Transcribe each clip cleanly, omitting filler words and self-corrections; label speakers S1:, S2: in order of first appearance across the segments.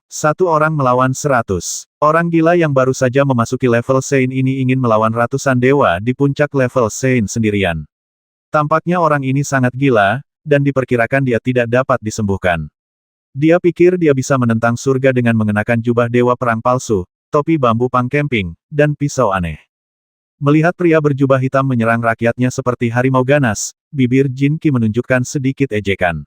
S1: Satu orang melawan 100. Orang gila yang baru saja memasuki level Saint ini ingin melawan ratusan dewa di puncak level Saint sendirian. Tampaknya orang ini sangat gila, dan diperkirakan dia tidak dapat disembuhkan. Dia pikir dia bisa menentang surga dengan mengenakan jubah dewa perang palsu, topi bambu pang camping, dan pisau aneh. Melihat pria berjubah hitam menyerang rakyatnya seperti harimau ganas, bibir Jin Qi menunjukkan sedikit ejekan.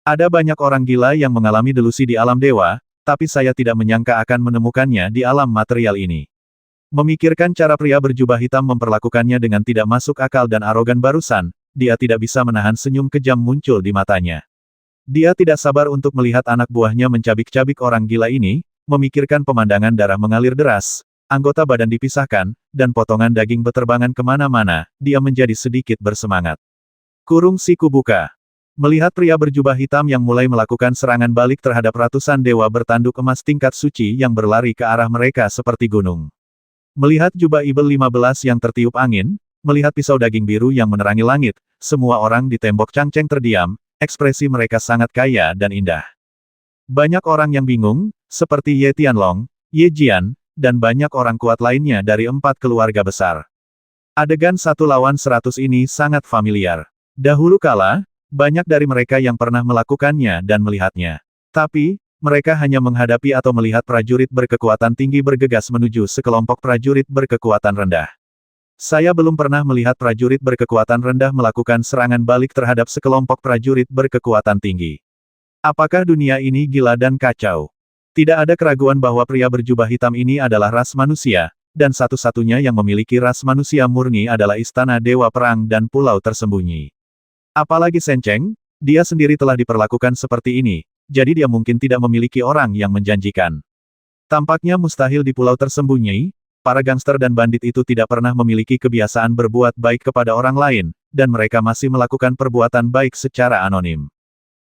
S1: Ada banyak orang gila yang mengalami delusi di alam dewa, tapi saya tidak menyangka akan menemukannya di alam material ini. Memikirkan cara pria berjubah hitam memperlakukannya dengan tidak masuk akal dan arogan barusan, dia tidak bisa menahan senyum kejam muncul di matanya. Dia tidak sabar untuk melihat anak buahnya mencabik-cabik orang gila ini, memikirkan pemandangan darah mengalir deras, anggota badan dipisahkan, dan potongan daging beterbangan kemana-mana, dia menjadi sedikit bersemangat. Kurung siku buka. Melihat pria berjubah hitam yang mulai melakukan serangan balik terhadap ratusan dewa bertanduk emas tingkat suci yang berlari ke arah mereka seperti gunung. Melihat jubah Ibel 15 yang tertiup angin, melihat pisau daging biru yang menerangi langit, semua orang di tembok Changcheng terdiam, ekspresi mereka sangat kaya dan indah. Banyak orang yang bingung, seperti Ye Tianlong, Ye Jian, dan banyak orang kuat lainnya dari 4 keluarga besar. Adegan 1 lawan 100 ini sangat familiar. Dahulu kala, banyak dari mereka yang pernah melakukannya dan melihatnya. Tapi, mereka hanya menghadapi atau melihat prajurit berkekuatan tinggi bergegas menuju sekelompok prajurit berkekuatan rendah. Saya belum pernah melihat prajurit berkekuatan rendah melakukan serangan balik terhadap sekelompok prajurit berkekuatan tinggi. Apakah dunia ini gila dan kacau? Tidak ada keraguan bahwa pria berjubah hitam ini adalah ras manusia, dan satu-satunya yang memiliki ras manusia murni adalah Istana Dewa Perang dan Pulau Tersembunyi. Apalagi Sencheng, dia sendiri telah diperlakukan seperti ini, jadi dia mungkin tidak memiliki orang yang menjanjikan. Tampaknya mustahil di Pulau Tersembunyi, para gangster dan bandit itu tidak pernah memiliki kebiasaan berbuat baik kepada orang lain, dan mereka masih melakukan perbuatan baik secara anonim.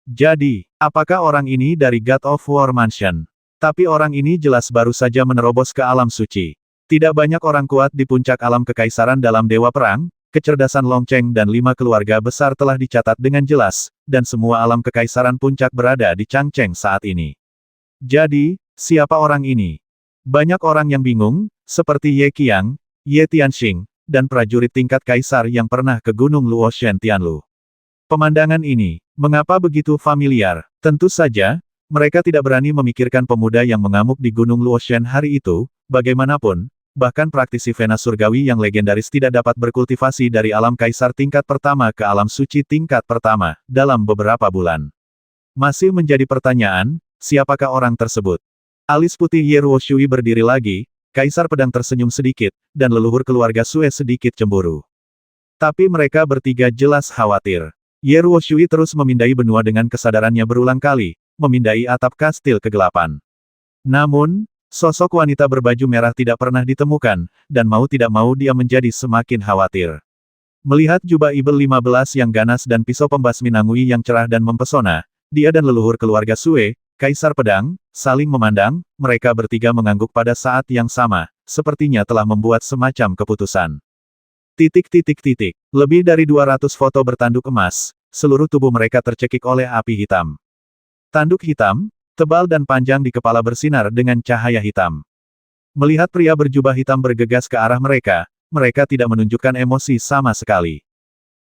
S1: Jadi, apakah orang ini dari God of War Mansion? Tapi orang ini jelas baru saja menerobos ke alam suci. Tidak banyak orang kuat di puncak alam kekaisaran dalam Dewa Perang. Kecerdasan Long Cheng dan 5 keluarga besar telah dicatat dengan jelas, dan semua alam kekaisaran puncak berada di Changcheng saat ini. Jadi, siapa orang ini? Banyak orang yang bingung, seperti Ye Qiang, Ye Tianxing, dan prajurit tingkat kaisar yang pernah ke Gunung Luoshen Tianlu. Pemandangan ini, mengapa begitu familiar? Tentu saja, mereka tidak berani memikirkan pemuda yang mengamuk di Gunung Luoshen hari itu, bagaimanapun. Bahkan praktisi Vena surgawi yang legendaris tidak dapat berkultivasi dari alam kaisar tingkat pertama ke alam suci tingkat pertama, dalam beberapa bulan. Masih menjadi pertanyaan, siapakah orang tersebut? Alis putih Ye Ruoshui berdiri lagi, kaisar pedang tersenyum sedikit, dan leluhur keluarga Sue sedikit cemburu. Tapi mereka bertiga jelas khawatir. Ye Ruoshui terus memindai benua dengan kesadarannya berulang kali, memindai atap kastil kegelapan. Namun, sosok wanita berbaju merah tidak pernah ditemukan, dan mau tidak mau dia menjadi semakin khawatir. Melihat jubah Ibel 15 yang ganas dan pisau pembasmi Nangui yang cerah dan mempesona, dia dan leluhur keluarga Sue, Kaisar Pedang, saling memandang, mereka bertiga mengangguk pada saat yang sama, sepertinya telah membuat semacam keputusan. Lebih dari 200 foto bertanduk emas, seluruh tubuh mereka tercekik oleh api hitam. Tanduk hitam, tebal dan panjang di kepala bersinar dengan cahaya hitam. Melihat pria berjubah hitam bergegas ke arah mereka tidak menunjukkan emosi sama sekali.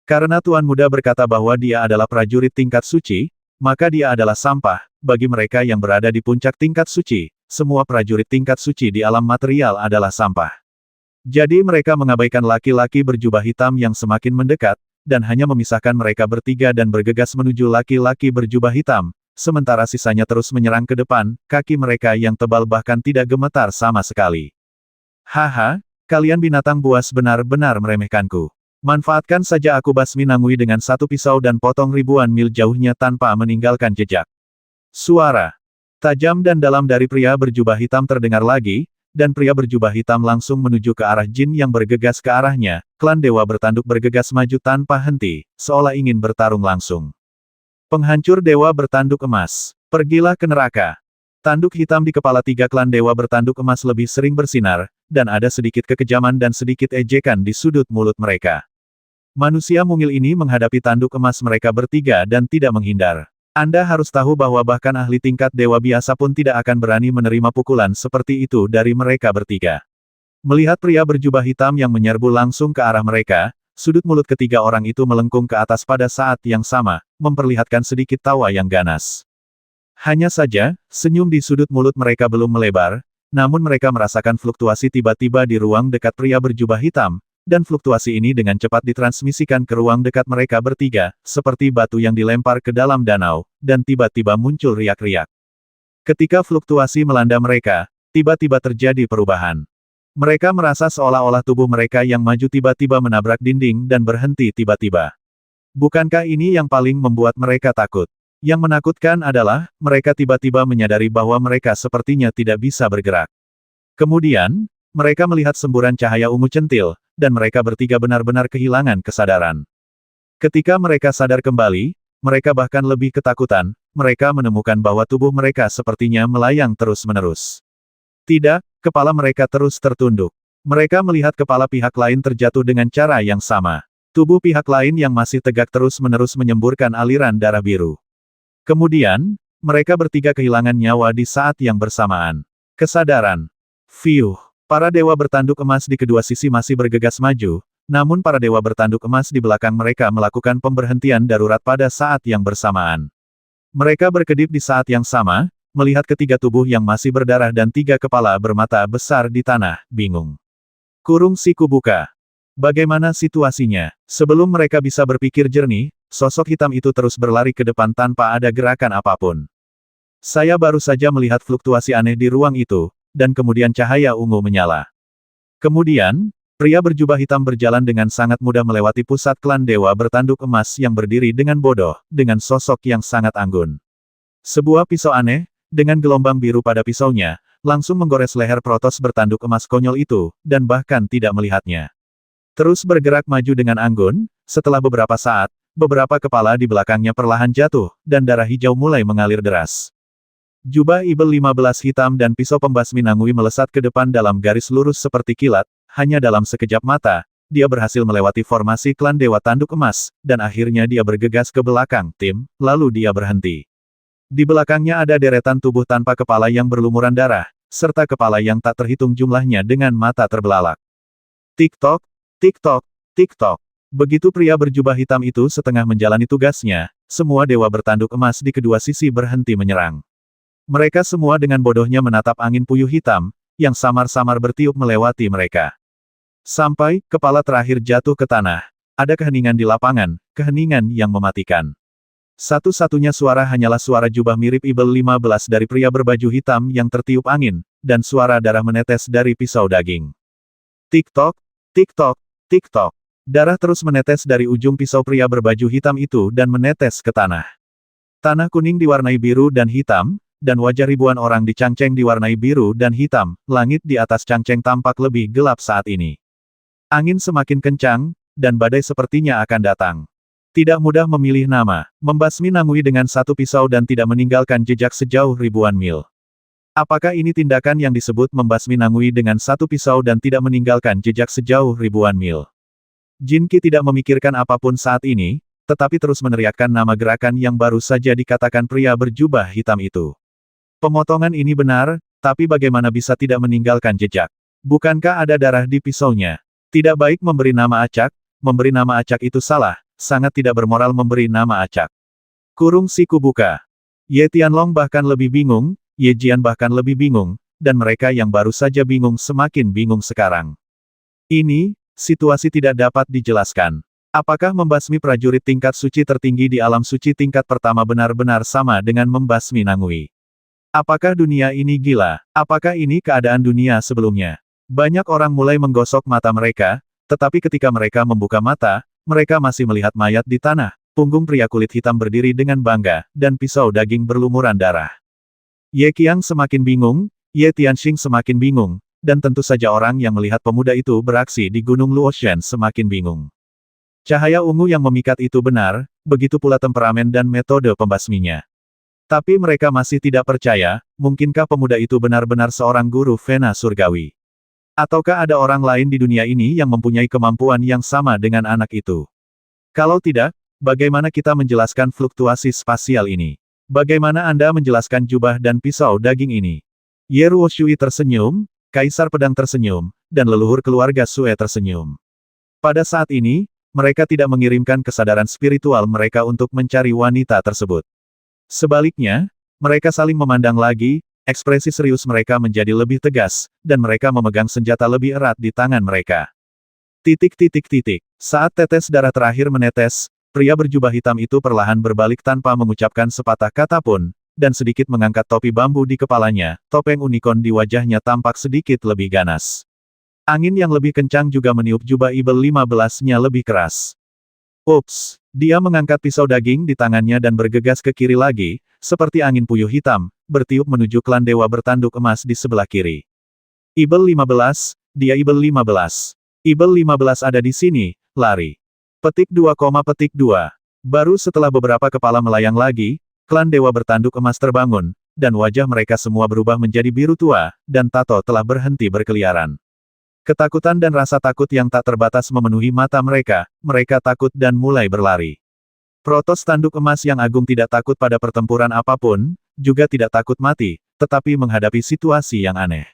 S1: Karena Tuan Muda berkata bahwa dia adalah prajurit tingkat suci, maka dia adalah sampah. Bagi mereka yang berada di puncak tingkat suci, semua prajurit tingkat suci di alam material adalah sampah. Jadi mereka mengabaikan laki-laki berjubah hitam yang semakin mendekat, dan hanya memisahkan mereka bertiga dan bergegas menuju laki-laki berjubah hitam. Sementara sisanya terus menyerang ke depan, kaki mereka yang tebal bahkan tidak gemetar sama sekali. Haha, kalian binatang buas benar-benar meremehkanku. Manfaatkan saja aku basmi Nangui dengan satu pisau dan potong ribuan mil jauhnya tanpa meninggalkan jejak. Suara tajam dan dalam dari pria berjubah hitam terdengar lagi, dan pria berjubah hitam langsung menuju ke arah Jin yang bergegas ke arahnya. Klan dewa bertanduk bergegas maju tanpa henti, seolah ingin bertarung langsung. Penghancur dewa bertanduk emas. Pergilah ke neraka. Tanduk hitam di kepala 3 klan dewa bertanduk emas lebih sering bersinar, dan ada sedikit kekejaman dan sedikit ejekan di sudut mulut mereka. Manusia mungil ini menghadapi tanduk emas mereka bertiga dan tidak menghindar. Anda harus tahu bahwa bahkan ahli tingkat dewa biasa pun tidak akan berani menerima pukulan seperti itu dari mereka bertiga. Melihat pria berjubah hitam yang menyerbu langsung ke arah mereka, sudut mulut ketiga orang itu melengkung ke atas pada saat yang sama, memperlihatkan sedikit tawa yang ganas. Hanya saja, senyum di sudut mulut mereka belum melebar, namun mereka merasakan fluktuasi tiba-tiba di ruang dekat pria berjubah hitam, dan fluktuasi ini dengan cepat ditransmisikan ke ruang dekat mereka bertiga, seperti batu yang dilempar ke dalam danau, dan tiba-tiba muncul riak-riak. Ketika fluktuasi melanda mereka, tiba-tiba terjadi perubahan. Mereka merasa seolah-olah tubuh mereka yang maju tiba-tiba menabrak dinding dan berhenti tiba-tiba. Bukankah ini yang paling membuat mereka takut? Yang menakutkan adalah, mereka tiba-tiba menyadari bahwa mereka sepertinya tidak bisa bergerak. Kemudian, mereka melihat semburan cahaya ungu centil, dan mereka bertiga benar-benar kehilangan kesadaran. Ketika mereka sadar kembali, mereka bahkan lebih ketakutan, mereka menemukan bahwa tubuh mereka sepertinya melayang terus-menerus. Tidak, kepala mereka terus tertunduk. Mereka melihat kepala pihak lain terjatuh dengan cara yang sama. Tubuh pihak lain yang masih tegak terus-menerus menyemburkan aliran darah biru. Kemudian, mereka bertiga kehilangan nyawa di saat yang bersamaan. Kesadaran. Fiuh. Para dewa bertanduk emas di kedua sisi masih bergegas maju, namun para dewa bertanduk emas di belakang mereka melakukan pemberhentian darurat pada saat yang bersamaan. Mereka berkedip di saat yang sama, melihat ketiga tubuh yang masih berdarah dan tiga kepala bermata besar di tanah, bingung. Kurung siku buka. Bagaimana situasinya? Sebelum mereka bisa berpikir jernih, sosok hitam itu terus berlari ke depan tanpa ada gerakan apapun. Saya baru saja melihat fluktuasi aneh di ruang itu, dan kemudian cahaya ungu menyala. Kemudian, pria berjubah hitam berjalan dengan sangat mudah melewati pusat klan dewa bertanduk emas yang berdiri dengan bodoh, dengan sosok yang sangat anggun. Sebuah pisau aneh, dengan gelombang biru pada pisaunya, langsung menggores leher Protos bertanduk emas konyol itu, dan bahkan tidak melihatnya. Terus bergerak maju dengan anggun, setelah beberapa saat, beberapa kepala di belakangnya perlahan jatuh, dan darah hijau mulai mengalir deras. Jubah Ibel 15 hitam dan pisau pembasmi Nangui melesat ke depan dalam garis lurus seperti kilat, hanya dalam sekejap mata, dia berhasil melewati formasi klan Dewa Tanduk Emas, dan akhirnya dia bergegas ke belakang tim, lalu dia berhenti. Di belakangnya ada deretan tubuh tanpa kepala yang berlumuran darah, serta kepala yang tak terhitung jumlahnya dengan mata terbelalak. Tik-tok, tik-tok, tik-tok. Begitu pria berjubah hitam itu setengah menjalani tugasnya, semua dewa bertanduk emas di kedua sisi berhenti menyerang. Mereka semua dengan bodohnya menatap angin puyuh hitam, yang samar-samar bertiup melewati mereka. Sampai, kepala terakhir jatuh ke tanah. Ada keheningan di lapangan, keheningan yang mematikan. Satu-satunya suara hanyalah suara jubah mirip Ibel 15 dari pria berbaju hitam yang tertiup angin, dan suara darah menetes dari pisau daging. Tik-tok, tik-tok, tik-tok. Darah terus menetes dari ujung pisau pria berbaju hitam itu dan menetes ke tanah. Tanah kuning diwarnai biru dan hitam, dan wajah ribuan orang di Changcheng diwarnai biru dan hitam, langit di atas Changcheng tampak lebih gelap saat ini. Angin semakin kencang, dan badai sepertinya akan datang. Tidak mudah memilih nama, membasmi Nangui dengan satu pisau dan tidak meninggalkan jejak sejauh ribuan mil. Apakah ini tindakan yang disebut membasmi Nangui dengan satu pisau dan tidak meninggalkan jejak sejauh ribuan mil? Jin Qi tidak memikirkan apapun saat ini, tetapi terus meneriakkan nama gerakan yang baru saja dikatakan pria berjubah hitam itu. Pemotongan ini benar, tapi bagaimana bisa tidak meninggalkan jejak? Bukankah ada darah di pisaunya? Tidak baik memberi nama acak itu salah, sangat tidak bermoral memberi nama acak. Kurung siku buka. Ye Tianlong bahkan lebih bingung, Ye Jian bahkan lebih bingung, dan mereka yang baru saja bingung semakin bingung sekarang. Ini, situasi tidak dapat dijelaskan. Apakah membasmi prajurit tingkat suci tertinggi di alam suci tingkat pertama benar-benar sama dengan membasmi Nangui? Apakah dunia ini gila? Apakah ini keadaan dunia sebelumnya? Banyak orang mulai menggosok mata mereka, tetapi ketika mereka membuka mata, mereka masih melihat mayat di tanah, punggung pria kulit hitam berdiri dengan bangga, dan pisau daging berlumuran darah. Ye Qiang semakin bingung, Ye Tianxing semakin bingung, dan tentu saja orang yang melihat pemuda itu beraksi di Gunung Luoshan semakin bingung. Cahaya ungu yang memikat itu benar, begitu pula temperamen dan metode pembasminya. Tapi mereka masih tidak percaya, mungkinkah pemuda itu benar-benar seorang guru Vena surgawi? Ataukah ada orang lain di dunia ini yang mempunyai kemampuan yang sama dengan anak itu? Kalau tidak, bagaimana kita menjelaskan fluktuasi spasial ini? Bagaimana Anda menjelaskan jubah dan pisau daging ini? Ye Ruoshui tersenyum, Kaisar Pedang tersenyum, dan leluhur keluarga Sue tersenyum. Pada saat ini, mereka tidak mengirimkan kesadaran spiritual mereka untuk mencari wanita tersebut. Sebaliknya, mereka saling memandang lagi, ekspresi serius mereka menjadi lebih tegas, dan mereka memegang senjata lebih erat di tangan mereka. Saat tetes darah terakhir menetes, pria berjubah hitam itu perlahan berbalik tanpa mengucapkan sepatah kata pun, dan sedikit mengangkat topi bambu di kepalanya, topeng unicorn di wajahnya tampak sedikit lebih ganas. Angin yang lebih kencang juga meniup jubah Ibel 15-nya lebih keras. Ups, dia mengangkat pisau daging di tangannya dan bergegas ke kiri lagi, seperti angin puyuh hitam, bertiup menuju klan dewa bertanduk emas di sebelah kiri. Ibel 15, dia Ibel 15. Ibel 15 ada di sini, lari. Petik 2, petik 2. Baru setelah beberapa kepala melayang lagi, klan dewa bertanduk emas terbangun, dan wajah mereka semua berubah menjadi biru tua, dan tato telah berhenti berkeliaran. Ketakutan dan rasa takut yang tak terbatas memenuhi mata mereka, mereka takut dan mulai berlari. Protos tanduk emas yang agung tidak takut pada pertempuran apapun, juga tidak takut mati, tetapi menghadapi situasi yang aneh.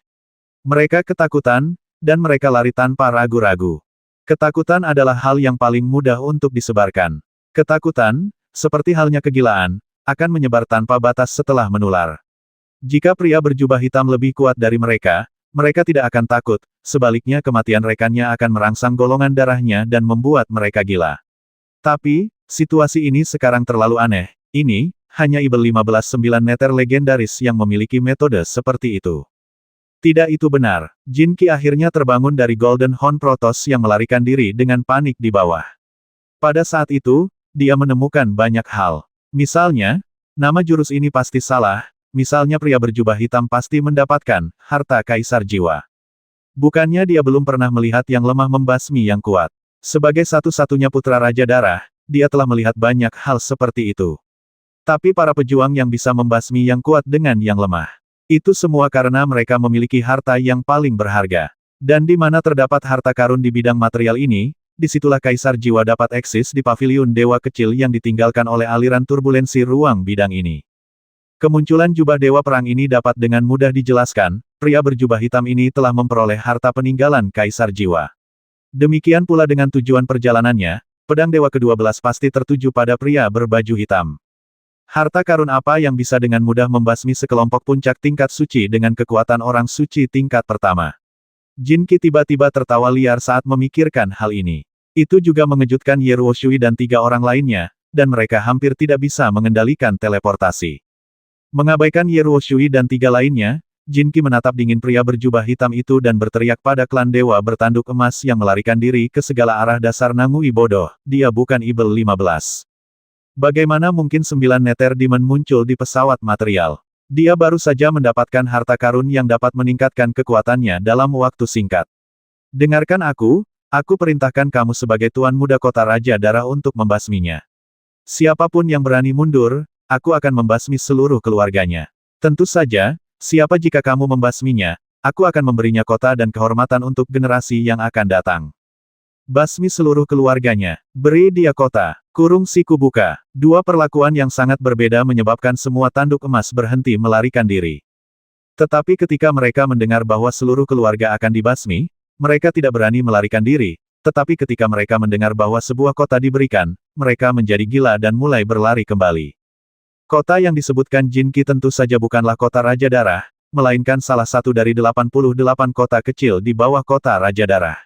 S1: Mereka ketakutan, dan mereka lari tanpa ragu-ragu. Ketakutan adalah hal yang paling mudah untuk disebarkan. Ketakutan, seperti halnya kegilaan, akan menyebar tanpa batas setelah menular. Jika pria berjubah hitam lebih kuat dari mereka, mereka tidak akan takut, sebaliknya kematian rekannya akan merangsang golongan darahnya dan membuat mereka gila. Tapi, situasi ini sekarang terlalu aneh, ini, hanya Ibel 15-9 meter legendaris yang memiliki metode seperti itu. Tidak itu benar. Jin Qi akhirnya terbangun dari Golden Horn Protoss yang melarikan diri dengan panik di bawah. Pada saat itu, dia menemukan banyak hal. Misalnya, nama jurus ini pasti salah, misalnya pria berjubah hitam pasti mendapatkan harta kaisar jiwa. Bukannya dia belum pernah melihat yang lemah membasmi yang kuat. Sebagai satu-satunya putra Raja Darah, dia telah melihat banyak hal seperti itu. Tapi para pejuang yang bisa membasmi yang kuat dengan yang lemah. Itu semua karena mereka memiliki harta yang paling berharga. Dan di mana terdapat harta karun di bidang material ini, disitulah kaisar jiwa dapat eksis di paviliun dewa kecil yang ditinggalkan oleh aliran turbulensi ruang bidang ini. Kemunculan jubah dewa perang ini dapat dengan mudah dijelaskan, pria berjubah hitam ini telah memperoleh harta peninggalan kaisar jiwa. Demikian pula dengan tujuan perjalanannya, pedang dewa ke-12 pasti tertuju pada pria berbaju hitam. Harta karun apa yang bisa dengan mudah membasmi sekelompok puncak tingkat suci dengan kekuatan orang suci tingkat pertama? Jin Qi tiba-tiba tertawa liar saat memikirkan hal ini. Itu juga mengejutkan Ye Ruoshui dan 3 orang lainnya, dan mereka hampir tidak bisa mengendalikan teleportasi. Mengabaikan Ye Ruoshui dan 3 lainnya, Jin Qi menatap dingin pria berjubah hitam itu dan berteriak pada klan dewa bertanduk emas yang melarikan diri ke segala arah. Dasar Nangui bodoh, dia bukan Ibel 15. Bagaimana mungkin 9 Nether Demon muncul di pesawat material? Dia baru saja mendapatkan harta karun yang dapat meningkatkan kekuatannya dalam waktu singkat. Dengarkan aku perintahkan kamu sebagai Tuan Muda Kota Raja Darah untuk membasminya. Siapapun yang berani mundur, aku akan membasmi seluruh keluarganya. Tentu saja, siapa jika kamu membasminya, aku akan memberinya kota dan kehormatan untuk generasi yang akan datang. Basmi seluruh keluarganya. Beri dia kota. Kurung siku buka. 2 perlakuan yang sangat berbeda menyebabkan semua tanduk emas berhenti melarikan diri. Tetapi ketika mereka mendengar bahwa seluruh keluarga akan dibasmi, mereka tidak berani melarikan diri. Tetapi ketika mereka mendengar bahwa sebuah kota diberikan, mereka menjadi gila dan mulai berlari kembali. Kota yang disebutkan Jin Qi tentu saja bukanlah kota Raja Darah, melainkan salah satu dari 88 kota kecil di bawah kota Raja Darah.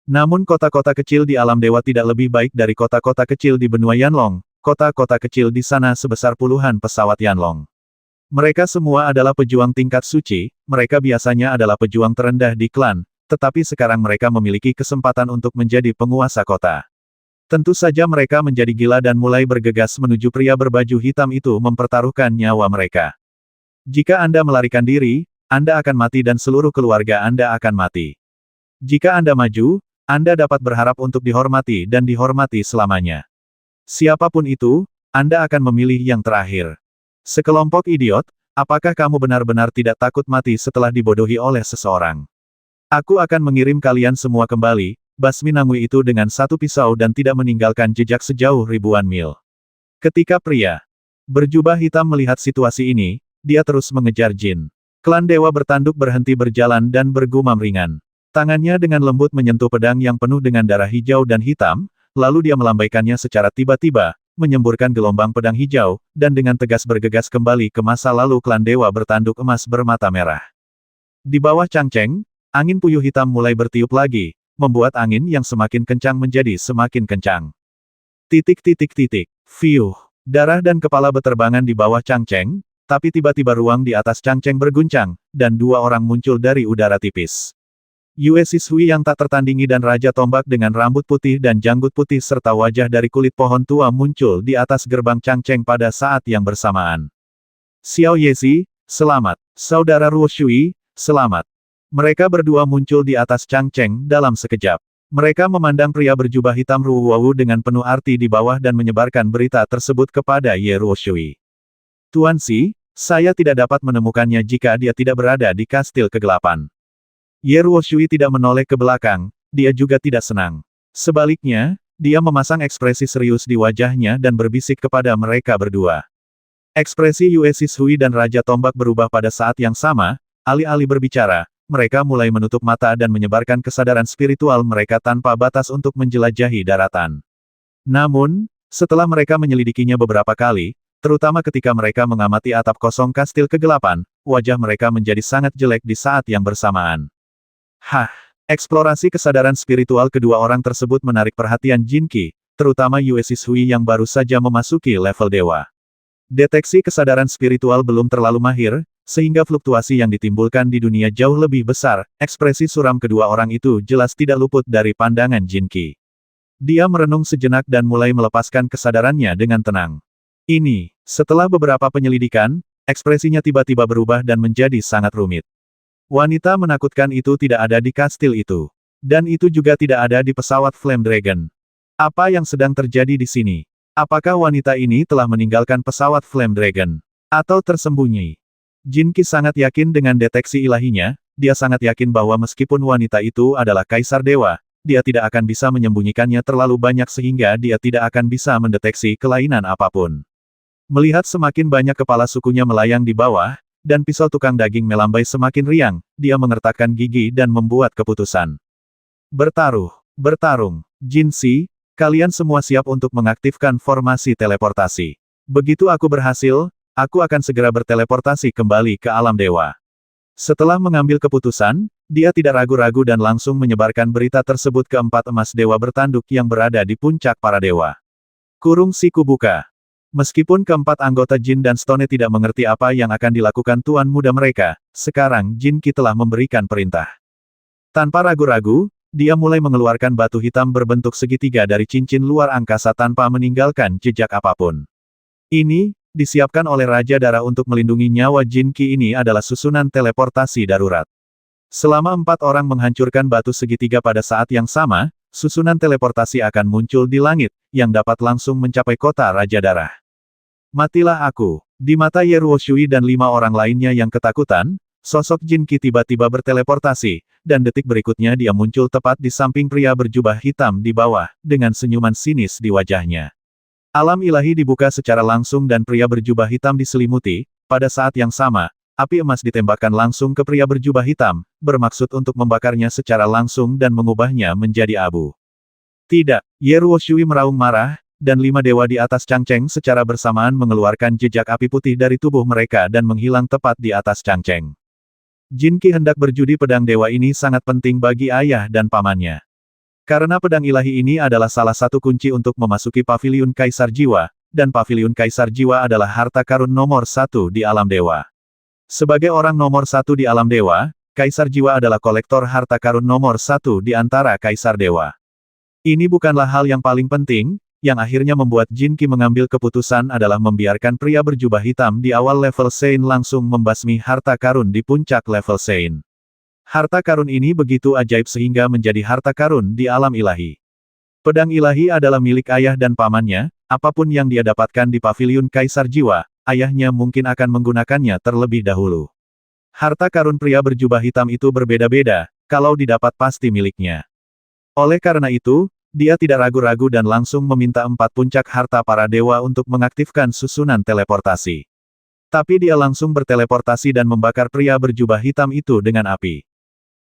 S1: Namun kota-kota kecil di alam dewa tidak lebih baik dari kota-kota kecil di benua Yanlong, kota-kota kecil di sana sebesar puluhan pesawat Yanlong. Mereka semua adalah pejuang tingkat suci, mereka biasanya adalah pejuang terendah di klan, tetapi sekarang mereka memiliki kesempatan untuk menjadi penguasa kota. Tentu saja mereka menjadi gila dan mulai bergegas menuju pria berbaju hitam itu mempertaruhkan nyawa mereka. Jika Anda melarikan diri, Anda akan mati dan seluruh keluarga Anda akan mati. Jika Anda maju, Anda dapat berharap untuk dihormati dan dihormati selamanya. Siapapun itu, Anda akan memilih yang terakhir. Sekelompok idiot, apakah kamu benar-benar tidak takut mati setelah dibodohi oleh seseorang? Aku akan mengirim kalian semua kembali, basmi Nangui itu dengan 1 pisau dan tidak meninggalkan jejak sejauh ribuan mil. Ketika pria Berjubah hitam melihat situasi ini, dia terus mengejar Jin. Klan Dewa Bertanduk berhenti berjalan dan bergumam ringan. Tangannya dengan lembut menyentuh pedang yang penuh dengan darah hijau dan hitam, lalu dia melambaikannya secara tiba-tiba, menyemburkan gelombang pedang hijau, dan dengan tegas bergegas kembali ke masa lalu klan Dewa Bertanduk Emas bermata merah. Di bawah Changcheng, angin puyuh hitam mulai bertiup lagi, membuat angin yang semakin kencang menjadi semakin kencang. Fiuh. Darah dan kepala beterbangan di bawah Changcheng, tapi tiba-tiba ruang di atas Changcheng berguncang, dan dua orang muncul dari udara tipis. Yue Sishui yang tak tertandingi dan Raja Tombak dengan rambut putih dan janggut putih serta wajah dari kulit pohon tua muncul di atas gerbang Changcheng pada saat yang bersamaan. Xiao Yezi, selamat. Saudara Ruo Shui, selamat. Mereka berdua muncul di atas Changcheng dalam sekejap. Mereka memandang pria berjubah hitam Ruo Wuwu dengan penuh arti di bawah dan menyebarkan berita tersebut kepada Ye Ruo Shui. Tuan Si, saya tidak dapat menemukannya jika dia tidak berada di kastil kegelapan. Ye Ruo Shui tidak menoleh ke belakang, dia juga tidak senang. Sebaliknya, dia memasang ekspresi serius di wajahnya dan berbisik kepada mereka berdua. Ekspresi Yue Sishui dan Raja Tombak berubah pada saat yang sama, alih-alih berbicara, mereka mulai menutup mata dan menyebarkan kesadaran spiritual mereka tanpa batas untuk menjelajahi daratan. Namun, setelah mereka menyelidikinya beberapa kali, terutama ketika mereka mengamati atap kosong kastil kegelapan, wajah mereka menjadi sangat jelek di saat yang bersamaan. Eksplorasi kesadaran spiritual kedua orang tersebut menarik perhatian Jin Qi, terutama Yue Sishui yang baru saja memasuki level dewa. Deteksi kesadaran spiritual belum terlalu mahir, sehingga fluktuasi yang ditimbulkan di dunia jauh lebih besar. Ekspresi suram kedua orang itu jelas tidak luput dari pandangan Jin Qi. Dia merenung sejenak dan mulai melepaskan kesadarannya dengan tenang. Setelah beberapa penyelidikan, ekspresinya tiba-tiba berubah dan menjadi sangat rumit. Wanita menakutkan itu tidak ada di kastil itu. Dan itu juga tidak ada di pesawat Flame Dragon. Apa yang sedang terjadi di sini? Apakah wanita ini telah meninggalkan pesawat Flame Dragon? Atau tersembunyi? Jin Qi sangat yakin dengan deteksi ilahinya, dia sangat yakin bahwa meskipun wanita itu adalah Kaisar Dewa, dia tidak akan bisa menyembunyikannya terlalu banyak sehingga dia tidak akan bisa mendeteksi kelainan apapun. Melihat semakin banyak kepala sukunya melayang di bawah, dan pisau tukang daging melambai semakin riang, dia mengertakkan gigi dan membuat keputusan. Bertarung. Jin Si, kalian semua siap untuk mengaktifkan formasi teleportasi. Begitu aku berhasil, aku akan segera berteleportasi kembali ke alam dewa. Setelah mengambil keputusan, dia tidak ragu-ragu dan langsung menyebarkan berita tersebut ke 4 emas dewa bertanduk yang berada di puncak para dewa. Kurung siku buka. Meskipun keempat anggota Jin dan Stone tidak mengerti apa yang akan dilakukan tuan muda mereka, sekarang Jin Qi telah memberikan perintah. Tanpa ragu-ragu, dia mulai mengeluarkan batu hitam berbentuk segitiga dari cincin luar angkasa tanpa meninggalkan jejak apapun. Ini, disiapkan oleh Raja Darah untuk melindungi nyawa Jin Qi ini adalah susunan teleportasi darurat. Selama 4 orang menghancurkan batu segitiga pada saat yang sama, susunan teleportasi akan muncul di langit, yang dapat langsung mencapai kota Raja Darah. Matilah aku. Di mata Ye Ruo Shui dan 5 orang lainnya yang ketakutan, sosok Jin Qi tiba-tiba berteleportasi, dan detik berikutnya dia muncul tepat di samping pria berjubah hitam di bawah, dengan senyuman sinis di wajahnya. Alam ilahi dibuka secara langsung dan pria berjubah hitam diselimuti. Pada saat yang sama, api emas ditembakkan langsung ke pria berjubah hitam, bermaksud untuk membakarnya secara langsung dan mengubahnya menjadi abu. Tidak, Ye Ruo Shui meraung marah, dan 5 dewa di atas Changcheng secara bersamaan mengeluarkan jejak api putih dari tubuh mereka dan menghilang tepat di atas Changcheng. Jin Qi hendak berjudi pedang dewa ini sangat penting bagi ayah dan pamannya. Karena pedang ilahi ini adalah salah satu kunci untuk memasuki Paviliun Kaisar Jiwa, dan Paviliun Kaisar Jiwa adalah harta karun nomor 1 di alam dewa. Sebagai orang nomor 1 di alam dewa, Kaisar Jiwa adalah kolektor harta karun nomor 1 di antara Kaisar Dewa. Ini bukanlah hal yang paling penting, yang akhirnya membuat Jin Qi mengambil keputusan adalah membiarkan pria berjubah hitam di awal level Sein langsung membasmi harta karun di puncak level Sein. Harta karun ini begitu ajaib sehingga menjadi harta karun di alam ilahi. Pedang ilahi adalah milik ayah dan pamannya, apapun yang dia dapatkan di Paviliun Kaisar Jiwa, ayahnya mungkin akan menggunakannya terlebih dahulu. Harta karun pria berjubah hitam itu berbeda-beda, kalau didapat pasti miliknya. Oleh karena itu, dia tidak ragu-ragu dan langsung meminta 4 puncak harta para dewa untuk mengaktifkan susunan teleportasi. Tapi dia langsung berteleportasi dan membakar pria berjubah hitam itu dengan api.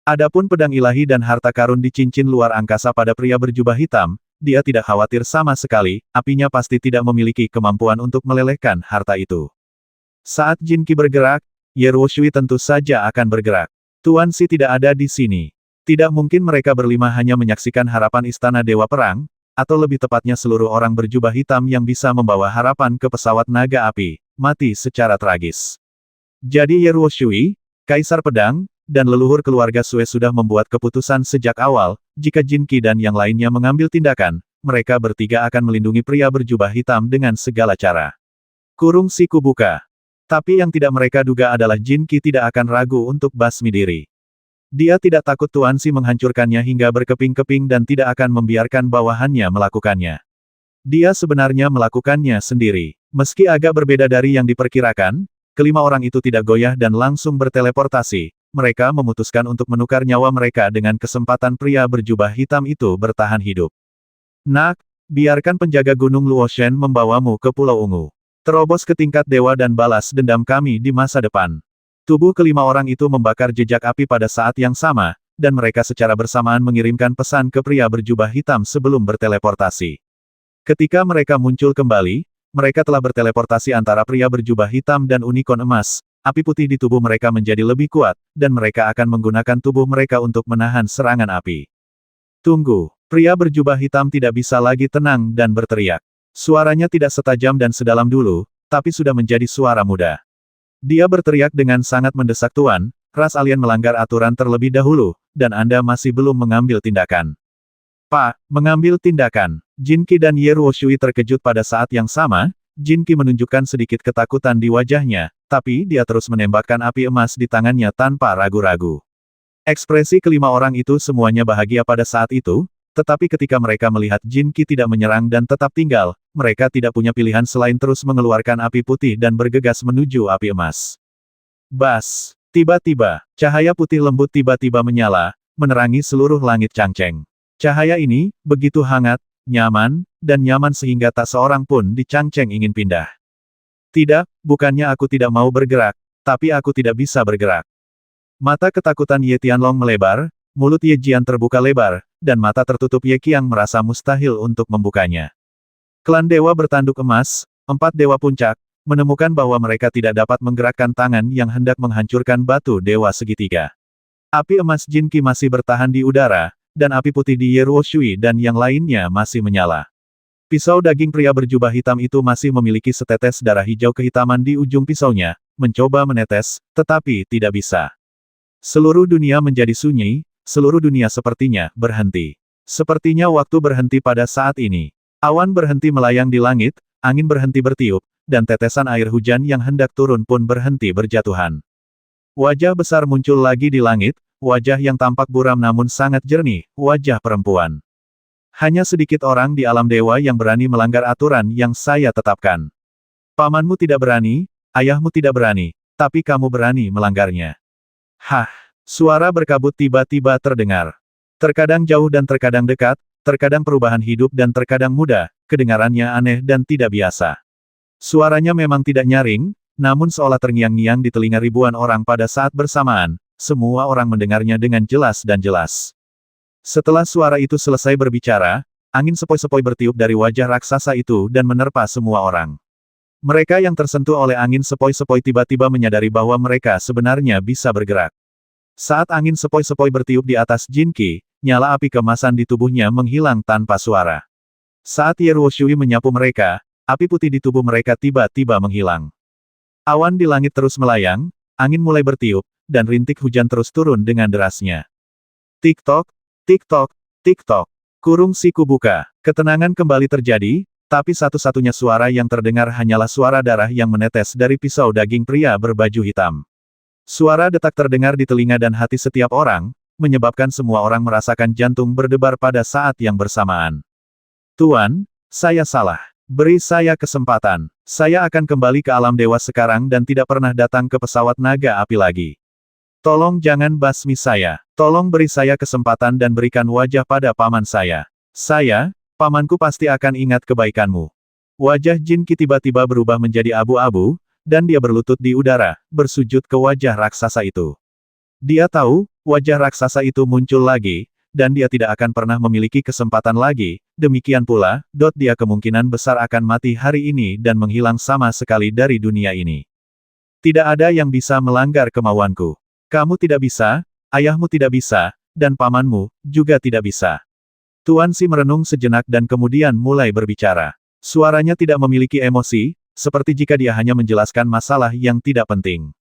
S1: Adapun pedang ilahi dan harta karun di cincin luar angkasa pada pria berjubah hitam, dia tidak khawatir sama sekali, apinya pasti tidak memiliki kemampuan untuk melelehkan harta itu. Saat Jin Qi bergerak, Ye Ruoshui tentu saja akan bergerak. Tuan Xi tidak ada di sini. Tidak mungkin mereka berlima hanya menyaksikan harapan Istana Dewa Perang, atau lebih tepatnya seluruh orang berjubah hitam yang bisa membawa harapan ke pesawat naga api, mati secara tragis. Jadi Ye Ruoshui, Kaisar Pedang, dan leluhur keluarga Sue sudah membuat keputusan sejak awal, jika Jin Qi dan yang lainnya mengambil tindakan, mereka bertiga akan melindungi pria berjubah hitam dengan segala cara. Kurung siku buka. Tapi yang tidak mereka duga adalah Jin Qi tidak akan ragu untuk basmi diri. Dia tidak takut Tuan Xi menghancurkannya hingga berkeping-keping dan tidak akan membiarkan bawahannya melakukannya. Dia sebenarnya melakukannya sendiri. Meski agak berbeda dari yang diperkirakan, kelima orang itu tidak goyah dan langsung berteleportasi. Mereka memutuskan untuk menukar nyawa mereka dengan kesempatan pria berjubah hitam itu bertahan hidup. Nak, biarkan penjaga Gunung Luoshen membawamu ke Pulau Ungu. Terobos ke tingkat dewa dan balas dendam kami di masa depan. Tubuh kelima orang itu membakar jejak api pada saat yang sama, dan mereka secara bersamaan mengirimkan pesan ke pria berjubah hitam sebelum berteleportasi. Ketika mereka muncul kembali, mereka telah berteleportasi antara pria berjubah hitam dan unicorn emas. Api putih di tubuh mereka menjadi lebih kuat, dan mereka akan menggunakan tubuh mereka untuk menahan serangan api. Tunggu, pria berjubah hitam tidak bisa lagi tenang dan berteriak. Suaranya tidak setajam dan sedalam dulu, tapi sudah menjadi suara muda. Dia berteriak dengan sangat mendesak Tuan, ras alien melanggar aturan terlebih dahulu, dan Anda masih belum mengambil tindakan. Pak, mengambil tindakan. Jin Qi dan Ye Ruoshui terkejut pada saat yang sama. Jin Qi menunjukkan sedikit ketakutan di wajahnya, tapi dia terus menembakkan api emas di tangannya tanpa ragu-ragu. Ekspresi kelima orang itu semuanya bahagia pada saat itu, tetapi ketika mereka melihat Jin Qi tidak menyerang dan tetap tinggal, mereka tidak punya pilihan selain terus mengeluarkan api putih dan bergegas menuju api emas. Bas! Tiba-tiba, cahaya putih lembut tiba-tiba menyala, menerangi seluruh langit Changcheng. Cahaya ini, begitu hangat, nyaman, dan nyaman sehingga tak seorang pun di Changcheng ingin pindah. Tidak, bukannya aku tidak mau bergerak, tapi aku tidak bisa bergerak. Mata ketakutan Ye Tianlong melebar, mulut Ye Jian terbuka lebar, dan mata tertutup Ye Qiang merasa mustahil untuk membukanya. Klan Dewa Bertanduk Emas, 4 Dewa Puncak, menemukan bahwa mereka tidak dapat menggerakkan tangan yang hendak menghancurkan batu Dewa Segitiga. Api emas Jin Qi masih bertahan di udara, dan api putih di Ye Ruoshui dan yang lainnya masih menyala. Pisau daging pria berjubah hitam itu masih memiliki setetes darah hijau kehitaman di ujung pisaunya, mencoba menetes, tetapi tidak bisa. Seluruh dunia menjadi sunyi, seluruh dunia sepertinya berhenti. Sepertinya waktu berhenti pada saat ini. Awan berhenti melayang di langit, angin berhenti bertiup, dan tetesan air hujan yang hendak turun pun berhenti berjatuhan. Wajah besar muncul lagi di langit, wajah yang tampak buram namun sangat jernih, wajah perempuan. Hanya sedikit orang di alam dewa yang berani melanggar aturan yang saya tetapkan. Pamanmu tidak berani, ayahmu tidak berani, tapi kamu berani melanggarnya. Hah! Suara berkabut tiba-tiba terdengar. Terkadang jauh dan terkadang dekat, terkadang perubahan hidup dan terkadang muda, kedengarannya aneh dan tidak biasa. Suaranya memang tidak nyaring, namun seolah terngiang-ngiang di telinga ribuan orang pada saat bersamaan. Semua orang mendengarnya dengan jelas dan jelas. Setelah suara itu selesai berbicara, angin sepoi-sepoi bertiup dari wajah raksasa itu dan menerpa semua orang. Mereka yang tersentuh oleh angin sepoi-sepoi tiba-tiba menyadari bahwa mereka sebenarnya bisa bergerak. Saat angin sepoi-sepoi bertiup di atas Jin Qi, nyala api kemasan di tubuhnya menghilang tanpa suara. Saat Ye Ruoshui menyapu mereka, api putih di tubuh mereka tiba-tiba menghilang. Awan di langit terus melayang, angin mulai bertiup, dan rintik hujan terus turun dengan derasnya. Tik-tok, tik-tok, tik-tok. Kurung siku buka. Ketenangan kembali terjadi, tapi satu-satunya suara yang terdengar hanyalah suara darah yang menetes dari pisau daging pria berbaju hitam. Suara detak terdengar di telinga dan hati setiap orang, menyebabkan semua orang merasakan jantung berdebar pada saat yang bersamaan. Tuan, saya salah. Beri saya kesempatan. Saya akan kembali ke alam dewa sekarang dan tidak pernah datang ke pesawat naga api lagi. Tolong jangan basmi saya. Tolong beri saya kesempatan dan berikan wajah pada paman saya. Saya, pamanku pasti akan ingat kebaikanmu. Wajah Jin Qi tiba-tiba berubah menjadi abu-abu, dan dia berlutut di udara, bersujud ke wajah raksasa itu. Dia tahu, wajah raksasa itu muncul lagi, dan dia tidak akan pernah memiliki kesempatan lagi, demikian pula, dia kemungkinan besar akan mati hari ini dan menghilang sama sekali dari dunia ini. Tidak ada yang bisa melanggar kemauanku. Kamu tidak bisa, ayahmu tidak bisa, dan pamanmu juga tidak bisa. Tuan Si merenung sejenak dan kemudian mulai berbicara. Suaranya tidak memiliki emosi, seperti jika dia hanya menjelaskan masalah yang tidak penting.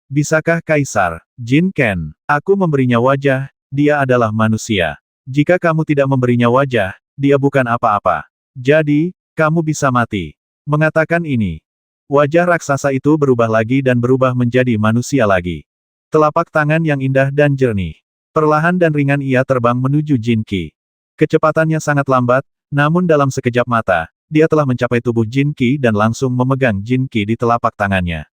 S1: Bisakah Kaisar Jin Ken, aku memberinya wajah, dia adalah manusia. Jika kamu tidak memberinya wajah, dia bukan apa-apa. Jadi, kamu bisa mati. Mengatakan ini, wajah raksasa itu berubah lagi dan berubah menjadi manusia lagi. Telapak tangan yang indah dan jernih. Perlahan dan ringan ia terbang menuju Jin Qi. Kecepatannya sangat lambat, namun dalam sekejap mata, dia telah mencapai tubuh Jin Qi dan langsung memegang Jin Qi di telapak tangannya.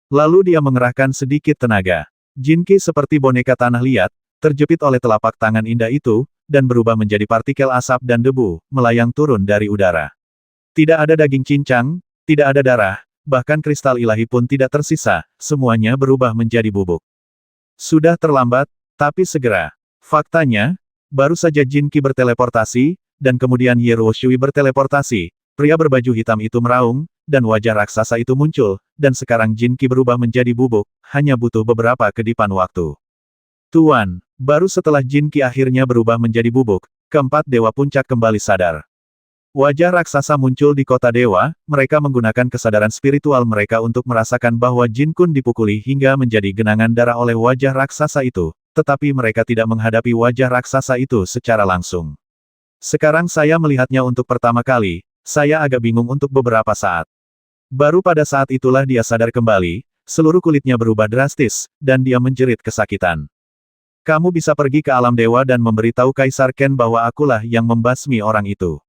S1: Lalu dia mengerahkan sedikit tenaga. Jin Qi seperti boneka tanah liat, terjepit oleh telapak tangan indah itu, dan berubah menjadi partikel asap dan debu, melayang turun dari udara. Tidak ada daging cincang, tidak ada darah, bahkan kristal ilahi pun tidak tersisa, semuanya berubah menjadi bubuk. Sudah terlambat, tapi segera. Faktanya, baru saja Jin Qi berteleportasi, dan kemudian Ye Ruoshui berteleportasi. Pria berbaju hitam itu meraung, dan wajah raksasa itu muncul, dan sekarang Jin Qi berubah menjadi bubuk, hanya butuh beberapa kedipan waktu. Tuan, baru setelah Jin Qi akhirnya berubah menjadi bubuk, keempat dewa puncak kembali sadar. Wajah raksasa muncul di kota dewa, mereka menggunakan kesadaran spiritual mereka untuk merasakan bahwa Jin Kun dipukuli hingga menjadi genangan darah oleh wajah raksasa itu, tetapi mereka tidak menghadapi wajah raksasa itu secara langsung. Sekarang saya melihatnya untuk pertama kali, saya agak bingung untuk beberapa saat. Baru pada saat itulah dia sadar kembali, seluruh kulitnya berubah drastis, dan dia menjerit kesakitan. Kamu bisa pergi ke alam dewa dan memberitahu Kaisar Ken bahwa akulah yang membasmi orang itu.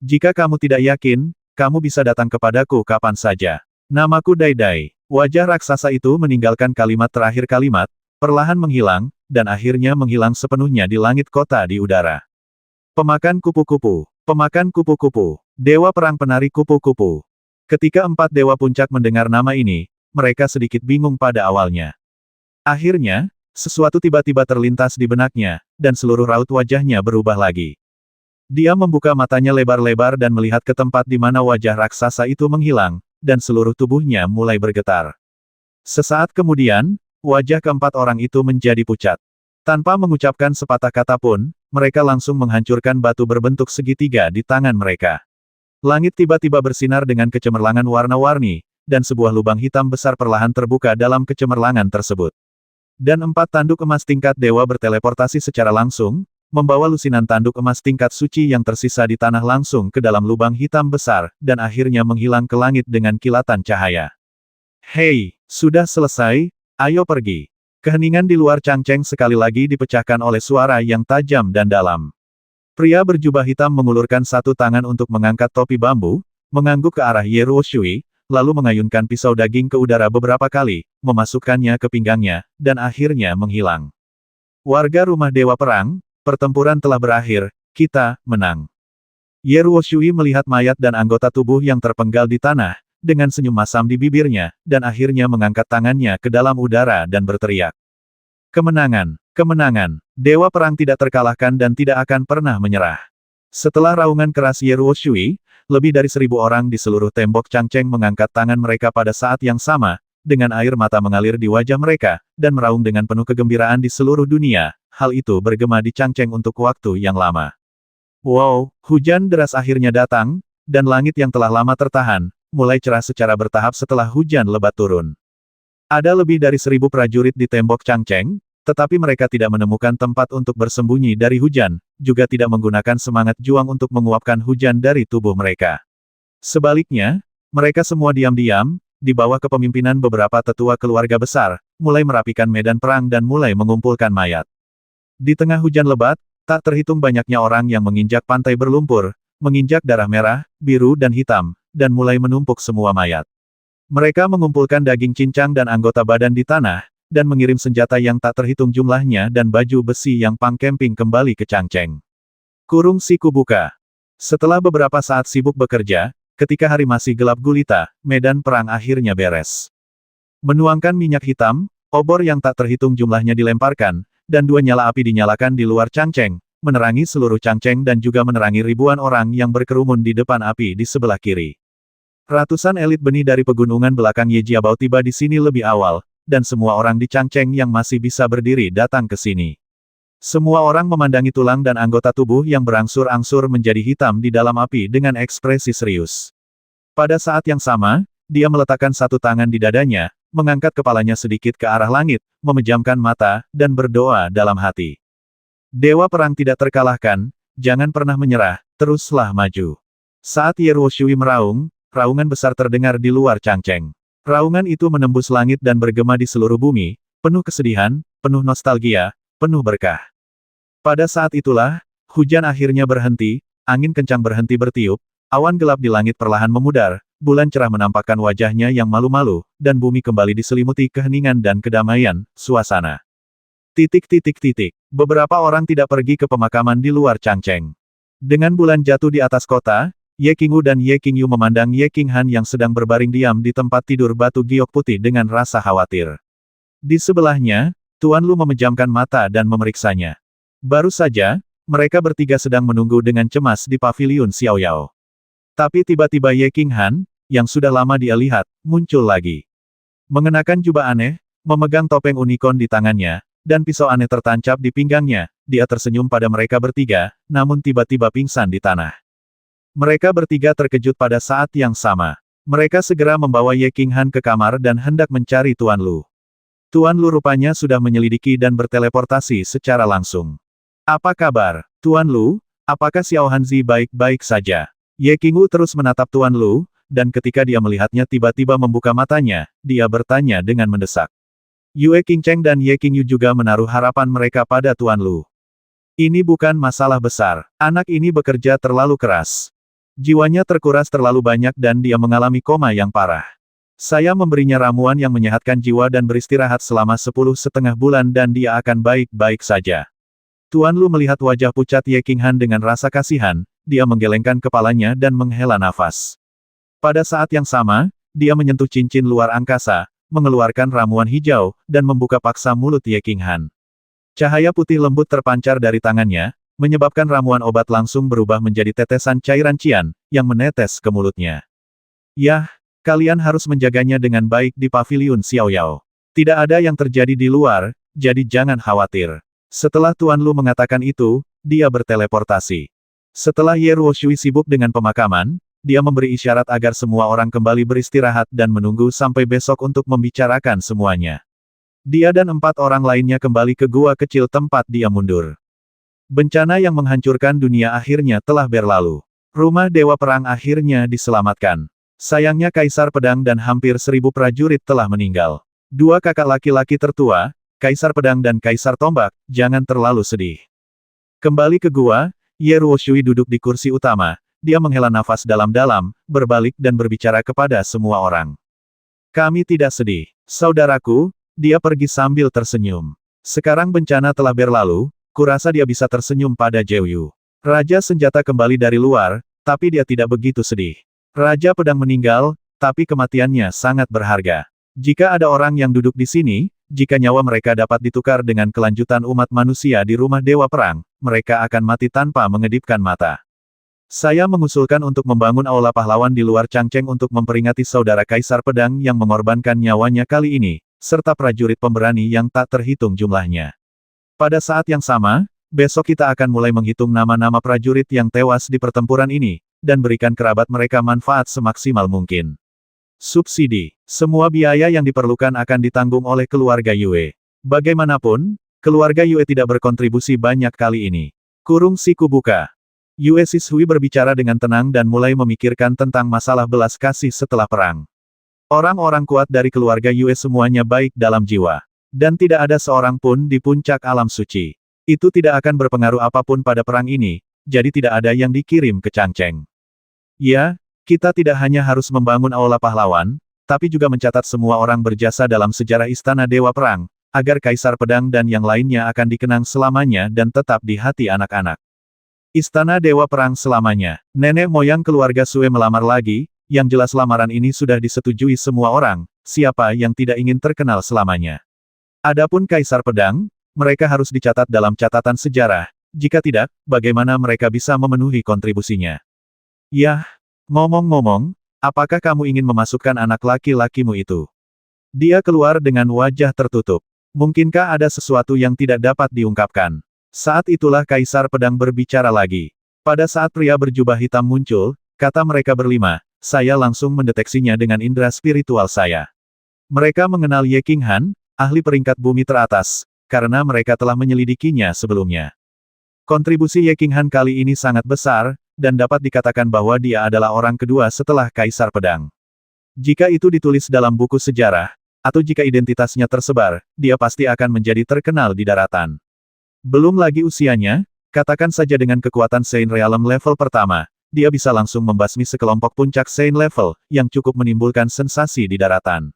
S1: Jika kamu tidak yakin, kamu bisa datang kepadaku kapan saja. Namaku Dai Dai. Wajah raksasa itu meninggalkan kalimat terakhir kalimat, perlahan menghilang, dan akhirnya menghilang sepenuhnya di langit kota di udara. Pemakan kupu-kupu. Pemakan kupu-kupu. Dewa perang penari kupu-kupu. Ketika empat dewa puncak mendengar nama ini, mereka sedikit bingung pada awalnya. Akhirnya, sesuatu tiba-tiba terlintas di benaknya, dan seluruh raut wajahnya berubah lagi. Dia membuka matanya lebar-lebar dan melihat ke tempat di mana wajah raksasa itu menghilang, dan seluruh tubuhnya mulai bergetar. Sesaat kemudian, wajah keempat orang itu menjadi pucat. Tanpa mengucapkan sepatah kata pun, mereka langsung menghancurkan batu berbentuk segitiga di tangan mereka. Langit tiba-tiba bersinar dengan kecemerlangan warna-warni, dan sebuah lubang hitam besar perlahan terbuka dalam kecemerlangan tersebut. Dan empat tanduk emas tingkat dewa berteleportasi secara langsung, membawa lusinan tanduk emas tingkat suci yang tersisa di tanah langsung ke dalam lubang hitam besar, dan akhirnya menghilang ke langit dengan kilatan cahaya. Hei, sudah selesai, ayo pergi. Keheningan di luar Changcheng sekali lagi dipecahkan oleh suara yang tajam dan dalam. Pria berjubah hitam mengulurkan satu tangan untuk mengangkat topi bambu, mengangguk ke arah Ye Ruoshui, lalu mengayunkan pisau daging ke udara beberapa kali, memasukkannya ke pinggangnya, dan akhirnya menghilang. Warga rumah Dewa Perang, pertempuran telah berakhir, kita menang. Ye Ruoshui melihat mayat dan anggota tubuh yang terpenggal di tanah, dengan senyum masam di bibirnya, dan akhirnya mengangkat tangannya ke dalam udara dan berteriak. Kemenangan! Kemenangan! Dewa Perang tidak terkalahkan dan tidak akan pernah menyerah. Setelah raungan keras Ye Ruoshui, lebih dari 1000 orang di seluruh tembok Changcheng mengangkat tangan mereka pada saat yang sama, dengan air mata mengalir di wajah mereka, dan meraung dengan penuh kegembiraan di seluruh dunia. Hal itu bergema di Changcheng untuk waktu yang lama. Wow, hujan deras akhirnya datang, dan langit yang telah lama tertahan, mulai cerah secara bertahap setelah hujan lebat turun. Ada lebih dari 1000 prajurit di tembok Changcheng, tetapi mereka tidak menemukan tempat untuk bersembunyi dari hujan, juga tidak menggunakan semangat juang untuk menguapkan hujan dari tubuh mereka. Sebaliknya, mereka semua diam-diam, di bawah kepemimpinan beberapa tetua keluarga besar, mulai merapikan medan perang dan mulai mengumpulkan mayat. Di tengah hujan lebat, tak terhitung banyaknya orang yang menginjak pantai berlumpur, menginjak darah merah, biru dan hitam, dan mulai menumpuk semua mayat. Mereka mengumpulkan daging cincang dan anggota badan di tanah, dan mengirim senjata yang tak terhitung jumlahnya dan baju besi yang Pang Kemping kembali ke Changcheng. Kurung siku buka. Setelah beberapa saat sibuk bekerja, ketika hari masih gelap gulita, medan perang akhirnya beres. Menuangkan minyak hitam, obor yang tak terhitung jumlahnya dilemparkan, dan 2 nyala api dinyalakan di luar Changcheng, menerangi seluruh Changcheng dan juga menerangi ribuan orang yang berkerumun di depan api di sebelah kiri. Ratusan elit benih dari pegunungan belakang Yejiabao tiba di sini lebih awal, dan semua orang di Changcheng yang masih bisa berdiri datang ke sini. Semua orang memandangi tulang dan anggota tubuh yang berangsur-angsur menjadi hitam di dalam api dengan ekspresi serius. Pada saat yang sama, dia meletakkan satu tangan di dadanya, mengangkat kepalanya sedikit ke arah langit, memejamkan mata, dan berdoa dalam hati. Dewa perang tidak terkalahkan, jangan pernah menyerah, teruslah maju. Saat Ye Ruoshui meraung, raungan besar terdengar di luar Changcheng. Raungan itu menembus langit dan bergema di seluruh bumi, penuh kesedihan, penuh nostalgia, penuh berkah. Pada saat itulah, hujan akhirnya berhenti, angin kencang berhenti bertiup, awan gelap di langit perlahan memudar, bulan cerah menampakkan wajahnya yang malu-malu, dan bumi kembali diselimuti keheningan dan kedamaian, suasana. Beberapa orang tidak pergi ke pemakaman di luar Changcheng. Dengan bulan jatuh di atas kota, Ye Qingwu dan Ye Qingyu memandang Ye Qinghan yang sedang berbaring diam di tempat tidur batu giok putih dengan rasa khawatir. Di sebelahnya, Tuan Lu memejamkan mata dan memeriksanya. Baru saja, mereka bertiga sedang menunggu dengan cemas di paviliun Xiaoyao. Tapi tiba-tiba Ye Qinghan, yang sudah lama dia lihat, muncul lagi. Mengenakan jubah aneh, memegang topeng unicorn di tangannya, dan pisau aneh tertancap di pinggangnya, dia tersenyum pada mereka bertiga, namun tiba-tiba pingsan di tanah. Mereka bertiga terkejut pada saat yang sama. Mereka segera membawa Ye Qinghan ke kamar dan hendak mencari Tuan Lu. Tuan Lu rupanya sudah menyelidiki dan berteleportasi secara langsung. Apa kabar, Tuan Lu? Apakah Xiao Hanzi baik-baik saja? Ye Qingwu terus menatap Tuan Lu, dan ketika dia melihatnya tiba-tiba membuka matanya, dia bertanya dengan mendesak. Yue Qingcheng dan Ye Qingyu juga menaruh harapan mereka pada Tuan Lu. Ini bukan masalah besar, anak ini bekerja terlalu keras. Jiwanya terkuras terlalu banyak dan dia mengalami koma yang parah. Saya memberinya ramuan yang menyehatkan jiwa dan beristirahat selama 10,5 bulan dan dia akan baik-baik saja. Tuan Lu melihat wajah pucat Ye Qinghan dengan rasa kasihan, dia menggelengkan kepalanya dan menghela nafas. Pada saat yang sama, dia menyentuh cincin luar angkasa, mengeluarkan ramuan hijau, dan membuka paksa mulut Ye Qinghan. Cahaya putih lembut terpancar dari tangannya, menyebabkan ramuan obat langsung berubah menjadi tetesan cairan cian, yang menetes ke mulutnya. Yah, kalian harus menjaganya dengan baik di paviliun Xiaoyao. Tidak ada yang terjadi di luar, jadi jangan khawatir. Setelah Tuan Lu mengatakan itu, dia berteleportasi. Setelah Ye Ruoshui sibuk dengan pemakaman, dia memberi isyarat agar semua orang kembali beristirahat dan menunggu sampai besok untuk membicarakan semuanya. Dia dan 4 orang lainnya kembali ke gua kecil tempat dia mundur. Bencana yang menghancurkan dunia akhirnya telah berlalu. Rumah Dewa Perang akhirnya diselamatkan. Sayangnya Kaisar Pedang dan hampir 1.000 prajurit telah meninggal. 2 kakak laki-laki tertua, Kaisar Pedang dan Kaisar Tombak, jangan terlalu sedih. Kembali ke gua, Ye Ruoshui duduk di kursi utama, dia menghela nafas dalam-dalam, berbalik dan berbicara kepada semua orang. Kami tidak sedih. Saudaraku, dia pergi sambil tersenyum. Sekarang bencana telah berlalu, kurasa dia bisa tersenyum pada Jeuyu. Raja senjata kembali dari luar, tapi dia tidak begitu sedih. Raja Pedang meninggal, tapi kematiannya sangat berharga. Jika ada orang yang duduk di sini, jika nyawa mereka dapat ditukar dengan kelanjutan umat manusia di rumah Dewa Perang, mereka akan mati tanpa mengedipkan mata. Saya mengusulkan untuk membangun aula pahlawan di luar Changcheng untuk memperingati saudara Kaisar Pedang yang mengorbankan nyawanya kali ini, serta prajurit pemberani yang tak terhitung jumlahnya. Pada saat yang sama, besok kita akan mulai menghitung nama-nama prajurit yang tewas di pertempuran ini, dan berikan kerabat mereka manfaat semaksimal mungkin. Subsidi. Semua biaya yang diperlukan akan ditanggung oleh keluarga Yue. Bagaimanapun, keluarga Yue tidak berkontribusi banyak kali ini. Kurung siku buka. Yue Sishui berbicara dengan tenang dan mulai memikirkan tentang masalah belas kasih setelah perang. Orang-orang kuat dari keluarga Yue semuanya baik dalam jiwa. Dan tidak ada seorang pun di puncak alam suci. Itu tidak akan berpengaruh apapun pada perang ini, jadi tidak ada yang dikirim ke Changcheng. Ya, kita tidak hanya harus membangun aula pahlawan, tapi juga mencatat semua orang berjasa dalam sejarah Istana Dewa Perang, agar Kaisar Pedang dan yang lainnya akan dikenang selamanya dan tetap di hati anak-anak. Istana Dewa Perang selamanya. Nenek moyang keluarga Sue melamar lagi, yang jelas lamaran ini sudah disetujui semua orang, siapa yang tidak ingin terkenal selamanya. Adapun Kaisar Pedang, mereka harus dicatat dalam catatan sejarah, jika tidak, bagaimana mereka bisa memenuhi kontribusinya. Yah, ngomong-ngomong, apakah kamu ingin memasukkan anak laki-lakimu itu? Dia keluar dengan wajah tertutup. Mungkinkah ada sesuatu yang tidak dapat diungkapkan? Saat itulah Kaisar Pedang berbicara lagi. Pada saat pria berjubah hitam muncul, kata mereka berlima, saya langsung mendeteksinya dengan indera spiritual saya. Mereka mengenal Ye King Han, ahli peringkat bumi teratas, karena mereka telah menyelidikinya sebelumnya. Kontribusi Ye King Han kali ini sangat besar, dan dapat dikatakan bahwa dia adalah orang kedua setelah Kaisar Pedang. Jika itu ditulis dalam buku sejarah, atau jika identitasnya tersebar, dia pasti akan menjadi terkenal di daratan. Belum lagi usianya, katakan saja dengan kekuatan Saint Realm level pertama, dia bisa langsung membasmi sekelompok puncak Saint level, yang cukup menimbulkan sensasi di daratan.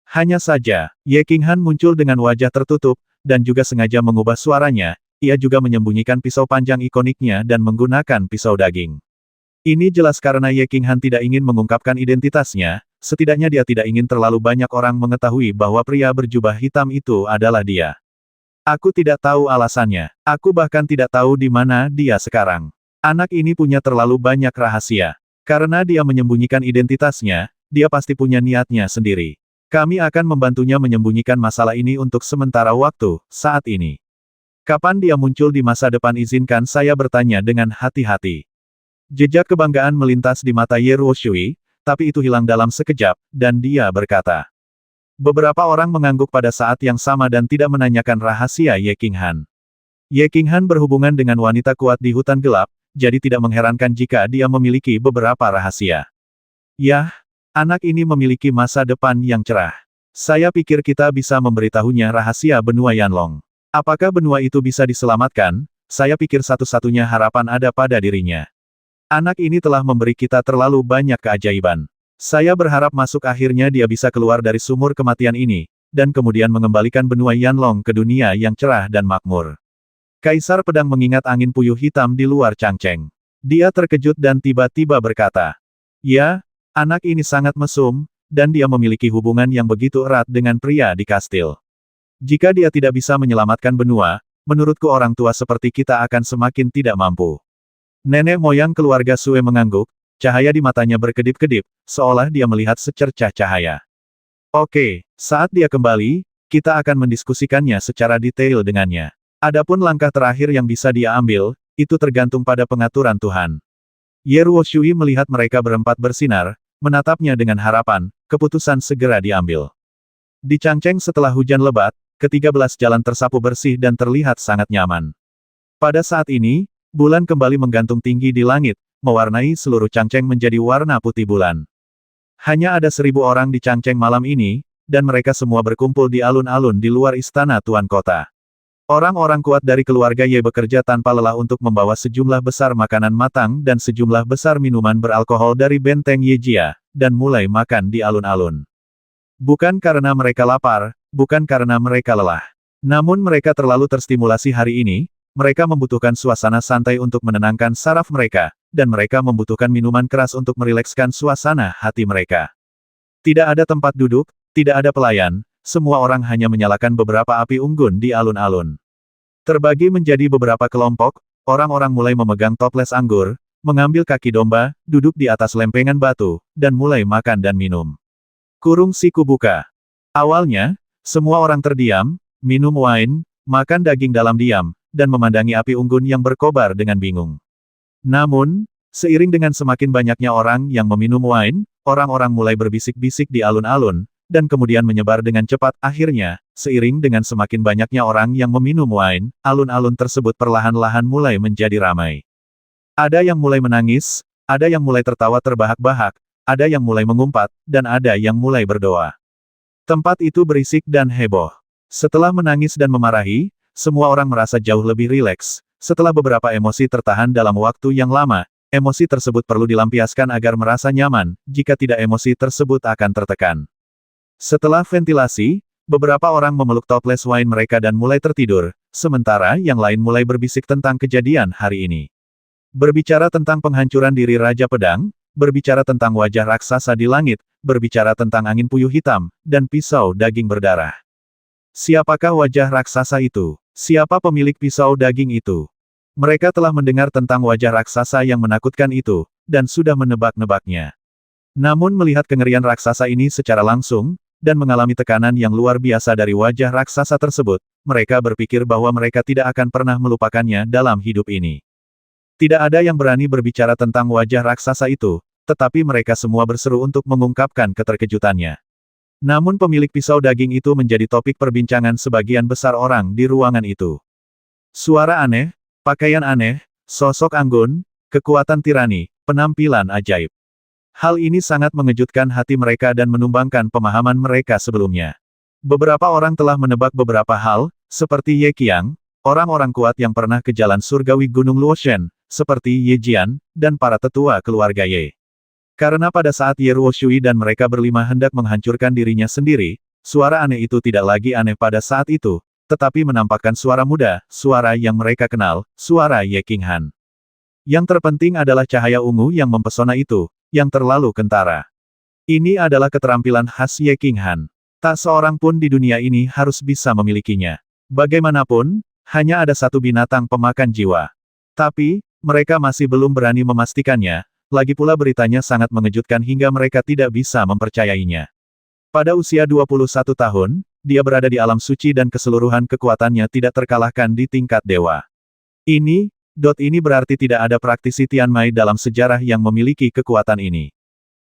S1: Hanya saja, Ye King Han muncul dengan wajah tertutup, dan juga sengaja mengubah suaranya, ia juga menyembunyikan pisau panjang ikoniknya dan menggunakan pisau daging. Ini jelas karena Ye King Han tidak ingin mengungkapkan identitasnya, setidaknya dia tidak ingin terlalu banyak orang mengetahui bahwa pria berjubah hitam itu adalah dia. Aku tidak tahu alasannya. Aku bahkan tidak tahu di mana dia sekarang. Anak ini punya terlalu banyak rahasia. Karena dia menyembunyikan identitasnya, dia pasti punya niatnya sendiri. Kami akan membantunya menyembunyikan masalah ini untuk sementara waktu, saat ini. Kapan dia muncul di masa depan izinkan saya bertanya dengan hati-hati. Jejak kebanggaan melintas di mata Ye Ruoshui, tapi itu hilang dalam sekejap, dan dia berkata. Beberapa orang mengangguk pada saat yang sama dan tidak menanyakan rahasia Ye King Han. Ye King Han berhubungan dengan wanita kuat di hutan gelap, jadi tidak mengherankan jika dia memiliki beberapa rahasia. Yah, anak ini memiliki masa depan yang cerah. Saya pikir kita bisa memberitahunya rahasia benua Yanlong. Apakah benua itu bisa diselamatkan? Saya pikir satu-satunya harapan ada pada dirinya. Anak ini telah memberi kita terlalu banyak keajaiban. Saya berharap masuk akhirnya dia bisa keluar dari sumur kematian ini, dan kemudian mengembalikan benua Yanlong ke dunia yang cerah dan makmur. Kaisar Pedang mengingat angin puyuh hitam di luar Changcheng. Dia terkejut dan tiba-tiba berkata, ya, anak ini sangat mesum, dan dia memiliki hubungan yang begitu erat dengan pria di kastil. Jika dia tidak bisa menyelamatkan benua, menurutku orang tua seperti kita akan semakin tidak mampu. Nenek moyang keluarga Sue mengangguk, cahaya di matanya berkedip-kedip, seolah dia melihat secercah cahaya. Oke, saat dia kembali, kita akan mendiskusikannya secara detail dengannya. Adapun langkah terakhir yang bisa dia ambil, itu tergantung pada pengaturan Tuhan. Ye Ruoshui melihat mereka berempat bersinar, menatapnya dengan harapan, keputusan segera diambil. Di Changcheng setelah hujan lebat, ke-13 jalan tersapu bersih dan terlihat sangat nyaman. Pada saat ini, bulan kembali menggantung tinggi di langit, mewarnai seluruh Changcheng menjadi warna putih bulan. Hanya ada 1000 orang di Changcheng malam ini, dan mereka semua berkumpul di alun-alun di luar istana Tuan Kota. Orang-orang kuat dari keluarga Ye bekerja tanpa lelah untuk membawa sejumlah besar makanan matang dan sejumlah besar minuman beralkohol dari benteng Yejia, dan mulai makan di alun-alun. Bukan karena mereka lapar, bukan karena mereka lelah. Namun mereka terlalu terstimulasi hari ini, mereka membutuhkan suasana santai untuk menenangkan saraf mereka, dan mereka membutuhkan minuman keras untuk merilekskan suasana hati mereka. Tidak ada tempat duduk, tidak ada pelayan, semua orang hanya menyalakan beberapa api unggun di alun-alun. Terbagi menjadi beberapa kelompok, orang-orang mulai memegang toples anggur, mengambil kaki domba, duduk di atas lempengan batu, dan mulai makan dan minum. Kurung siku buka. Awalnya, semua orang terdiam, minum wine, makan daging dalam diam, dan memandangi api unggun yang berkobar dengan bingung. Namun, seiring dengan semakin banyaknya orang yang meminum wine, orang-orang mulai berbisik-bisik di alun-alun, dan kemudian menyebar dengan cepat. Akhirnya, seiring dengan semakin banyaknya orang yang meminum wine, alun-alun tersebut perlahan-lahan mulai menjadi ramai. Ada yang mulai menangis, ada yang mulai tertawa terbahak-bahak, ada yang mulai mengumpat, dan ada yang mulai berdoa. Tempat itu berisik dan heboh. Setelah menangis dan memarahi, semua orang merasa jauh lebih rileks. Setelah beberapa emosi tertahan dalam waktu yang lama, emosi tersebut perlu dilampiaskan agar merasa nyaman, jika tidak emosi tersebut akan tertekan. Setelah ventilasi, beberapa orang memeluk toples wine mereka dan mulai tertidur, sementara yang lain mulai berbisik tentang kejadian hari ini. Berbicara tentang penghancuran diri Raja Pedang, berbicara tentang wajah raksasa di langit, berbicara tentang angin puyuh hitam, dan pisau daging berdarah. Siapakah wajah raksasa itu? Siapa pemilik pisau daging itu? Mereka telah mendengar tentang wajah raksasa yang menakutkan itu, dan sudah menebak-nebaknya. Namun melihat kengerian raksasa ini secara langsung, dan mengalami tekanan yang luar biasa dari wajah raksasa tersebut, mereka berpikir bahwa mereka tidak akan pernah melupakannya dalam hidup ini. Tidak ada yang berani berbicara tentang wajah raksasa itu, tetapi mereka semua berseru untuk mengungkapkan keterkejutannya. Namun pemilik pisau daging itu menjadi topik perbincangan sebagian besar orang di ruangan itu. Suara aneh, pakaian aneh, sosok anggun, kekuatan tirani, penampilan ajaib. Hal ini sangat mengejutkan hati mereka dan menumbangkan pemahaman mereka sebelumnya. Beberapa orang telah menebak beberapa hal, seperti Ye Qiang, orang-orang kuat yang pernah ke jalan surgawi Gunung Luoshen, seperti Ye Jian, dan para tetua keluarga Ye. Karena pada saat Ye Ruoshui dan mereka berlima hendak menghancurkan dirinya sendiri, suara aneh itu tidak lagi aneh pada saat itu, tetapi menampakkan suara muda, suara yang mereka kenal, suara Ye Qinghan. Yang terpenting adalah cahaya ungu yang mempesona itu, yang terlalu kentara. Ini adalah keterampilan khas Ye Qinghan. Tak seorang pun di dunia ini harus bisa memilikinya. Bagaimanapun, hanya ada satu binatang pemakan jiwa. Tapi, mereka masih belum berani memastikannya. Lagi pula beritanya sangat mengejutkan hingga mereka tidak bisa mempercayainya. Pada usia 21 tahun, dia berada di alam suci dan keseluruhan kekuatannya tidak terkalahkan di tingkat dewa. Ini berarti tidak ada praktisi Tianmai dalam sejarah yang memiliki kekuatan ini.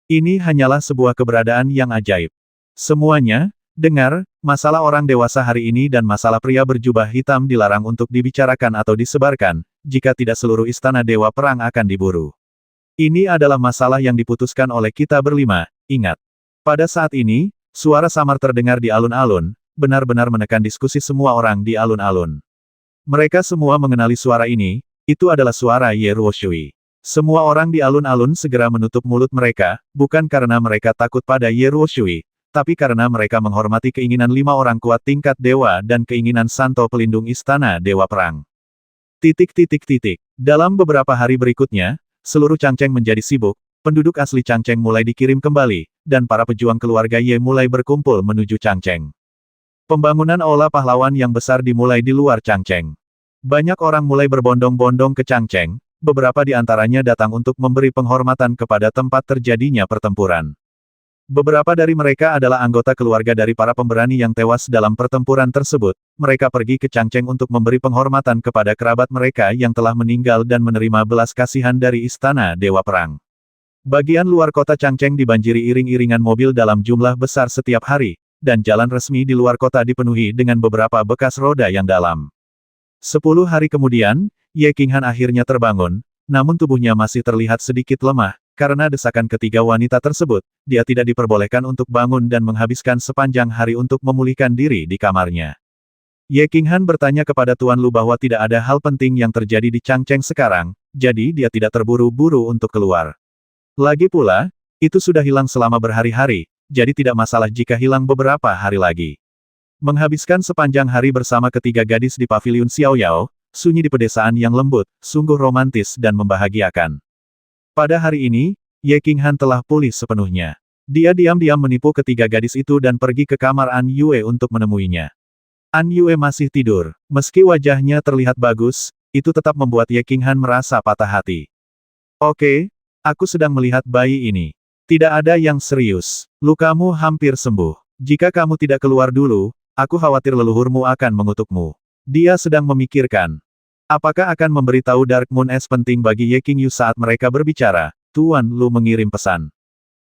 S1: Ini hanyalah sebuah keberadaan yang ajaib. Semuanya, dengar, masalah orang dewasa hari ini dan masalah pria berjubah hitam dilarang untuk dibicarakan atau disebarkan, jika tidak seluruh istana dewa perang akan diburu. Ini adalah masalah yang diputuskan oleh kita berlima, ingat. Pada saat ini, suara samar terdengar di alun-alun, benar-benar menekan diskusi semua orang di alun-alun. Mereka semua mengenali suara ini, itu adalah suara Ye Ruoshui. Semua orang di alun-alun segera menutup mulut mereka, bukan karena mereka takut pada Ye Ruoshui, tapi karena mereka menghormati keinginan 5 orang kuat tingkat dewa dan keinginan Santo pelindung istana dewa perang. Dalam beberapa hari berikutnya, seluruh Changcheng menjadi sibuk, penduduk asli Changcheng mulai dikirim kembali, dan para pejuang keluarga Ye mulai berkumpul menuju Changcheng. Pembangunan aula pahlawan yang besar dimulai di luar Changcheng. Banyak orang mulai berbondong-bondong ke Changcheng, beberapa di antaranya datang untuk memberi penghormatan kepada tempat terjadinya pertempuran. Beberapa dari mereka adalah anggota keluarga dari para pemberani yang tewas dalam pertempuran tersebut. Mereka pergi ke Changcheng untuk memberi penghormatan kepada kerabat mereka yang telah meninggal dan menerima belas kasihan dari istana dewa perang. Bagian luar kota Changcheng dibanjiri iring-iringan mobil dalam jumlah besar setiap hari, dan jalan resmi di luar kota dipenuhi dengan beberapa bekas roda yang dalam. 10 hari kemudian, Ye Qinghan akhirnya terbangun, namun tubuhnya masih terlihat sedikit lemah. Karena desakan ketiga wanita tersebut, dia tidak diperbolehkan untuk bangun dan menghabiskan sepanjang hari untuk memulihkan diri di kamarnya. Ye Qinghan bertanya kepada Tuan Lu bahwa tidak ada hal penting yang terjadi di Changcheng sekarang, jadi dia tidak terburu-buru untuk keluar. Lagi pula, itu sudah hilang selama berhari-hari, jadi tidak masalah jika hilang beberapa hari lagi. Menghabiskan sepanjang hari bersama ketiga gadis di paviliun Xiaoyao, sunyi di pedesaan yang lembut, sungguh romantis dan membahagiakan. Pada hari ini, Ye Qinghan telah pulih sepenuhnya. Dia diam-diam menipu ketiga gadis itu dan pergi ke kamar An Yue untuk menemuinya. An Yue masih tidur. Meski wajahnya terlihat bagus, itu tetap membuat Ye Qinghan merasa patah hati. Oke, aku sedang melihat bayi ini. Tidak ada yang serius. Lukamu hampir sembuh. Jika kamu tidak keluar dulu, aku khawatir leluhurmu akan mengutukmu. Dia sedang memikirkan. Apakah akan memberitahu Dark Moon es penting bagi Ye Qingyu saat mereka berbicara? Tuan Lu mengirim pesan.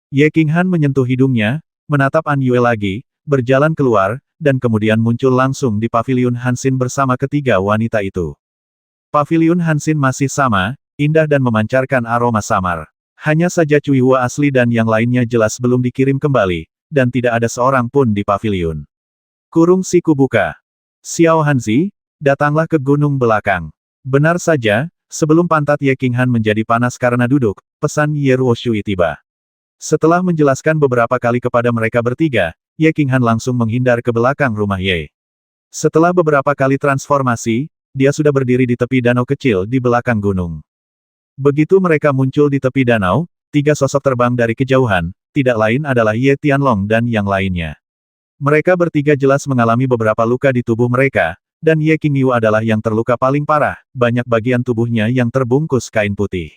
S1: Ye Qinghan menyentuh hidungnya, menatap An Yue lagi, berjalan keluar, dan kemudian muncul langsung di paviliun Hansin bersama ketiga wanita itu. Paviliun Hansin masih sama, indah dan memancarkan aroma samar. Hanya saja Cui Hua asli dan yang lainnya jelas belum dikirim kembali, dan tidak ada seorang pun di paviliun. Kurung siku buka. Xiao Hanzi, datanglah ke gunung belakang. Benar saja, sebelum pantat Ye Qinghan menjadi panas karena duduk, pesan Ye Ruoshui tiba. Setelah menjelaskan beberapa kali kepada mereka bertiga, Ye Qinghan langsung menghindar ke belakang rumah Ye. Setelah beberapa kali transformasi, dia sudah berdiri di tepi danau kecil di belakang gunung. Begitu mereka muncul di tepi danau, tiga sosok terbang dari kejauhan, tidak lain adalah Ye Tianlong dan yang lainnya. Mereka bertiga jelas mengalami beberapa luka di tubuh mereka, dan Ye Qingyu adalah yang terluka paling parah, banyak bagian tubuhnya yang terbungkus kain putih.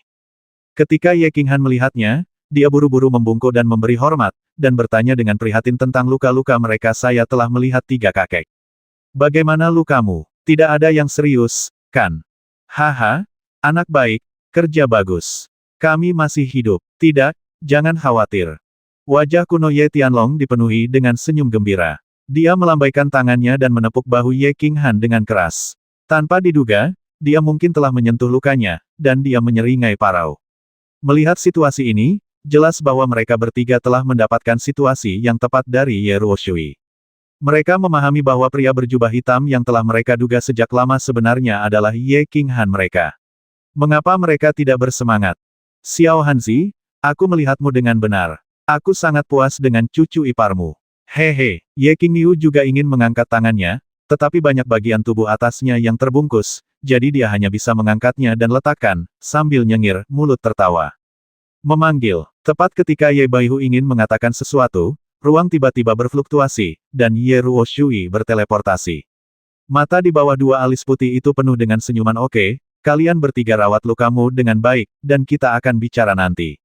S1: Ketika Ye Qinghan melihatnya, dia buru-buru membungkuk dan memberi hormat, dan bertanya dengan prihatin tentang luka-luka mereka. Saya telah melihat tiga kakek. Bagaimana lukamu? Tidak ada yang serius, kan? Haha, anak baik, kerja bagus. Kami masih hidup. Tidak, jangan khawatir. Wajah kuno Ye Tianlong dipenuhi dengan senyum gembira. Dia melambaikan tangannya dan menepuk bahu Ye Qinghan dengan keras. Tanpa diduga, dia mungkin telah menyentuh lukanya, dan dia menyeringai parau. Melihat situasi ini, jelas bahwa mereka bertiga telah mendapatkan situasi yang tepat dari Ye Ruoshui. Mereka memahami bahwa pria berjubah hitam yang telah mereka duga sejak lama sebenarnya adalah Ye Qinghan mereka. Mengapa mereka tidak bersemangat? Xiao Hanzi, aku melihatmu dengan benar. Aku sangat puas dengan cucu iparmu. Hehe, Ye Qingyu juga ingin mengangkat tangannya, tetapi banyak bagian tubuh atasnya yang terbungkus, jadi dia hanya bisa mengangkatnya dan letakkan, sambil nyengir, mulut tertawa. Memanggil. Tepat ketika Ye Baihu ingin mengatakan sesuatu, ruang tiba-tiba berfluktuasi, dan Ye Ruoshui berteleportasi. Mata di bawah dua alis putih itu penuh dengan senyuman. Oke, kalian bertiga rawat lukamu dengan baik, dan kita akan bicara nanti.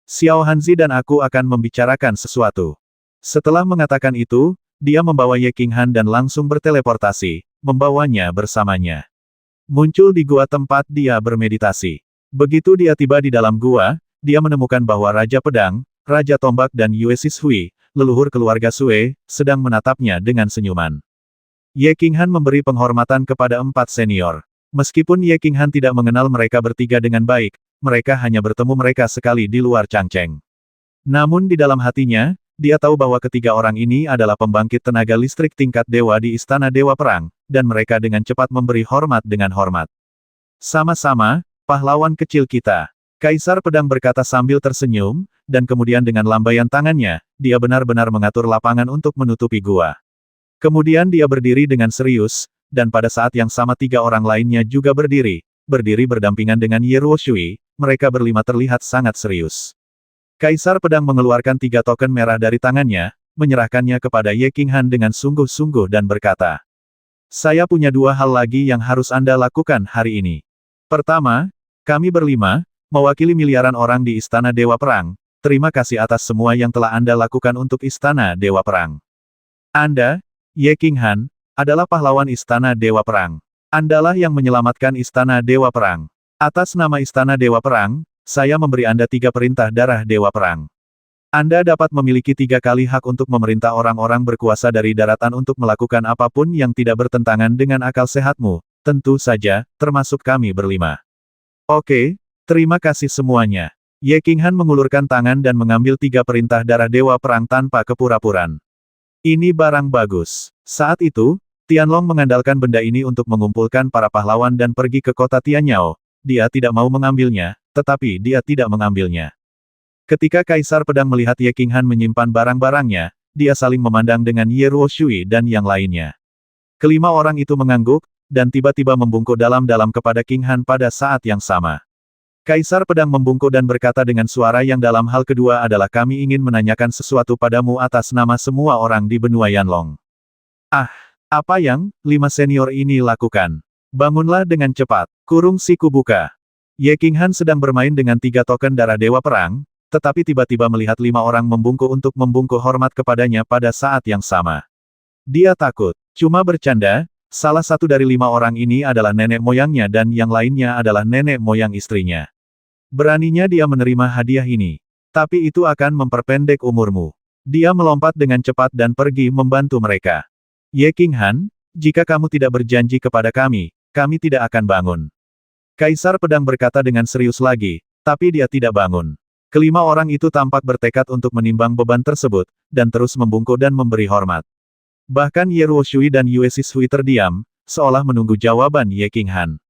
S1: Xiao Hanzi dan aku akan membicarakan sesuatu. Setelah mengatakan itu, dia membawa Ye Qinghan dan langsung berteleportasi, membawanya bersamanya. Muncul di gua tempat dia bermeditasi. Begitu dia tiba di dalam gua, dia menemukan bahwa Raja Pedang, Raja Tombak dan Yue Sishui, leluhur keluarga Sue, sedang menatapnya dengan senyuman. Ye Qinghan memberi penghormatan kepada empat senior. Meskipun Ye Qinghan tidak mengenal mereka bertiga dengan baik, mereka hanya bertemu mereka sekali di luar Changcheng. Namun di dalam hatinya, dia tahu bahwa ketiga orang ini adalah pembangkit tenaga listrik tingkat dewa di Istana Dewa Perang, dan mereka dengan cepat memberi hormat dengan hormat. Sama-sama, pahlawan kecil kita. Kaisar Pedang berkata sambil tersenyum, dan kemudian dengan lambaian tangannya, dia benar-benar mengatur lapangan untuk menutupi gua. Kemudian dia berdiri dengan serius, dan pada saat yang sama tiga orang lainnya juga berdiri berdampingan dengan Ye Ruoshui, mereka berlima terlihat sangat serius. Kaisar Pedang mengeluarkan tiga token merah dari tangannya, menyerahkannya kepada Ye Qinghan dengan sungguh-sungguh dan berkata, "Saya punya dua hal lagi yang harus Anda lakukan hari ini. Pertama, kami berlima, mewakili miliaran orang di Istana Dewa Perang, terima kasih atas semua yang telah Anda lakukan untuk Istana Dewa Perang. Anda, Ye Qinghan, adalah pahlawan Istana Dewa Perang. Andalah yang menyelamatkan Istana Dewa Perang. Atas nama Istana Dewa Perang, saya memberi Anda 3 perintah darah Dewa Perang. Anda dapat memiliki 3 kali hak untuk memerintah orang-orang berkuasa dari daratan untuk melakukan apapun yang tidak bertentangan dengan akal sehatmu, tentu saja, termasuk kami berlima. Oke, terima kasih semuanya." Ye Qinghan mengulurkan tangan dan mengambil 3 perintah darah Dewa Perang tanpa kepura-puraan. Ini barang bagus. Saat itu, Tianlong mengandalkan benda ini untuk mengumpulkan para pahlawan dan pergi ke kota Tianyao. Dia tidak mau mengambilnya, tetapi dia tidak mengambilnya. Ketika Kaisar Pedang melihat Ye Qinghan menyimpan barang-barangnya, dia saling memandang dengan Ye Ruoshui dan yang lainnya. Kelima orang itu mengangguk, dan tiba-tiba membungkuk dalam-dalam kepada Qinghan pada saat yang sama. Kaisar Pedang membungkuk dan berkata dengan suara yang dalam. Hal kedua adalah kami ingin menanyakan sesuatu padamu atas nama semua orang di benua Yanlong. Ah, apa yang 5 senior ini lakukan? Bangunlah dengan cepat, kurung siku buka. Ye Qinghan sedang bermain dengan 3 token darah Dewa Perang, tetapi tiba-tiba melihat 5 orang membungkuk untuk membungkuk hormat kepadanya pada saat yang sama. Dia takut. Cuma bercanda, salah satu dari 5 orang ini adalah nenek moyangnya dan yang lainnya adalah nenek moyang istrinya. Beraninya dia menerima hadiah ini. Tapi itu akan memperpendek umurmu. Dia melompat dengan cepat dan pergi membantu mereka. Ye Qinghan, jika kamu tidak berjanji kepada kami tidak akan bangun. Kaisar Pedang berkata dengan serius lagi, tapi dia tidak bangun. Kelima orang itu tampak bertekad untuk menimbang beban tersebut, dan terus membungkuk dan memberi hormat. Bahkan Ye Ruoshui dan Yue Sishui terdiam, seolah menunggu jawaban Ye Qinghan.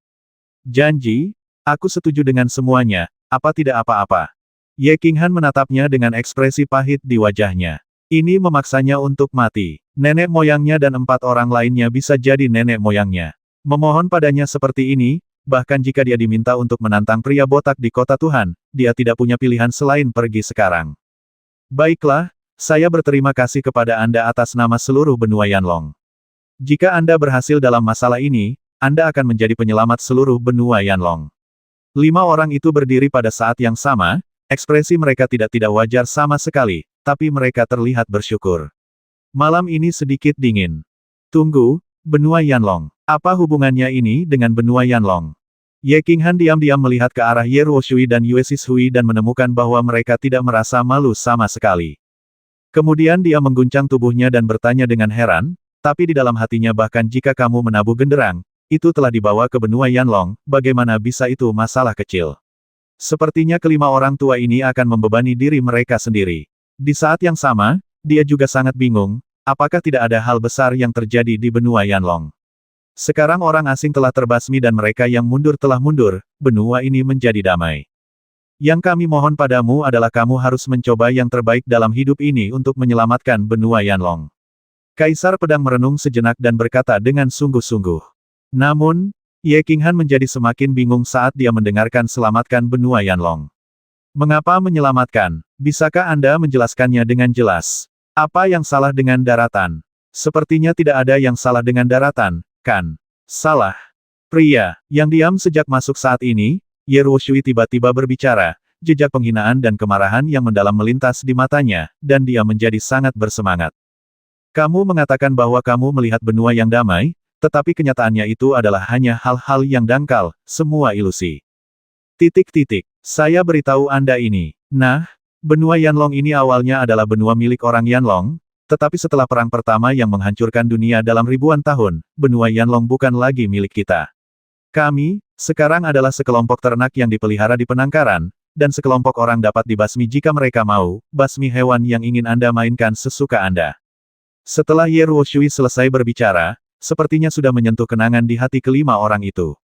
S1: Janji, aku setuju dengan semuanya, apa tidak apa-apa. Ye Qinghan menatapnya dengan ekspresi pahit di wajahnya. Ini memaksanya untuk mati. Nenek moyangnya dan 4 orang lainnya bisa jadi nenek moyangnya. Memohon padanya seperti ini, bahkan jika dia diminta untuk menantang pria botak di kota Tuhan, dia tidak punya pilihan selain pergi sekarang. Baiklah, saya berterima kasih kepada Anda atas nama seluruh benua Yanlong. Jika Anda berhasil dalam masalah ini, Anda akan menjadi penyelamat seluruh benua Yanlong. 5 orang itu berdiri pada saat yang sama, ekspresi mereka tidak wajar sama sekali, tapi mereka terlihat bersyukur. Malam ini sedikit dingin. Tunggu, benua Yanlong. Apa hubungannya ini dengan benua Yanlong? Ye Qinghan diam-diam melihat ke arah Ye Ruoshui dan Yue Sishui dan menemukan bahwa mereka tidak merasa malu sama sekali. Kemudian dia mengguncang tubuhnya dan bertanya dengan heran, tapi di dalam hatinya bahkan jika kamu menabuh genderang, itu telah dibawa ke benua Yanlong, bagaimana bisa itu masalah kecil? Sepertinya kelima orang tua ini akan membebani diri mereka sendiri. Di saat yang sama, dia juga sangat bingung, apakah tidak ada hal besar yang terjadi di benua Yanlong? Sekarang orang asing telah terbasmi dan mereka yang mundur telah mundur, benua ini menjadi damai. Yang kami mohon padamu adalah kamu harus mencoba yang terbaik dalam hidup ini untuk menyelamatkan benua Yanlong. Kaisar Pedang merenung sejenak dan berkata dengan sungguh-sungguh. Namun, Ye Qinghan menjadi semakin bingung saat dia mendengarkan selamatkan benua Yanlong. Mengapa menyelamatkan? Bisakah Anda menjelaskannya dengan jelas? Apa yang salah dengan daratan? Sepertinya tidak ada yang salah dengan daratan, kan? Salah. Pria, yang diam sejak masuk saat ini, Ye Ruoshui tiba-tiba berbicara, jejak penghinaan dan kemarahan yang mendalam melintas di matanya, dan dia menjadi sangat bersemangat. Kamu mengatakan bahwa kamu melihat benua yang damai, tetapi kenyataannya itu adalah hanya hal-hal yang dangkal, semua ilusi. Saya beritahu Anda ini. Nah, benua Yanlong ini awalnya adalah benua milik orang Yanlong, tetapi setelah perang pertama yang menghancurkan dunia dalam ribuan tahun, benua Yanlong bukan lagi milik kita. Kami, sekarang adalah sekelompok ternak yang dipelihara di penangkaran, dan sekelompok orang dapat dibasmi jika mereka mau, basmi hewan yang ingin Anda mainkan sesuka Anda. Setelah Ye Ruoshui selesai berbicara, sepertinya sudah menyentuh kenangan di hati kelima orang itu.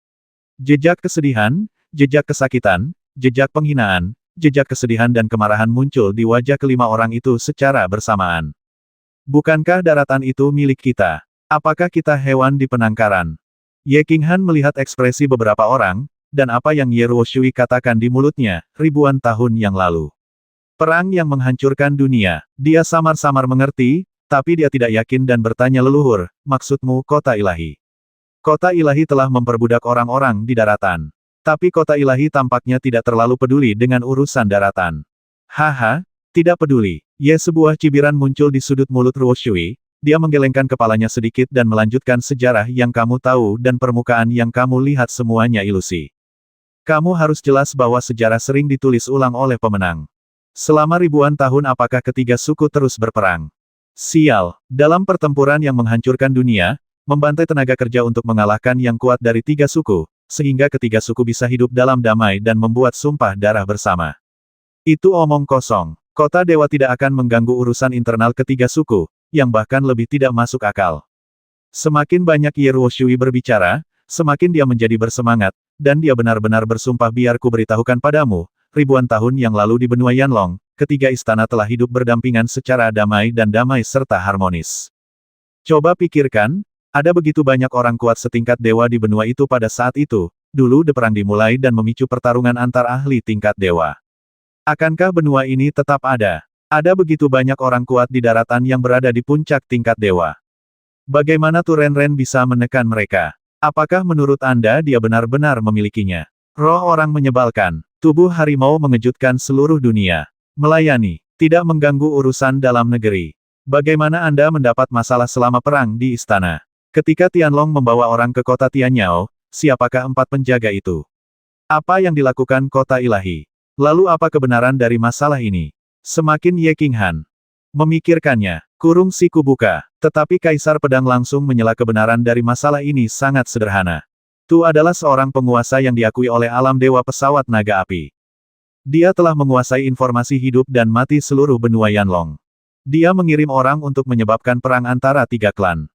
S1: Jejak kesedihan, jejak kesakitan, jejak penghinaan, jejak kesedihan dan kemarahan muncul di wajah kelima orang itu secara bersamaan. Bukankah daratan itu milik kita? Apakah kita hewan di penangkaran? Ye Qinghan melihat ekspresi beberapa orang, dan apa yang Ye Ruoshui katakan di mulutnya, ribuan tahun yang lalu. Perang yang menghancurkan dunia, dia samar-samar mengerti, tapi dia tidak yakin dan bertanya leluhur, maksudmu kota ilahi? Kota ilahi telah memperbudak orang-orang di daratan. Tapi kota ilahi tampaknya tidak terlalu peduli dengan urusan daratan. Haha, tidak peduli. Sebuah cibiran muncul di sudut mulut Ruoshui, dia menggelengkan kepalanya sedikit dan melanjutkan sejarah yang kamu tahu dan permukaan yang kamu lihat semuanya ilusi. Kamu harus jelas bahwa sejarah sering ditulis ulang oleh pemenang. Selama ribuan tahun apakah ketiga suku terus berperang? Sial, dalam pertempuran yang menghancurkan dunia, membantai tenaga kerja untuk mengalahkan yang kuat dari tiga suku, sehingga ketiga suku bisa hidup dalam damai dan membuat sumpah darah bersama. Itu omong kosong. Kota dewa tidak akan mengganggu urusan internal ketiga suku, yang bahkan lebih tidak masuk akal. Semakin banyak Ye Ruoshui berbicara, semakin dia menjadi bersemangat, dan dia benar-benar bersumpah biar ku beritahukan padamu, ribuan tahun yang lalu di benua Yanlong, ketiga istana telah hidup berdampingan secara damai dan damai serta harmonis. Coba pikirkan, ada begitu banyak orang kuat setingkat dewa di benua itu pada saat itu, dulu perang dimulai dan memicu pertarungan antar ahli tingkat dewa. Akankah benua ini tetap ada? Ada begitu banyak orang kuat di daratan yang berada di puncak tingkat dewa. Bagaimana Turenren bisa menekan mereka? Apakah menurut Anda dia benar-benar memilikinya? Roh orang menyebalkan, tubuh harimau mengejutkan seluruh dunia. Melayani, tidak mengganggu urusan dalam negeri. Bagaimana Anda mendapat masalah selama perang di istana? Ketika Tianlong membawa orang ke kota Tianyao, siapakah 4 penjaga itu? Apa yang dilakukan kota ilahi? Lalu apa kebenaran dari masalah ini? Semakin Ye Qinghan memikirkannya, kurung siku buka, tetapi Kaisar Pedang langsung menyela kebenaran dari masalah ini sangat sederhana. Tu adalah seorang penguasa yang diakui oleh alam dewa pesawat naga api. Dia telah menguasai informasi hidup dan mati seluruh benua Yanlong. Dia mengirim orang untuk menyebabkan perang antara 3 klan.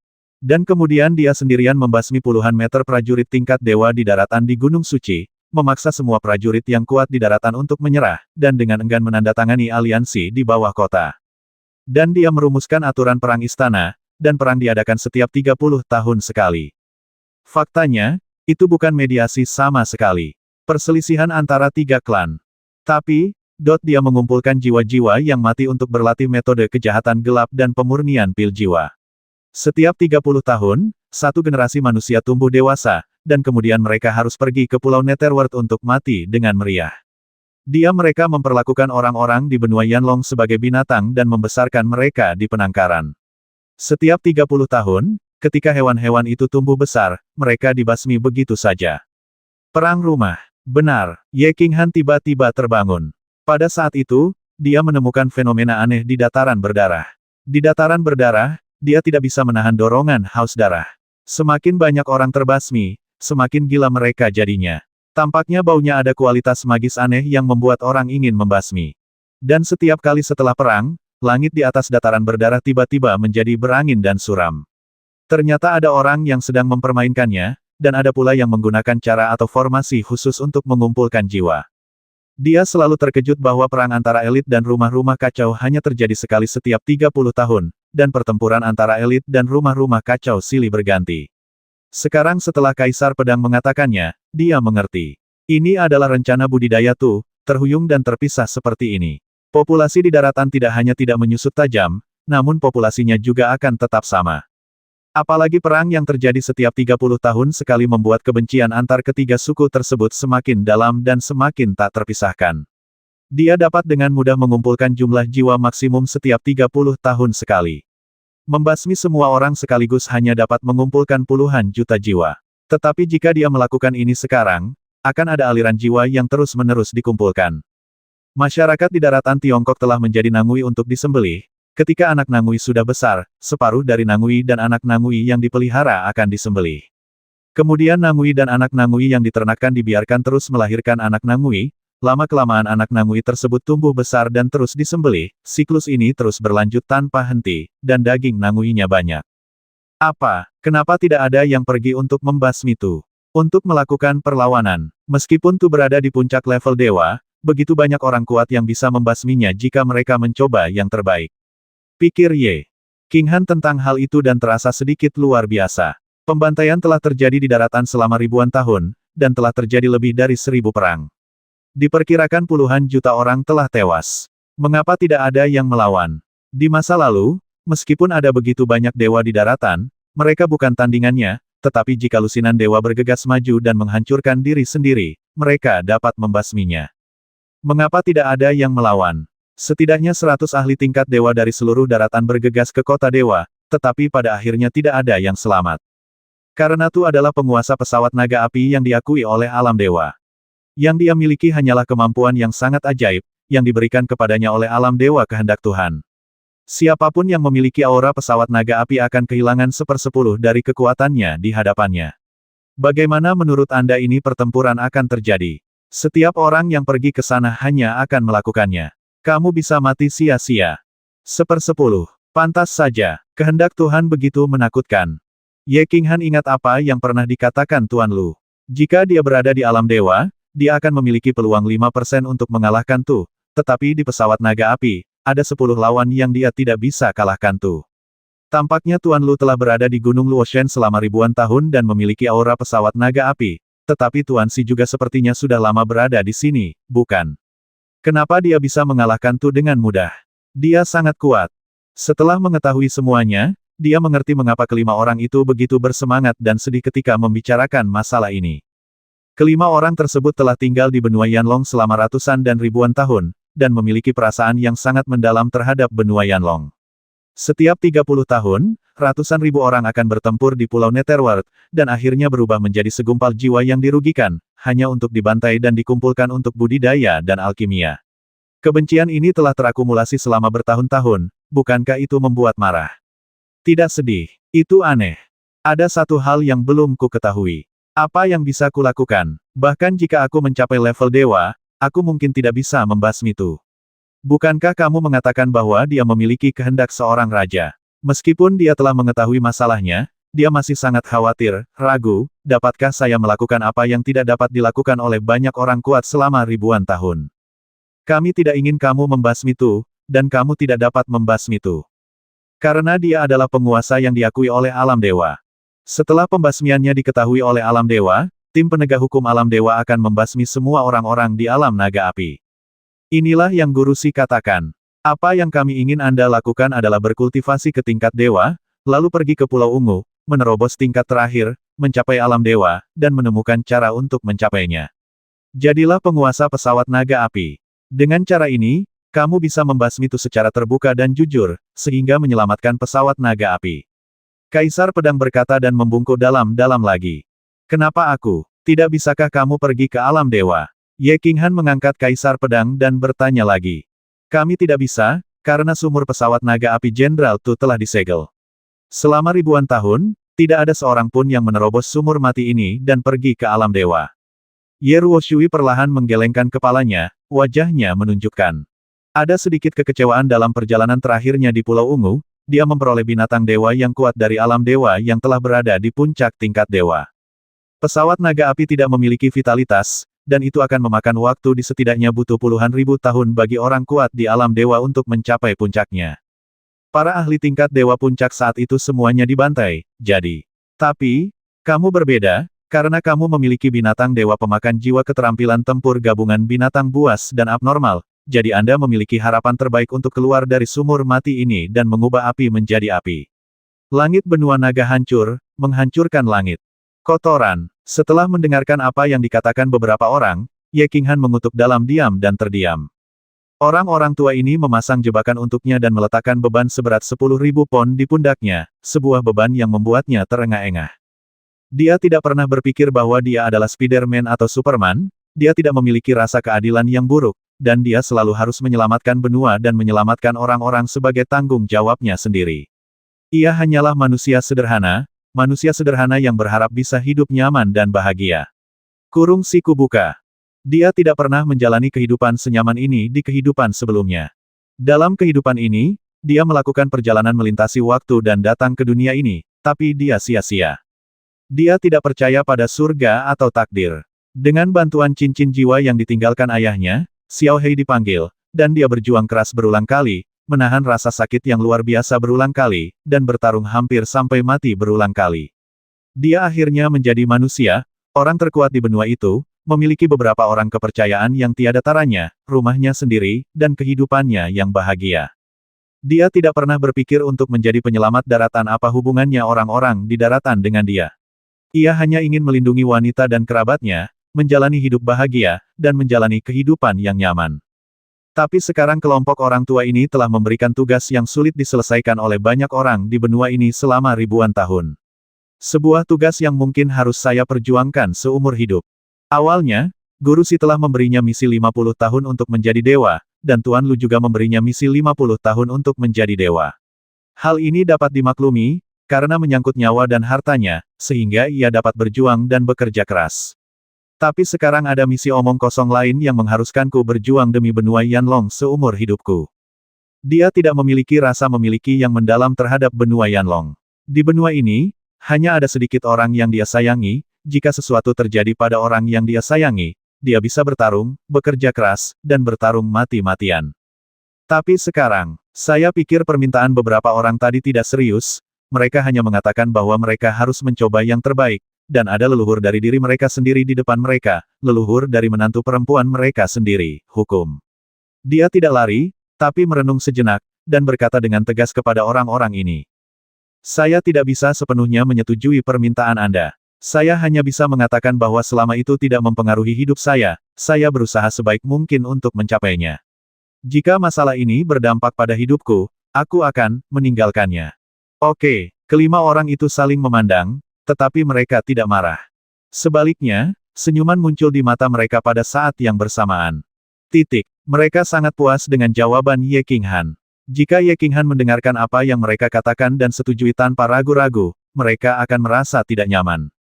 S1: Dan kemudian dia sendirian membasmi puluhan meter prajurit tingkat dewa di daratan di Gunung Suci, memaksa semua prajurit yang kuat di daratan untuk menyerah, dan dengan enggan menandatangani aliansi di bawah kota. Dan dia merumuskan aturan perang istana, dan perang diadakan setiap 30 tahun sekali. Faktanya, Itu bukan mediasi sama sekali. Perselisihan antara 3 klan. Tapi, dia mengumpulkan jiwa-jiwa yang mati untuk berlatih metode kejahatan gelap dan pemurnian pil jiwa. Setiap 30 tahun, satu generasi manusia tumbuh dewasa, dan kemudian mereka harus pergi ke Pulau Netherworld untuk mati dengan meriah. Mereka memperlakukan orang-orang di benua Yanlong sebagai binatang dan membesarkan mereka di penangkaran. Setiap 30 tahun, ketika hewan-hewan itu tumbuh besar, mereka dibasmi begitu saja. Perang rumah. Benar, Ye Qinghan tiba-tiba terbangun. Pada saat itu, dia menemukan fenomena aneh di dataran berdarah. Di dataran berdarah, dia tidak bisa menahan dorongan haus darah. Semakin banyak orang terbasmi, semakin gila mereka jadinya. Tampaknya baunya ada kualitas magis aneh yang membuat orang ingin membasmi. Dan setiap kali setelah perang, langit di atas dataran berdarah tiba-tiba menjadi berangin dan suram. Ternyata ada orang yang sedang mempermainkannya, dan ada pula yang menggunakan cara atau formasi khusus untuk mengumpulkan jiwa. Dia selalu terkejut bahwa perang antara elit dan rumah-rumah kacau hanya terjadi sekali setiap 30 tahun, dan pertempuran antara elit dan rumah-rumah kacau silih berganti. Sekarang setelah Kaisar Pedang mengatakannya, dia mengerti. Ini adalah rencana budidaya Tu, terhuyung dan terpisah seperti ini. Populasi di daratan tidak hanya tidak menyusut tajam, namun populasinya juga akan tetap sama. Apalagi perang yang terjadi setiap 30 tahun sekali membuat kebencian antar ketiga suku tersebut semakin dalam dan semakin tak terpisahkan. Dia dapat dengan mudah mengumpulkan jumlah jiwa maksimum setiap 30 tahun sekali. Membasmi semua orang sekaligus hanya dapat mengumpulkan puluhan juta jiwa. Tetapi jika dia melakukan ini sekarang, akan ada aliran jiwa yang terus-menerus dikumpulkan. Masyarakat di daratan Tiongkok telah menjadi nangui untuk disembelih. Ketika anak nangui sudah besar, separuh dari nangui dan anak nangui yang dipelihara akan disembelih. Kemudian nangui dan anak nangui yang diternakkan dibiarkan terus melahirkan anak nangui, lama-kelamaan anak nangui tersebut tumbuh besar dan terus disembelih, siklus ini terus berlanjut tanpa henti, dan daging nanguinya banyak. Kenapa tidak ada yang pergi untuk membasmi Tu? Untuk melakukan perlawanan. Meskipun Tu berada di puncak level dewa, begitu banyak orang kuat yang bisa membasminya jika mereka mencoba yang terbaik. Pikir Ye Qinghan tentang hal itu dan terasa sedikit luar biasa. Pembantaian telah terjadi di daratan selama ribuan tahun, dan telah terjadi lebih dari 1000 perang. Diperkirakan puluhan juta orang telah tewas. Mengapa tidak ada yang melawan? Di masa lalu, meskipun ada begitu banyak dewa di daratan, mereka bukan tandingannya, tetapi jika lusinan dewa bergegas maju dan menghancurkan diri sendiri, mereka dapat membasminya. Mengapa tidak ada yang melawan? Setidaknya 100 ahli tingkat dewa dari seluruh daratan bergegas ke kota dewa, tetapi pada akhirnya tidak ada yang selamat. Karena Tu adalah penguasa pesawat naga api yang diakui oleh alam dewa. Yang dia miliki hanyalah kemampuan yang sangat ajaib, yang diberikan kepadanya oleh alam dewa kehendak Tuhan. Siapapun yang memiliki aura pesawat naga api akan kehilangan 1/10 dari kekuatannya di hadapannya. Bagaimana menurut Anda ini pertempuran akan terjadi? Setiap orang yang pergi ke sana hanya akan melakukannya. Kamu bisa mati sia-sia. 1/10. Pantas saja. Kehendak Tuhan begitu menakutkan. Ye Qinghan ingat apa yang pernah dikatakan Tuan Lu. Jika dia berada di alam dewa, dia akan memiliki peluang 5% untuk mengalahkan Tu. Tetapi di pesawat naga api, ada 10 lawan yang dia tidak bisa kalahkan Tu. Tampaknya Tuan Lu telah berada di Gunung Luoshen selama ribuan tahun dan memiliki aura pesawat naga api. Tetapi Tuan Si juga sepertinya sudah lama berada di sini, bukan? Kenapa dia bisa mengalahkan Tu dengan mudah? Dia sangat kuat. Setelah mengetahui semuanya, dia mengerti mengapa kelima orang itu begitu bersemangat dan sedih ketika membicarakan masalah ini. Kelima orang tersebut telah tinggal di benua Yanlong selama ratusan dan ribuan tahun, dan memiliki perasaan yang sangat mendalam terhadap benua Yanlong. Setiap 30 tahun, ratusan ribu orang akan bertempur di Pulau Netherworld, dan akhirnya berubah menjadi segumpal jiwa yang dirugikan, hanya untuk dibantai dan dikumpulkan untuk budidaya dan alkimia. Kebencian ini telah terakumulasi selama bertahun-tahun, bukankah itu membuat marah? Tidak sedih. Itu aneh. Ada satu hal yang belum ku ketahui. Apa yang bisa kulakukan? Bahkan jika aku mencapai level dewa, aku mungkin tidak bisa membasmi Tu. Bukankah kamu mengatakan bahwa dia memiliki kehendak seorang raja? Meskipun dia telah mengetahui masalahnya, dia masih sangat khawatir, ragu, dapatkah saya melakukan apa yang tidak dapat dilakukan oleh banyak orang kuat selama ribuan tahun? Kami tidak ingin kamu membasmi Tu, dan kamu tidak dapat membasmi Tu. Karena dia adalah penguasa yang diakui oleh alam dewa. Setelah pembasmiannya diketahui oleh alam dewa, tim penegak hukum alam dewa akan membasmi semua orang-orang di alam naga api. Inilah yang Guru Si katakan. Apa yang kami ingin Anda lakukan adalah berkultivasi ke tingkat dewa, lalu pergi ke Pulau Ungu, menerobos tingkat terakhir, mencapai alam dewa, dan menemukan cara untuk mencapainya. Jadilah penguasa pesawat naga api. Dengan cara ini, kamu bisa membasmi itu secara terbuka dan jujur, sehingga menyelamatkan pesawat naga api. Kaisar Pedang berkata dan membungkuk dalam-dalam lagi. Kenapa aku? Tidak bisakah kamu pergi ke alam dewa? Ye Qinghan mengangkat Kaisar Pedang dan bertanya lagi. Kami tidak bisa, karena sumur pesawat naga api Jenderal Tu telah disegel. Selama ribuan tahun, tidak ada seorang pun yang menerobos sumur mati ini dan pergi ke alam dewa. Ye Ruoshui perlahan menggelengkan kepalanya, wajahnya menunjukkan. Ada sedikit kekecewaan dalam perjalanan terakhirnya di Pulau Ungu, dia memperoleh binatang dewa yang kuat dari alam dewa yang telah berada di puncak tingkat dewa. Pesawat naga api tidak memiliki vitalitas, dan itu akan memakan waktu di setidaknya butuh puluhan ribu tahun bagi orang kuat di alam dewa untuk mencapai puncaknya. Para ahli tingkat dewa puncak saat itu semuanya dibantai, jadi. Tapi, kamu berbeda, karena kamu memiliki binatang dewa pemakan jiwa keterampilan tempur gabungan binatang buas dan abnormal, jadi Anda memiliki harapan terbaik untuk keluar dari sumur mati ini dan mengubah api menjadi api. Langit benua naga hancur, menghancurkan langit. Kotoran. Setelah mendengarkan apa yang dikatakan beberapa orang, Ye Qinghan mengutuk dalam diam dan terdiam. Orang-orang tua ini memasang jebakan untuknya dan meletakkan beban seberat 10.000 pon di pundaknya, sebuah beban yang membuatnya terengah-engah. Dia tidak pernah berpikir bahwa dia adalah Spider-Man atau Superman, dia tidak memiliki rasa keadilan yang buruk, dan dia selalu harus menyelamatkan benua dan menyelamatkan orang-orang sebagai tanggung jawabnya sendiri. Ia hanyalah manusia sederhana yang berharap bisa hidup nyaman dan bahagia. Kurung siku buka. Dia tidak pernah menjalani kehidupan senyaman ini di kehidupan sebelumnya. Dalam kehidupan ini, dia melakukan perjalanan melintasi waktu dan datang ke dunia ini, tapi dia sia-sia. Dia tidak percaya pada surga atau takdir. Dengan bantuan cincin jiwa yang ditinggalkan ayahnya, Xiao Hei dipanggil, dan dia berjuang keras berulang kali, menahan rasa sakit yang luar biasa berulang kali, dan bertarung hampir sampai mati berulang kali. Dia akhirnya menjadi manusia, orang terkuat di benua itu, memiliki beberapa orang kepercayaan yang tiada taranya, rumahnya sendiri, dan kehidupannya yang bahagia. Dia tidak pernah berpikir untuk menjadi penyelamat daratan apa hubungannya orang-orang di daratan dengan dia. Ia hanya ingin melindungi wanita dan kerabatnya, menjalani hidup bahagia, dan menjalani kehidupan yang nyaman. Tapi sekarang kelompok orang tua ini telah memberikan tugas yang sulit diselesaikan oleh banyak orang di benua ini selama ribuan tahun. Sebuah tugas yang mungkin harus saya perjuangkan seumur hidup. Awalnya, Guru Si telah memberinya misi 50 tahun untuk menjadi dewa, dan Tuan Lu juga memberinya misi 50 tahun untuk menjadi dewa. Hal ini dapat dimaklumi, karena menyangkut nyawa dan hartanya, sehingga ia dapat berjuang dan bekerja keras. Tapi sekarang ada misi omong kosong lain yang mengharuskanku berjuang demi benua Yanlong seumur hidupku. Dia tidak memiliki rasa memiliki yang mendalam terhadap benua Yanlong. Di benua ini, hanya ada sedikit orang yang dia sayangi, jika sesuatu terjadi pada orang yang dia sayangi, dia bisa bertarung, bekerja keras, dan bertarung mati-matian. Tapi sekarang, saya pikir permintaan beberapa orang tadi tidak serius, mereka hanya mengatakan bahwa mereka harus mencoba yang terbaik, dan ada leluhur dari diri mereka sendiri di depan mereka, leluhur dari menantu perempuan mereka sendiri, hukum. Dia tidak lari, tapi merenung sejenak, dan berkata dengan tegas kepada orang-orang ini. Saya tidak bisa sepenuhnya menyetujui permintaan Anda. Saya hanya bisa mengatakan bahwa selama itu tidak mempengaruhi hidup saya berusaha sebaik mungkin untuk mencapainya. Jika masalah ini berdampak pada hidupku, aku akan meninggalkannya. Oke, kelima orang itu saling memandang, tetapi mereka tidak marah. Sebaliknya, senyuman muncul di mata mereka pada saat yang bersamaan. Mereka sangat puas dengan jawaban Ye Qinghan. Jika Ye Qinghan mendengarkan apa yang mereka katakan dan setujui tanpa ragu-ragu, mereka akan merasa tidak nyaman.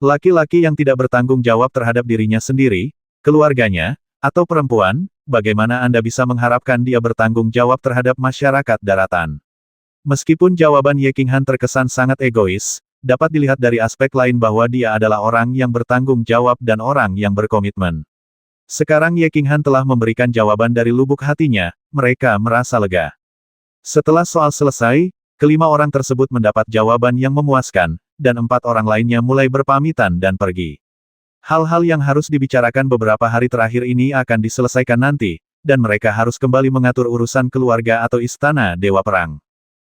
S1: Laki-laki yang tidak bertanggung jawab terhadap dirinya sendiri, keluarganya, atau perempuan, bagaimana Anda bisa mengharapkan dia bertanggung jawab terhadap masyarakat daratan? Meskipun jawaban Ye Qinghan terkesan sangat egois, dapat dilihat dari aspek lain bahwa dia adalah orang yang bertanggung jawab dan orang yang berkomitmen. Sekarang Ye Qinghan telah memberikan jawaban dari lubuk hatinya, mereka merasa lega. Setelah soal selesai, kelima orang tersebut mendapat jawaban yang memuaskan, dan 4 orang lainnya mulai berpamitan dan pergi. Hal-hal yang harus dibicarakan beberapa hari terakhir ini akan diselesaikan nanti, dan mereka harus kembali mengatur urusan keluarga atau istana Dewa Perang.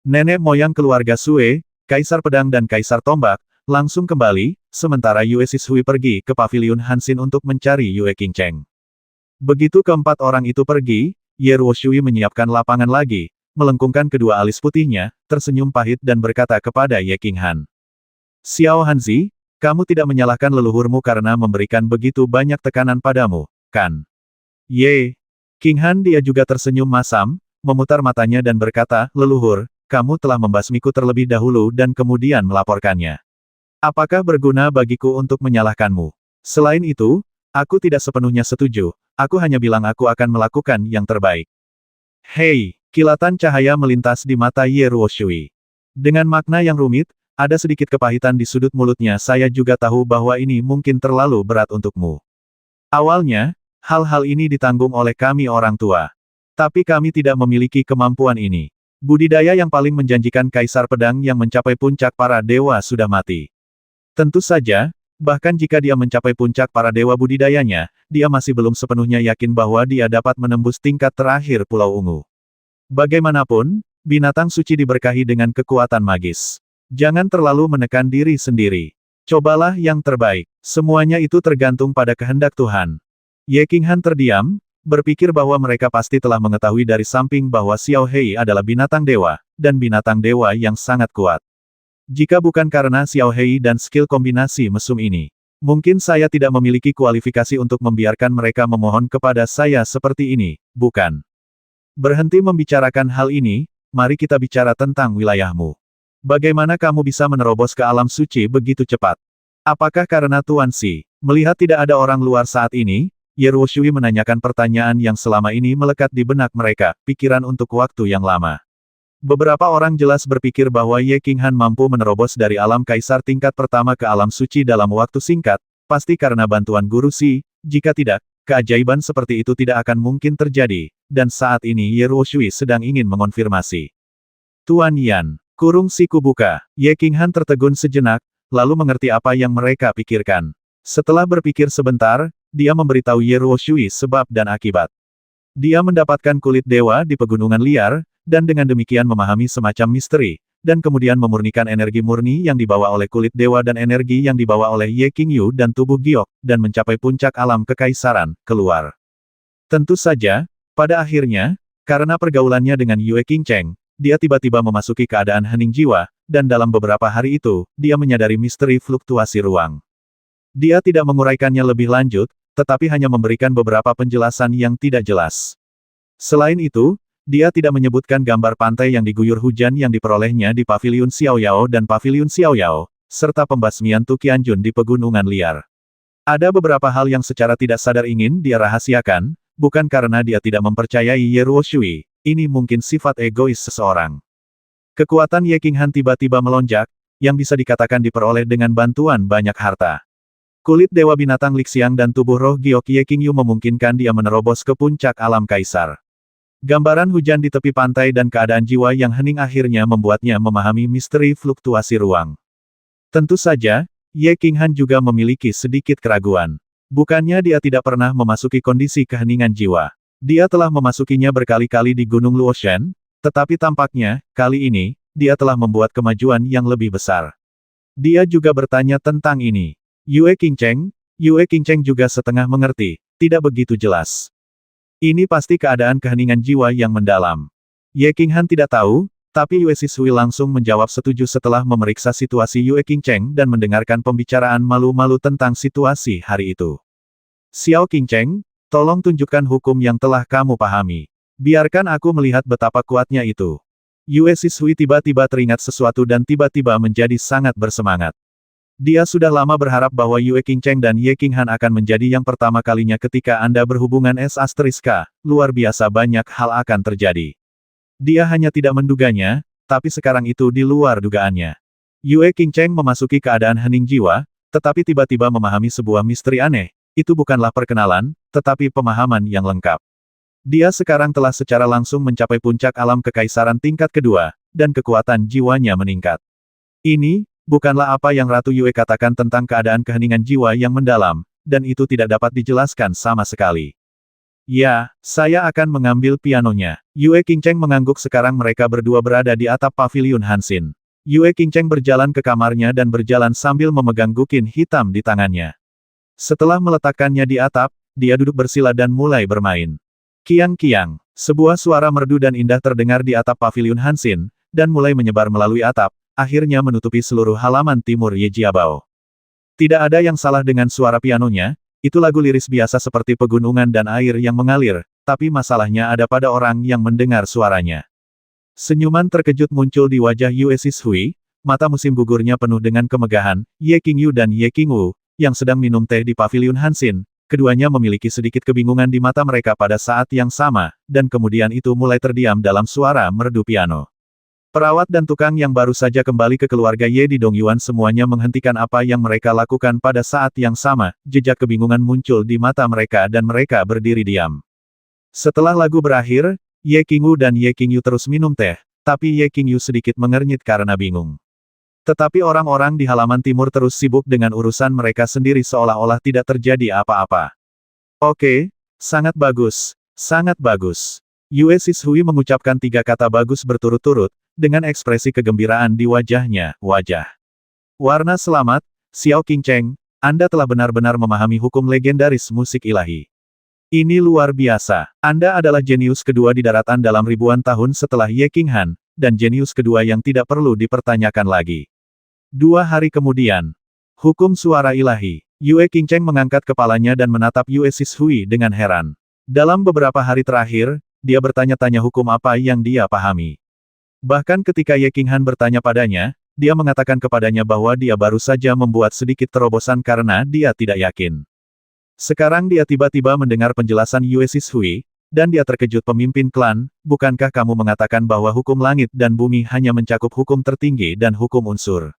S1: Nenek moyang keluarga Sue, Kaisar Pedang dan Kaisar Tombak, langsung kembali, sementara Yue Sishui pergi ke paviliun Hansin untuk mencari Yue Qingcheng. Begitu keempat orang itu pergi, Ye Ruoshui menyiapkan lapangan lagi, melengkungkan kedua alis putihnya, tersenyum pahit dan berkata kepada Ye Qinghan. Xiao Hanzi, kamu tidak menyalahkan leluhurmu karena memberikan begitu banyak tekanan padamu, kan? Ye Qinghan dia juga tersenyum masam, memutar matanya dan berkata, leluhur, kamu telah membasmiku terlebih dahulu dan kemudian melaporkannya. Apakah berguna bagiku untuk menyalahkanmu? Selain itu, aku tidak sepenuhnya setuju, aku hanya bilang aku akan melakukan yang terbaik. Hei, kilatan cahaya melintas di mata Ye Ruoshui. Dengan makna yang rumit, ada sedikit kepahitan di sudut mulutnya. Saya juga tahu bahwa ini mungkin terlalu berat untukmu. Awalnya, hal-hal ini ditanggung oleh kami orang tua. Tapi kami tidak memiliki kemampuan ini. Budidaya yang paling menjanjikan Kaisar Pedang yang mencapai puncak para dewa sudah mati. Tentu saja, bahkan jika dia mencapai puncak para dewa budidayanya, dia masih belum sepenuhnya yakin bahwa dia dapat menembus tingkat terakhir Pulau Ungu. Bagaimanapun, binatang suci diberkahi dengan kekuatan magis. Jangan terlalu menekan diri sendiri. Cobalah yang terbaik. Semuanya itu tergantung pada kehendak Tuhan. Ye Qinghan terdiam, berpikir bahwa mereka pasti telah mengetahui dari samping bahwa Xiao Hei adalah binatang dewa, dan binatang dewa yang sangat kuat. Jika bukan karena Xiao Hei dan skill kombinasi mesum ini, mungkin saya tidak memiliki kualifikasi untuk membiarkan mereka memohon kepada saya seperti ini, bukan? Berhenti membicarakan hal ini, mari kita bicara tentang wilayahmu. Bagaimana kamu bisa menerobos ke alam suci begitu cepat? Apakah karena Tuan Si? Melihat tidak ada orang luar saat ini, Ye Ruoshui menanyakan pertanyaan yang selama ini melekat di benak mereka, pikiran untuk waktu yang lama. Beberapa orang jelas berpikir bahwa Ye Qinghan mampu menerobos dari alam kaisar tingkat pertama ke alam suci dalam waktu singkat, pasti karena bantuan Guru Si. Jika tidak, keajaiban seperti itu tidak akan mungkin terjadi, dan saat ini Ye Ruoshui sedang ingin mengonfirmasi. Tuan Yan. Kurung siku buka. Ye Qinghan tertegun sejenak, lalu mengerti apa yang mereka pikirkan. Setelah berpikir sebentar, dia memberitahu Ye Ruoshui sebab dan akibat. Dia mendapatkan kulit dewa di pegunungan liar, dan dengan demikian memahami semacam misteri, dan kemudian memurnikan energi murni yang dibawa oleh kulit dewa dan energi yang dibawa oleh Ye Qingyu dan tubuh giok, dan mencapai puncak alam kekaisaran, keluar. Tentu saja, pada akhirnya, karena pergaulannya dengan Yue Qingcheng, dia tiba-tiba memasuki keadaan hening jiwa, dan dalam beberapa hari itu, dia menyadari misteri fluktuasi ruang. Dia tidak menguraikannya lebih lanjut, tetapi hanya memberikan beberapa penjelasan yang tidak jelas. Selain itu, dia tidak menyebutkan gambar pantai yang diguyur hujan yang diperolehnya di Paviliun Xiaoyao dan Paviliun Xiaoyao, serta pembasmian Tu Qianjun di pegunungan liar. Ada beberapa hal yang secara tidak sadar ingin dia rahasiakan, bukan karena dia tidak mempercayai Ye Ruoshui. Ini mungkin sifat egois seseorang. Kekuatan Ye Qinghan tiba-tiba melonjak, yang bisa dikatakan diperoleh dengan bantuan banyak harta. Kulit dewa binatang Lixiang dan tubuh roh giok Ye Qingyu memungkinkan dia menerobos ke puncak alam kaisar. Gambaran hujan di tepi pantai dan keadaan jiwa yang hening akhirnya membuatnya memahami misteri fluktuasi ruang. Tentu saja, Ye Qinghan juga memiliki sedikit keraguan. Bukannya dia tidak pernah memasuki kondisi keheningan jiwa. Dia telah memasukinya berkali-kali di Gunung Luoshan, tetapi tampaknya, kali ini, dia telah membuat kemajuan yang lebih besar. Dia juga bertanya tentang ini. Yue Qingcheng juga setengah mengerti, tidak begitu jelas. Ini pasti keadaan keheningan jiwa yang mendalam. Ye Qinghan tidak tahu, tapi Yue Sishui langsung menjawab setuju setelah memeriksa situasi Yue Qingcheng dan mendengarkan pembicaraan malu-malu tentang situasi hari itu. Xiao Qingcheng, tolong tunjukkan hukum yang telah kamu pahami. Biarkan aku melihat betapa kuatnya itu. Yue Sishui tiba-tiba teringat sesuatu dan tiba-tiba menjadi sangat bersemangat. Dia sudah lama berharap bahwa Yue Qingcheng dan Ye Qinghan akan menjadi yang pertama kalinya ketika Anda berhubungan S*K, luar biasa banyak hal akan terjadi. Dia hanya tidak menduganya, tapi sekarang itu di luar dugaannya. Yue Qingcheng memasuki keadaan hening jiwa, tetapi tiba-tiba memahami sebuah misteri aneh. Itu bukanlah perkenalan, tetapi pemahaman yang lengkap. Dia sekarang telah secara langsung mencapai puncak alam kekaisaran tingkat kedua, dan kekuatan jiwanya meningkat. Ini, bukanlah apa yang Ratu Yue katakan tentang keadaan keheningan jiwa yang mendalam, dan itu tidak dapat dijelaskan sama sekali. Ya, saya akan mengambil pianonya. Yue Qingcheng mengangguk. Sekarang mereka berdua berada di atap paviliun Hansin. Yue Qingcheng berjalan ke kamarnya dan berjalan sambil memegang gukin hitam di tangannya. Setelah meletakkannya di atap, dia duduk bersila dan mulai bermain. Kiang-kiang, sebuah suara merdu dan indah terdengar di atap paviliun Hansin, dan mulai menyebar melalui atap, akhirnya menutupi seluruh halaman timur Yejiabao. Tidak ada yang salah dengan suara pianonya, itu lagu liris biasa seperti pegunungan dan air yang mengalir, tapi masalahnya ada pada orang yang mendengar suaranya. Senyuman terkejut muncul di wajah Yue Sishui, mata musim gugurnya penuh dengan kemegahan. Ye Qingyu dan Ye Qingwu, yang sedang minum teh di paviliun Hansin, keduanya memiliki sedikit kebingungan di mata mereka pada saat yang sama, dan kemudian itu mulai terdiam dalam suara merdu piano. Perawat dan tukang yang baru saja kembali ke keluarga Ye di Dongyuan semuanya menghentikan apa yang mereka lakukan pada saat yang sama, jejak kebingungan muncul di mata mereka dan mereka berdiri diam. Setelah lagu berakhir, Ye Qingwu dan Ye Qingyu terus minum teh, tapi Ye Qingyu sedikit mengernyit karena bingung. Tetapi orang-orang di halaman timur terus sibuk dengan urusan mereka sendiri seolah-olah tidak terjadi apa-apa. Oke, sangat bagus, sangat bagus. Yue Sishui mengucapkan 3 kata bagus berturut-turut, dengan ekspresi kegembiraan di wajahnya, wajah. Warna selamat, Xiao Qingcheng, Anda telah benar-benar memahami hukum legendaris musik ilahi. Ini luar biasa. Anda adalah jenius kedua di daratan dalam ribuan tahun setelah Ye Qinghan, dan jenius kedua yang tidak perlu dipertanyakan lagi. 2 hari kemudian, hukum suara ilahi. Yue Qingcheng mengangkat kepalanya dan menatap Yue Sishui dengan heran. Dalam beberapa hari terakhir, dia bertanya-tanya hukum apa yang dia pahami. Bahkan ketika Ye Qinghan bertanya padanya, dia mengatakan kepadanya bahwa dia baru saja membuat sedikit terobosan karena dia tidak yakin. Sekarang dia tiba-tiba mendengar penjelasan Yue Sishui, dan dia terkejut. Pemimpin klan, bukankah kamu mengatakan bahwa hukum langit dan bumi hanya mencakup hukum tertinggi dan hukum unsur?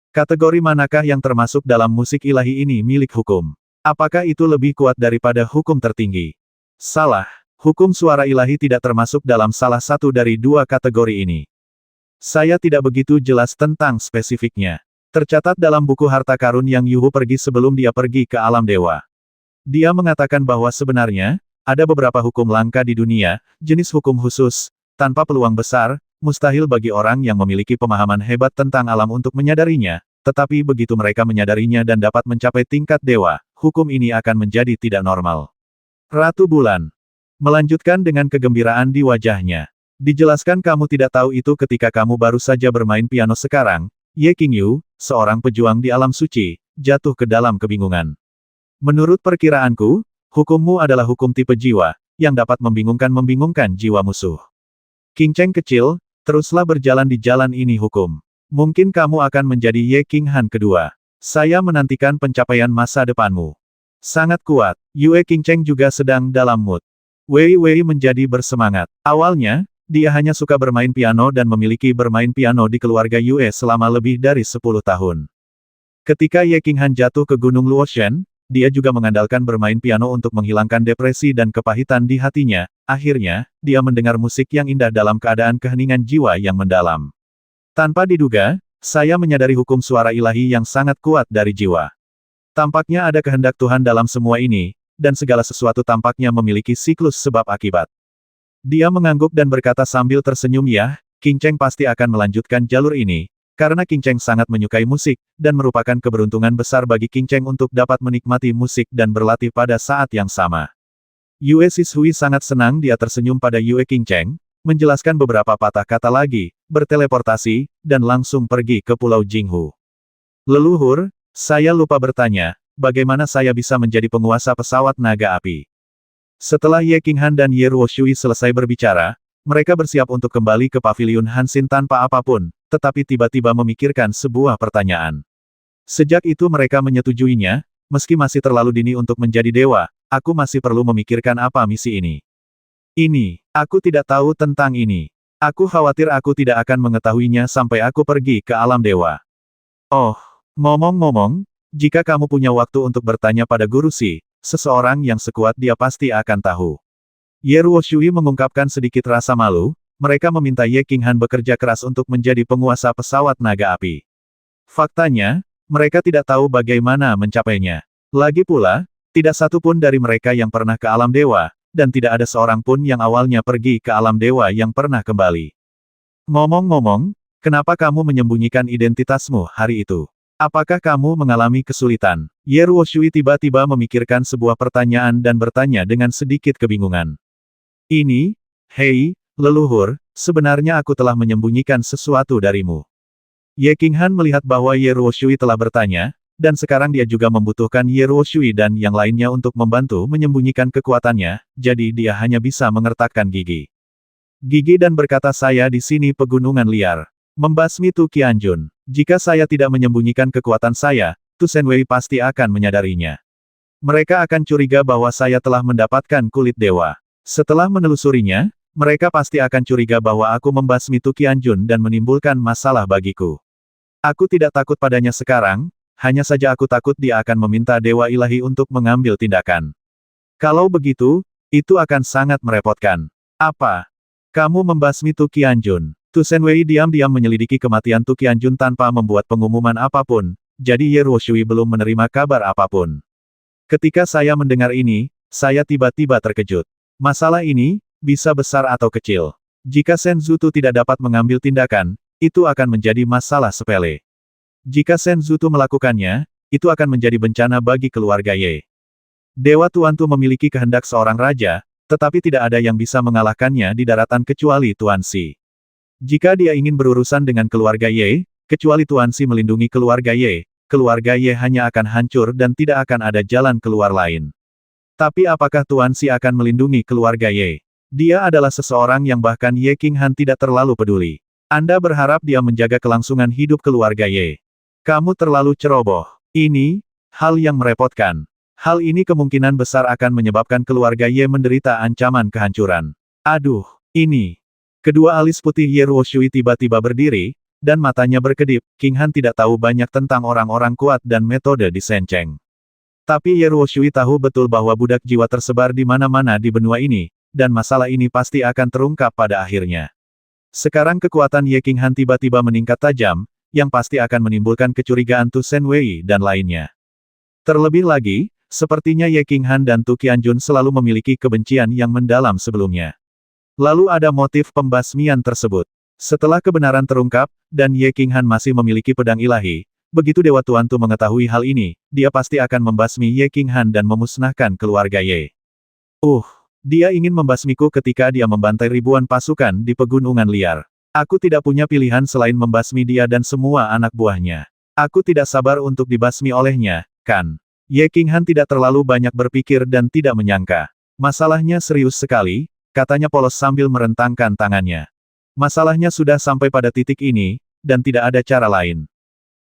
S1: Kategori manakah yang termasuk dalam musik ilahi ini milik hukum? Apakah itu lebih kuat daripada hukum tertinggi? Salah, hukum suara ilahi tidak termasuk dalam salah satu dari 2 kategori ini. Saya tidak begitu jelas tentang spesifiknya. Tercatat dalam buku harta karun yang Yuhu pergi sebelum dia pergi ke alam dewa. Dia mengatakan bahwa sebenarnya, ada beberapa hukum langka di dunia, jenis hukum khusus, tanpa peluang besar, mustahil bagi orang yang memiliki pemahaman hebat tentang alam untuk menyadarinya, tetapi begitu mereka menyadarinya dan dapat mencapai tingkat dewa, hukum ini akan menjadi tidak normal. Ratu Bulan melanjutkan dengan kegembiraan di wajahnya. Dijelaskan kamu tidak tahu itu ketika kamu baru saja bermain piano sekarang. Ye Qingyu, seorang pejuang di alam suci, jatuh ke dalam kebingungan. Menurut perkiraanku, hukummu adalah hukum tipe jiwa, yang dapat membingungkan jiwa musuh. Qingcheng kecil, teruslah berjalan di jalan ini hukum. Mungkin kamu akan menjadi Ye Qinghan kedua. Saya menantikan pencapaian masa depanmu. Sangat kuat. Yue Qingcheng juga sedang dalam mood. Wei Wei menjadi bersemangat. Awalnya, dia hanya suka bermain piano dan memiliki bermain piano di keluarga Yue selama lebih dari 10 tahun. Ketika Ye Qinghan jatuh ke Gunung Luoshen, dia juga mengandalkan bermain piano untuk menghilangkan depresi dan kepahitan di hatinya. Akhirnya, dia mendengar musik yang indah dalam keadaan keheningan jiwa yang mendalam. Tanpa diduga, saya menyadari hukum suara ilahi yang sangat kuat dari jiwa. Tampaknya ada kehendak Tuhan dalam semua ini, dan segala sesuatu tampaknya memiliki siklus sebab akibat. Dia mengangguk dan berkata sambil tersenyum, ya, Qingcheng pasti akan melanjutkan jalur ini, karena Qingcheng sangat menyukai musik, dan merupakan keberuntungan besar bagi Qingcheng untuk dapat menikmati musik dan berlatih pada saat yang sama. Yue Sishui sangat senang dia tersenyum pada Yue Qingcheng, menjelaskan beberapa patah kata lagi, berteleportasi, dan langsung pergi ke Pulau Jinghu. Leluhur, saya lupa bertanya, bagaimana saya bisa menjadi penguasa pesawat naga api? Setelah Ye Qinghan dan Ye Ruoshui selesai berbicara, mereka bersiap untuk kembali ke paviliun Hansin tanpa apapun, tetapi tiba-tiba memikirkan sebuah pertanyaan. Sejak itu mereka menyetujuinya, meski masih terlalu dini untuk menjadi dewa, aku masih perlu memikirkan apa misi ini. Aku tidak tahu tentang ini. Aku khawatir aku tidak akan mengetahuinya sampai aku pergi ke alam dewa. Oh, ngomong-ngomong, jika kamu punya waktu untuk bertanya pada Guru Si, seseorang yang sekuat dia pasti akan tahu. Ye Ruoshui mengungkapkan sedikit rasa malu, mereka meminta Ye Qinghan bekerja keras untuk menjadi penguasa pesawat naga api. Faktanya, mereka tidak tahu bagaimana mencapainya. Lagi pula, tidak satu pun dari mereka yang pernah ke alam dewa, dan tidak ada seorang pun yang awalnya pergi ke alam dewa yang pernah kembali. Ngomong-ngomong, kenapa kamu menyembunyikan identitasmu hari itu? Apakah kamu mengalami kesulitan? Ye Ruoshui tiba-tiba memikirkan sebuah pertanyaan dan bertanya dengan sedikit kebingungan. Ini, hei, leluhur, sebenarnya aku telah menyembunyikan sesuatu darimu. Ye Qinghan melihat bahwa Ye Ruoshui telah bertanya, dan sekarang dia juga membutuhkan Ye Ruoshui dan yang lainnya untuk membantu menyembunyikan kekuatannya, jadi dia hanya bisa mengertakkan gigi. Gigi dan berkata, saya di sini pegunungan liar. Membasmi Tu Qianjun. Jika saya tidak menyembunyikan kekuatan saya, Tu Shenwei pasti akan menyadarinya. Mereka akan curiga bahwa saya telah mendapatkan kulit dewa. Setelah menelusurinya, mereka pasti akan curiga bahwa aku membasmi Tu Qianjun dan menimbulkan masalah bagiku. Aku tidak takut padanya sekarang, hanya saja aku takut dia akan meminta Dewa Ilahi untuk mengambil tindakan. Kalau begitu, itu akan sangat merepotkan. Apa? Kamu membasmi Tu Qianjun? Tu Shenwei diam-diam menyelidiki kematian Tu Qianjun tanpa membuat pengumuman apapun, jadi Ye Ruoshui belum menerima kabar apapun. Ketika saya mendengar ini, saya tiba-tiba terkejut. Masalah ini, bisa besar atau kecil. Jika Shen Zutu tidak dapat mengambil tindakan, itu akan menjadi masalah sepele. Jika Shen Zutu melakukannya, itu akan menjadi bencana bagi keluarga Ye. Dewa Tuan Tu memiliki kehendak seorang raja, tetapi tidak ada yang bisa mengalahkannya di daratan kecuali Tuan Si. Jika dia ingin berurusan dengan keluarga Ye, kecuali Tuan Si melindungi keluarga Ye hanya akan hancur dan tidak akan ada jalan keluar lain. Tapi apakah Tuan Si akan melindungi keluarga Ye? Dia adalah seseorang yang bahkan Ye Qinghan tidak terlalu peduli. Anda berharap dia menjaga kelangsungan hidup keluarga Ye. Kamu terlalu ceroboh. Ini, hal yang merepotkan. Hal ini kemungkinan besar akan menyebabkan keluarga Ye menderita ancaman kehancuran. Aduh, ini. Kedua alis putih Ye Ruoshui tiba-tiba berdiri, dan matanya berkedip. Qinghan tidak tahu banyak tentang orang-orang kuat dan metode di Shenceng. Tapi Ye Ruoshui tahu betul bahwa budak jiwa tersebar di mana-mana di benua ini, dan masalah ini pasti akan terungkap pada akhirnya. Sekarang kekuatan Ye Qinghan tiba-tiba meningkat tajam, yang pasti akan menimbulkan kecurigaan Tu Shenwei dan lainnya. Terlebih lagi, sepertinya Ye Qinghan dan Tu Qianjun selalu memiliki kebencian yang mendalam sebelumnya. Lalu ada motif pembasmian tersebut. Setelah kebenaran terungkap, dan Ye Qinghan masih memiliki pedang ilahi, begitu Dewa Tuan Tu mengetahui hal ini, dia pasti akan membasmi Ye Qinghan dan memusnahkan keluarga Ye. Dia ingin membasmiku ketika dia membantai ribuan pasukan di pegunungan liar. Aku tidak punya pilihan selain membasmi dia dan semua anak buahnya. Aku tidak sabar untuk dibasmi olehnya, kan? Ye Qinghan tidak terlalu banyak berpikir dan tidak menyangka. Masalahnya serius sekali, katanya polos sambil merentangkan tangannya. Masalahnya sudah sampai pada titik ini, dan tidak ada cara lain.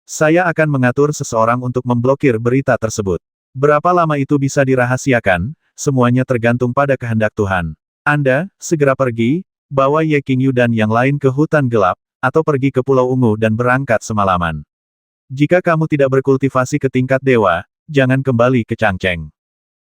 S1: Saya akan mengatur seseorang untuk memblokir berita tersebut. Berapa lama itu bisa dirahasiakan, semuanya tergantung pada kehendak Tuhan. Anda, segera pergi, bawa Ye Qingyu dan yang lain ke hutan gelap, atau pergi ke Pulau Ungu dan berangkat semalaman. Jika kamu tidak berkultivasi ke tingkat dewa, jangan kembali ke Changcheng.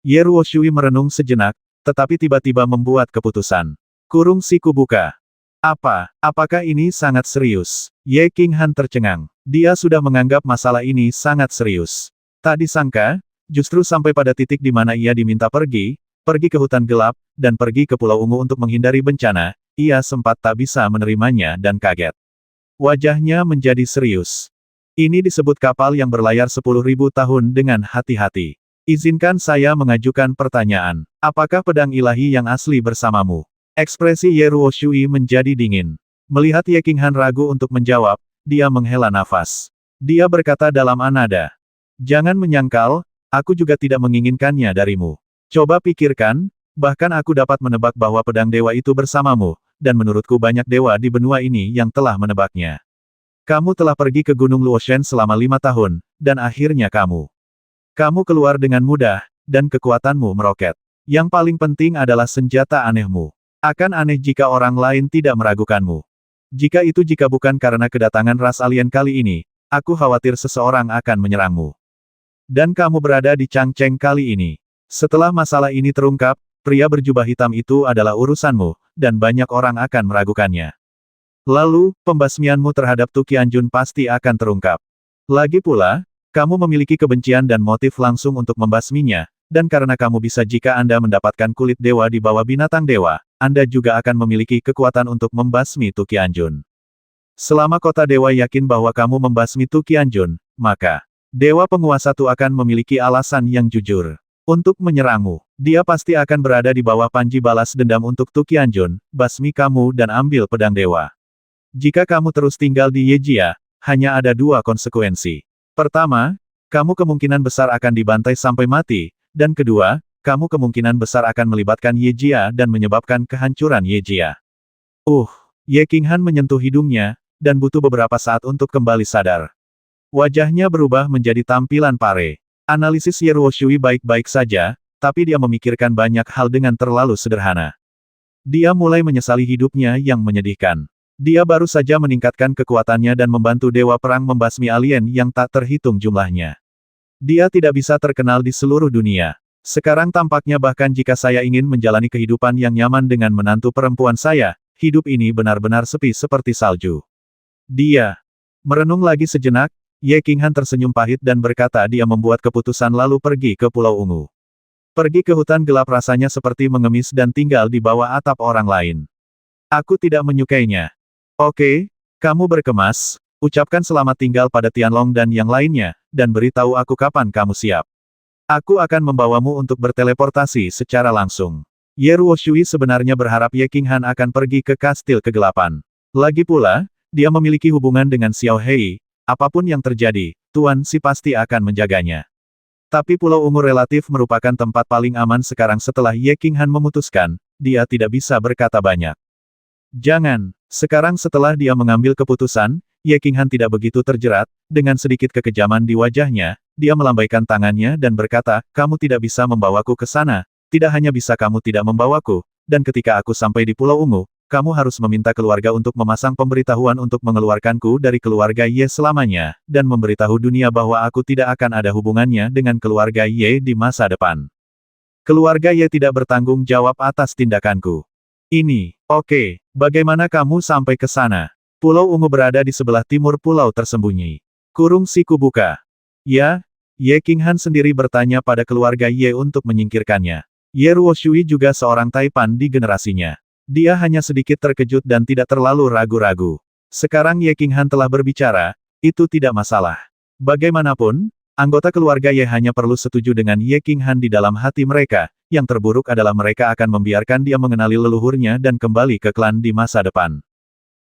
S1: Ye Ruoshui merenung sejenak, tetapi tiba-tiba membuat keputusan. Kurung siku buka. Apakah ini sangat serius? Ye Qinghan tercengang. Dia sudah menganggap masalah ini sangat serius. Tak disangka, justru sampai pada titik di mana ia diminta pergi ke hutan gelap, dan pergi ke Pulau Ungu untuk menghindari bencana, ia sempat tak bisa menerimanya dan kaget. Wajahnya menjadi serius. Ini disebut kapal yang berlayar 10.000 tahun dengan hati-hati. Izinkan saya mengajukan pertanyaan. Apakah pedang ilahi yang asli bersamamu? Ekspresi Ye Ruoshui menjadi dingin. Melihat Ye Qinghan ragu untuk menjawab, dia menghela nafas. Dia berkata dalam nada. Jangan menyangkal, aku juga tidak menginginkannya darimu. Coba pikirkan, bahkan aku dapat menebak bahwa pedang dewa itu bersamamu, dan menurutku banyak dewa di benua ini yang telah menebaknya. Kamu telah pergi ke Gunung Luoshen selama 5 tahun, dan akhirnya kamu keluar dengan mudah, dan kekuatanmu meroket. Yang paling penting adalah senjata anehmu. Akan aneh jika orang lain tidak meragukanmu. Jika bukan karena kedatangan ras alien kali ini, aku khawatir seseorang akan menyerangmu. Dan kamu berada di Changcheng kali ini. Setelah masalah ini terungkap, pria berjubah hitam itu adalah urusanmu, dan banyak orang akan meragukannya. Lalu, pembasmianmu terhadap Tu Qianjun pasti akan terungkap. Lagi pula, Kamu memiliki kebencian dan motif langsung untuk membasminya, dan karena kamu bisa jika Anda mendapatkan kulit dewa di bawah binatang dewa, Anda juga akan memiliki kekuatan untuk membasmi Tu Qianjun. Selama kota dewa yakin bahwa kamu membasmi Tu Qianjun, maka dewa penguasa Tu akan memiliki alasan yang jujur untuk menyerangmu. Dia pasti akan berada di bawah panji balas dendam untuk Tu Qianjun, basmi kamu dan ambil pedang dewa. Jika kamu terus tinggal di Yejia, hanya ada dua konsekuensi. Pertama, kamu kemungkinan besar akan dibantai sampai mati, dan kedua, kamu kemungkinan besar akan melibatkan Yejia dan menyebabkan kehancuran Yejia. Ye Qinghan menyentuh hidungnya, dan butuh beberapa saat untuk kembali sadar. Wajahnya berubah menjadi tampilan pare. Analisis Ye Ruoshui baik-baik saja, tapi dia memikirkan banyak hal dengan terlalu sederhana. Dia mulai menyesali hidupnya yang menyedihkan. Dia baru saja meningkatkan kekuatannya dan membantu Dewa Perang membasmi alien yang tak terhitung jumlahnya. Dia tidak bisa terkenal di seluruh dunia. Sekarang tampaknya bahkan jika saya ingin menjalani kehidupan yang nyaman dengan menantu perempuan saya, hidup ini benar-benar sepi seperti salju. Dia merenung lagi sejenak, Ye Qinghan tersenyum pahit dan berkata dia membuat keputusan lalu pergi ke Pulau Ungu. Pergi ke hutan gelap rasanya seperti mengemis dan tinggal di bawah atap orang lain. Aku tidak menyukainya. Oke, kamu berkemas, ucapkan selamat tinggal pada Tianlong dan yang lainnya, dan beritahu aku kapan kamu siap. Aku akan membawamu untuk berteleportasi secara langsung. Ye Ruoshui sebenarnya berharap Ye Qinghan akan pergi ke kastil kegelapan. Lagi pula, dia memiliki hubungan dengan Xiao Hei, apapun yang terjadi, Tuan Si pasti akan menjaganya. Tapi Pulau Ungu relatif merupakan tempat paling aman sekarang setelah Ye Qinghan memutuskan, dia tidak bisa berkata banyak. Jangan. Sekarang setelah dia mengambil keputusan, Ye Qinghan tidak begitu terjerat, dengan sedikit kekejaman di wajahnya, dia melambaikan tangannya dan berkata, kamu tidak bisa membawaku ke sana, tidak hanya bisa kamu tidak membawaku, dan ketika aku sampai di Pulau Ungu, kamu harus meminta keluarga untuk memasang pemberitahuan untuk mengeluarkanku dari keluarga Ye selamanya, dan memberitahu dunia bahwa aku tidak akan ada hubungannya dengan keluarga Ye di masa depan. Keluarga Ye tidak bertanggung jawab atas tindakanku. Ini, oke, bagaimana kamu sampai ke sana? Pulau Ungu berada di sebelah timur pulau tersembunyi. Kurung siku buka. Ya, Ye Qinghan sendiri bertanya pada keluarga Ye untuk menyingkirkannya. Ye Ruoshui juga seorang Taipan di generasinya. Dia hanya sedikit terkejut dan tidak terlalu ragu-ragu. Sekarang Ye Qinghan telah berbicara, itu tidak masalah. Bagaimanapun, anggota keluarga Ye hanya perlu setuju dengan Ye Qinghan di dalam hati mereka, yang terburuk adalah mereka akan membiarkan dia mengenali leluhurnya dan kembali ke klan di masa depan.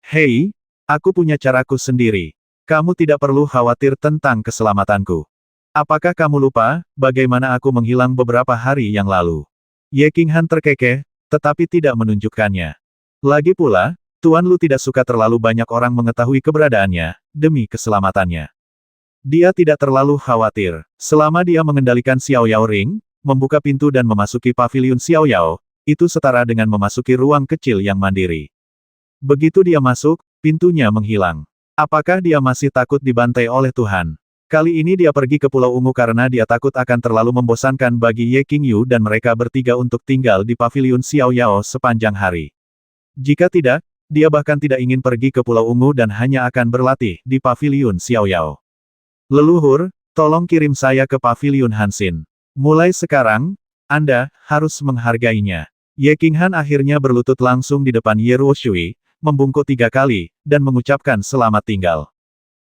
S1: Hei, aku punya caraku sendiri. Kamu tidak perlu khawatir tentang keselamatanku. Apakah kamu lupa, bagaimana aku menghilang beberapa hari yang lalu? Ye Qinghan terkekeh, tetapi tidak menunjukkannya. Lagi pula, Tuan Lu tidak suka terlalu banyak orang mengetahui keberadaannya, demi keselamatannya. Dia tidak terlalu khawatir. Selama dia mengendalikan Xiao Yao Ring, membuka pintu dan memasuki paviliun Xiao Yao, itu setara dengan memasuki ruang kecil yang mandiri. Begitu dia masuk, pintunya menghilang. Apakah dia masih takut dibantai oleh Tuhan? Kali ini dia pergi ke Pulau Ungu karena dia takut akan terlalu membosankan bagi Ye Qingyu dan mereka bertiga untuk tinggal di paviliun Xiao Yao sepanjang hari. Jika tidak, dia bahkan tidak ingin pergi ke Pulau Ungu dan hanya akan berlatih di paviliun Xiao Yao. Leluhur, tolong kirim saya ke paviliun Hansin. Mulai sekarang, Anda harus menghargainya. Ye Qinghan akhirnya berlutut langsung di depan Ye Ruoshui, membungkuk 3 kali, dan mengucapkan selamat tinggal.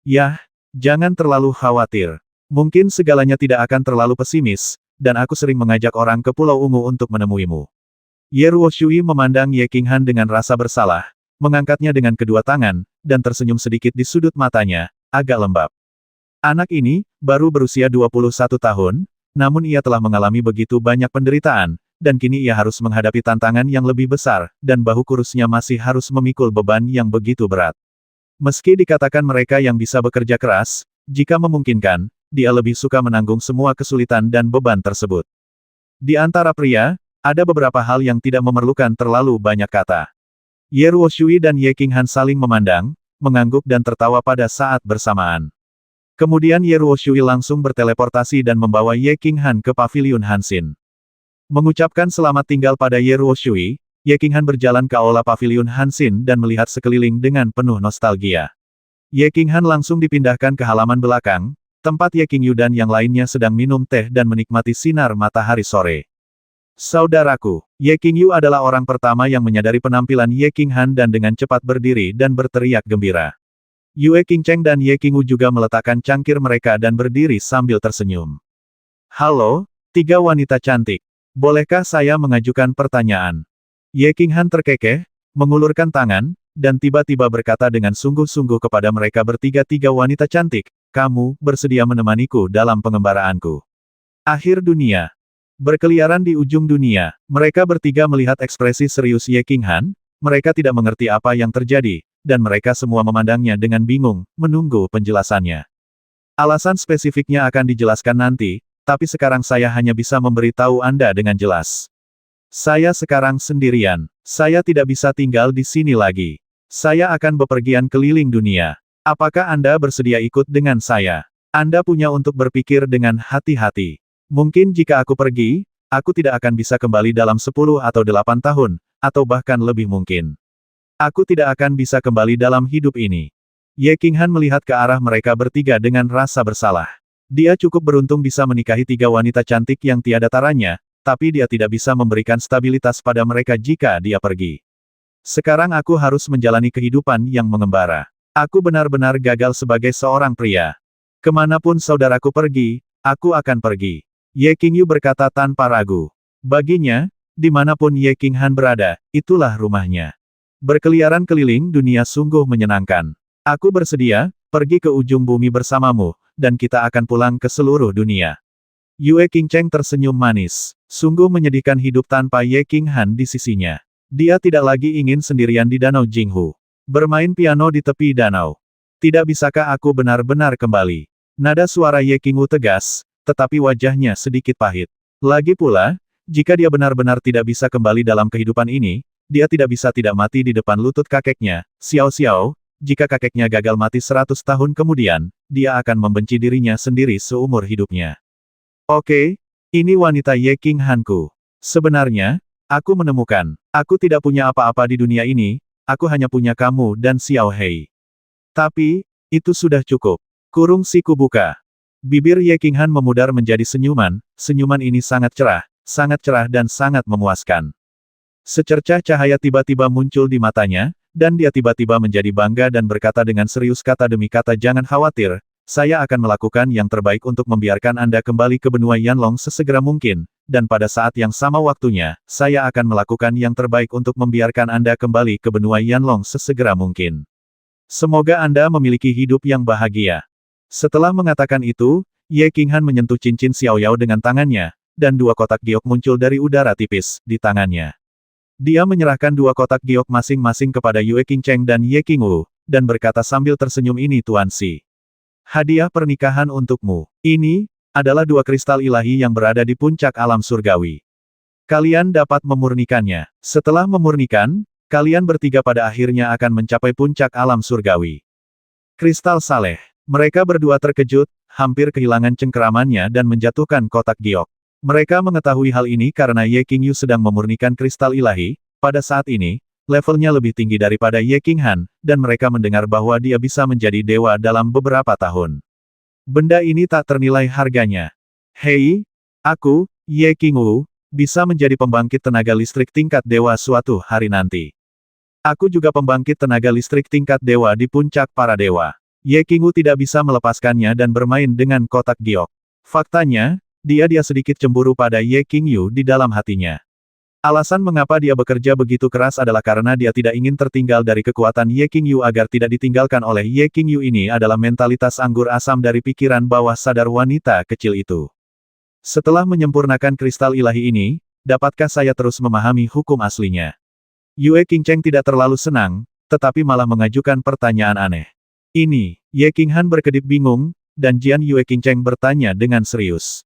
S1: Yah, jangan terlalu khawatir. Mungkin segalanya tidak akan terlalu pesimis, dan aku sering mengajak orang ke Pulau Ungu untuk menemuimu. Ye Ruoshui memandang Ye Qinghan dengan rasa bersalah, mengangkatnya dengan kedua tangan, dan tersenyum sedikit di sudut matanya, agak lembab. Anak ini, baru berusia 21 tahun, namun ia telah mengalami begitu banyak penderitaan, dan kini ia harus menghadapi tantangan yang lebih besar, dan bahu kurusnya masih harus memikul beban yang begitu berat. Meski dikatakan mereka yang bisa bekerja keras, jika memungkinkan, dia lebih suka menanggung semua kesulitan dan beban tersebut. Di antara pria, ada beberapa hal yang tidak memerlukan terlalu banyak kata. Ye Ruoshui dan Ye Qinghan saling memandang, mengangguk dan tertawa pada saat bersamaan. Kemudian Ye Ruoshui langsung berteleportasi dan membawa Ye Qinghan ke paviliun Hansin. Mengucapkan selamat tinggal pada Ye Ruoshui, Ye Qinghan berjalan ke aula paviliun Hansin dan melihat sekeliling dengan penuh nostalgia. Ye Qinghan langsung dipindahkan ke halaman belakang, Tempat Ye Qingyu dan yang lainnya sedang minum teh dan menikmati sinar matahari sore. Saudaraku, Ye Qingyu adalah orang pertama yang menyadari penampilan Ye Qinghan dan dengan cepat berdiri dan berteriak gembira. Yue Qingcheng dan Ye Qingyu juga meletakkan cangkir mereka dan berdiri sambil tersenyum. Halo, tiga wanita cantik. Bolehkah saya mengajukan pertanyaan? Ye Qinghan terkekeh, mengulurkan tangan, dan tiba-tiba berkata dengan sungguh-sungguh kepada mereka bertiga-tiga wanita cantik, kamu bersedia menemaniku dalam pengembaraanku. Akhir dunia. Berkeliaran di ujung dunia, mereka bertiga melihat ekspresi serius Ye Qinghan, mereka tidak mengerti apa yang terjadi, dan mereka semua memandangnya dengan bingung, menunggu penjelasannya. Alasan spesifiknya akan dijelaskan nanti, tapi sekarang saya hanya bisa memberitahu Anda dengan jelas. Saya sekarang sendirian. Saya tidak bisa tinggal di sini lagi. Saya akan bepergian keliling dunia. Apakah Anda bersedia ikut dengan saya? Anda punya untuk berpikir dengan hati-hati. Mungkin jika aku pergi, aku tidak akan bisa kembali dalam 10 atau 8 tahun, atau bahkan lebih mungkin. Aku tidak akan bisa kembali dalam hidup ini. Ye Qinghan melihat ke arah mereka bertiga dengan rasa bersalah. Dia cukup beruntung bisa menikahi tiga wanita cantik yang tiada taranya, tapi dia tidak bisa memberikan stabilitas pada mereka jika dia pergi. Sekarang aku harus menjalani kehidupan yang mengembara. Aku benar-benar gagal sebagai seorang pria. Kemanapun saudaraku pergi, aku akan pergi. Ye Qingyu berkata tanpa ragu. Baginya, dimanapun Ye Qinghan berada, itulah rumahnya. Berkeliaran keliling dunia sungguh menyenangkan. Aku bersedia, pergi ke ujung bumi bersamamu, dan kita akan pulang ke seluruh dunia. Yue Qingcheng tersenyum manis. Sungguh menyedihkan hidup tanpa Ye Qinghan di sisinya. Dia tidak lagi ingin sendirian di Danau Jinghu. Bermain piano di tepi danau. Tidak bisakah aku benar-benar kembali? Nada suara Ye Qingyu tegas, tetapi wajahnya sedikit pahit. Lagi pula, jika dia benar-benar tidak bisa kembali dalam kehidupan ini, dia tidak bisa tidak mati di depan lutut kakeknya, Xiao Xiao. Jika kakeknya gagal mati 100 tahun kemudian, dia akan membenci dirinya sendiri seumur hidupnya. Oke, ini wanita Ye Qinghanku. Sebenarnya, aku menemukan, aku tidak punya apa-apa di dunia ini, aku hanya punya kamu dan Xiao Hei. Tapi, itu sudah cukup. Kurung siku buka. Bibir Ye Qinghan memudar menjadi senyuman, senyuman ini sangat cerah dan sangat memuaskan. Secercah cahaya tiba-tiba muncul di matanya, dan dia tiba-tiba menjadi bangga dan berkata dengan serius kata demi kata jangan khawatir, saya akan melakukan yang terbaik untuk membiarkan Anda kembali ke benua Yanlong sesegera mungkin, dan pada saat yang sama waktunya, saya akan melakukan yang terbaik untuk membiarkan Anda kembali ke benua Yanlong sesegera mungkin. Semoga Anda memiliki hidup yang bahagia. Setelah mengatakan itu, Ye Qinghan menyentuh cincin Xiao Yao dengan tangannya, dan dua kotak giok muncul dari udara tipis di tangannya. Dia menyerahkan dua kotak giok masing-masing kepada Yue Qingcheng dan Ye Qingyu, dan berkata sambil tersenyum ini Tuan Si. Hadiah pernikahan untukmu. Ini adalah dua kristal ilahi yang berada di puncak alam surgawi. Kalian dapat memurnikannya. Setelah memurnikan, kalian bertiga pada akhirnya akan mencapai puncak alam surgawi. Kristal saleh. Mereka berdua terkejut, hampir kehilangan cengkeramannya dan menjatuhkan kotak giok. Mereka mengetahui hal ini karena Ye Qingyu sedang memurnikan kristal ilahi, pada saat ini, levelnya lebih tinggi daripada Ye Qinghan, dan mereka mendengar bahwa dia bisa menjadi dewa dalam beberapa tahun. Benda ini tak ternilai harganya. Hei, aku, Ye Qingyu, bisa menjadi pembangkit tenaga listrik tingkat dewa suatu hari nanti. Aku juga pembangkit tenaga listrik tingkat dewa di puncak para dewa. Ye Qingyu tidak bisa melepaskannya dan bermain dengan kotak giok. Faktanya, dia sedikit cemburu pada Ye Qingyu di dalam hatinya. Alasan mengapa dia bekerja begitu keras adalah karena dia tidak ingin tertinggal dari kekuatan Ye Qingyu agar tidak ditinggalkan oleh Ye Qingyu ini adalah mentalitas anggur asam dari pikiran bawah sadar wanita kecil itu. Setelah menyempurnakan kristal ilahi ini, dapatkah saya terus memahami hukum aslinya? Yue Qingcheng tidak terlalu senang, tetapi malah mengajukan pertanyaan aneh. Ini, Ye Qinghan berkedip bingung, dan Jian Yue Qingcheng bertanya dengan serius.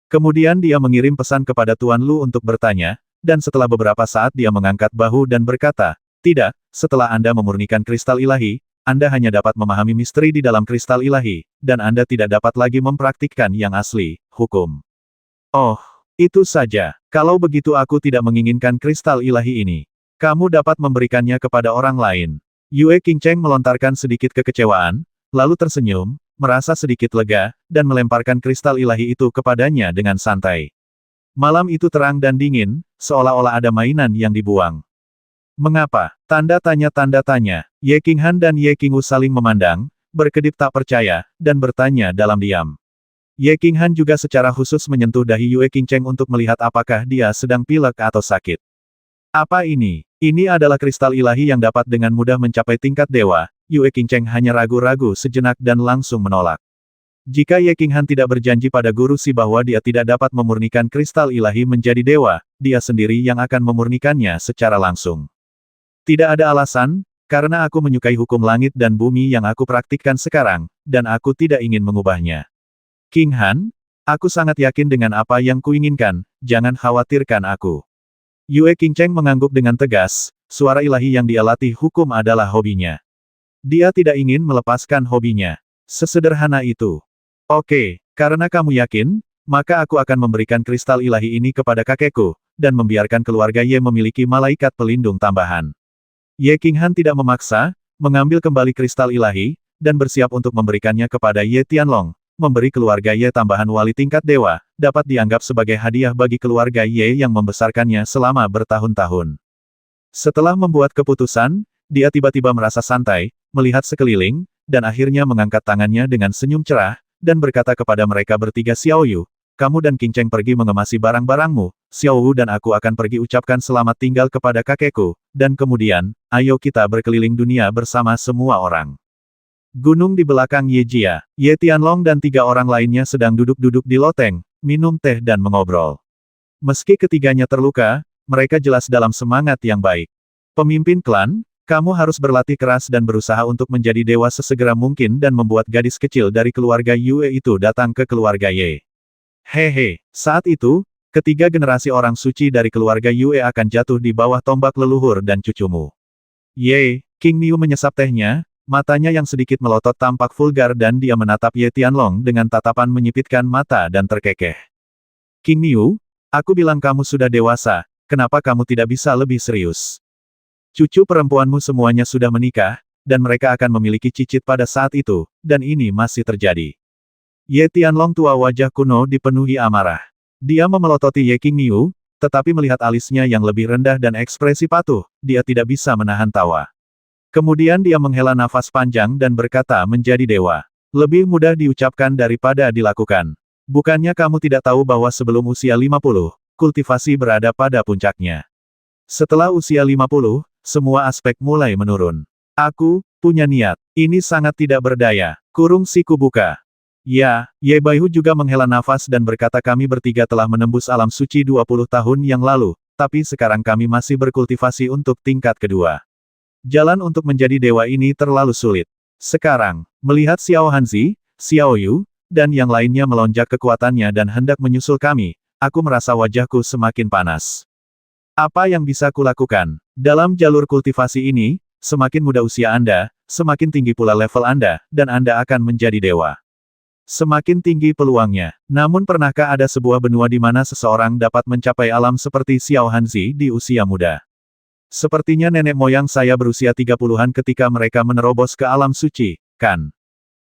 S1: Kemudian dia mengirim pesan kepada Tuan Lu untuk bertanya, dan setelah beberapa saat dia mengangkat bahu dan berkata, tidak, setelah Anda memurnikan kristal ilahi, Anda hanya dapat memahami misteri di dalam kristal ilahi, dan Anda tidak dapat lagi mempraktikkan yang asli, hukum. Oh, itu saja. Kalau begitu aku tidak menginginkan kristal ilahi ini. Kamu dapat memberikannya kepada orang lain. Yue Qingcheng melontarkan sedikit kekecewaan, lalu tersenyum, merasa sedikit lega, dan melemparkan kristal ilahi itu kepadanya dengan santai. Malam itu terang dan dingin, seolah-olah ada mainan yang dibuang. Mengapa? Tanda tanya. Ye Qinghan dan Ye Qingwu saling memandang, berkedip tak percaya, dan bertanya dalam diam. Ye Qinghan juga secara khusus menyentuh dahi Yue Qingcheng untuk melihat apakah dia sedang pilek atau sakit. Apa ini? Ini adalah kristal ilahi yang dapat dengan mudah mencapai tingkat dewa. Yue Qingcheng hanya ragu-ragu sejenak dan langsung menolak. Jika Ye Qinghan tidak berjanji pada guru Si bahwa dia tidak dapat memurnikan kristal ilahi menjadi dewa, dia sendiri yang akan memurnikannya secara langsung. Tidak ada alasan, karena aku menyukai hukum langit dan bumi yang aku praktikkan sekarang, dan aku tidak ingin mengubahnya. Qinghan, aku sangat yakin dengan apa yang kuinginkan, jangan khawatirkan aku. Yue Qingcheng mengangguk dengan tegas, suara ilahi yang dia latih hukum adalah hobinya. Dia tidak ingin melepaskan hobinya. Sesederhana itu. Oke, karena kamu yakin, maka aku akan memberikan kristal ilahi ini kepada kakekku, dan membiarkan keluarga Ye memiliki malaikat pelindung tambahan. Ye Qinghan tidak memaksa, mengambil kembali kristal ilahi, dan bersiap untuk memberikannya kepada Ye Tianlong. Memberi keluarga Ye tambahan wali tingkat dewa, dapat dianggap sebagai hadiah bagi keluarga Ye yang membesarkannya selama bertahun-tahun. Setelah membuat keputusan, dia tiba-tiba merasa santai, melihat sekeliling, dan akhirnya mengangkat tangannya dengan senyum cerah, dan berkata kepada mereka bertiga, Xiao Yu, kamu dan Qingcheng pergi mengemasi barang-barangmu, Xiao Wu dan aku akan pergi ucapkan selamat tinggal kepada kakekku, dan kemudian, ayo kita berkeliling dunia bersama semua orang. Gunung di belakang Ye Jia, Ye Tianlong dan 3 orang lainnya sedang duduk-duduk di loteng, minum teh dan mengobrol. Meski ketiganya terluka, mereka jelas dalam semangat yang baik. Pemimpin klan, kamu harus berlatih keras dan berusaha untuk menjadi dewa sesegera mungkin dan membuat gadis kecil dari keluarga Yue itu datang ke keluarga Ye. Hehe, saat itu, ketiga generasi orang suci dari keluarga Yue akan jatuh di bawah tombak leluhur dan cucumu. Ye, King Miu menyesap tehnya, matanya yang sedikit melotot tampak vulgar dan dia menatap Ye Tianlong dengan tatapan menyipitkan mata dan terkekeh. King Miu, aku bilang kamu sudah dewasa, kenapa kamu tidak bisa lebih serius? Cucu perempuanmu semuanya sudah menikah, dan mereka akan memiliki cicit pada saat itu, dan ini masih terjadi. Ye Tianlong tua wajah kuno dipenuhi amarah. Dia memelototi Ye King Miu, tetapi melihat alisnya yang lebih rendah dan ekspresi patuh, dia tidak bisa menahan tawa. Kemudian dia menghela nafas panjang dan berkata menjadi dewa. Lebih mudah diucapkan daripada dilakukan. Bukannya kamu tidak tahu bahwa sebelum usia 50, kultivasi berada pada puncaknya. Setelah usia 50, semua aspek mulai menurun. Aku, punya niat. Ini sangat tidak berdaya. Kurung siku buka. Ya, Ye Baihu juga menghela nafas dan berkata kami bertiga telah menembus alam suci 20 tahun yang lalu, tapi sekarang kami masih berkultivasi untuk tingkat kedua. Jalan untuk menjadi dewa ini terlalu sulit. Sekarang, melihat Xiao Hanzi, Xiao Yu, dan yang lainnya melonjak kekuatannya dan hendak menyusul kami, aku merasa wajahku semakin panas. Apa yang bisa kulakukan? Dalam jalur kultivasi ini, semakin muda usia Anda, semakin tinggi pula level Anda, dan Anda akan menjadi dewa. Semakin tinggi peluangnya. Namun pernahkah ada sebuah benua di mana seseorang dapat mencapai alam seperti Xiao Hanzi di usia muda? Sepertinya nenek moyang saya berusia 30-an ketika mereka menerobos ke alam suci, kan?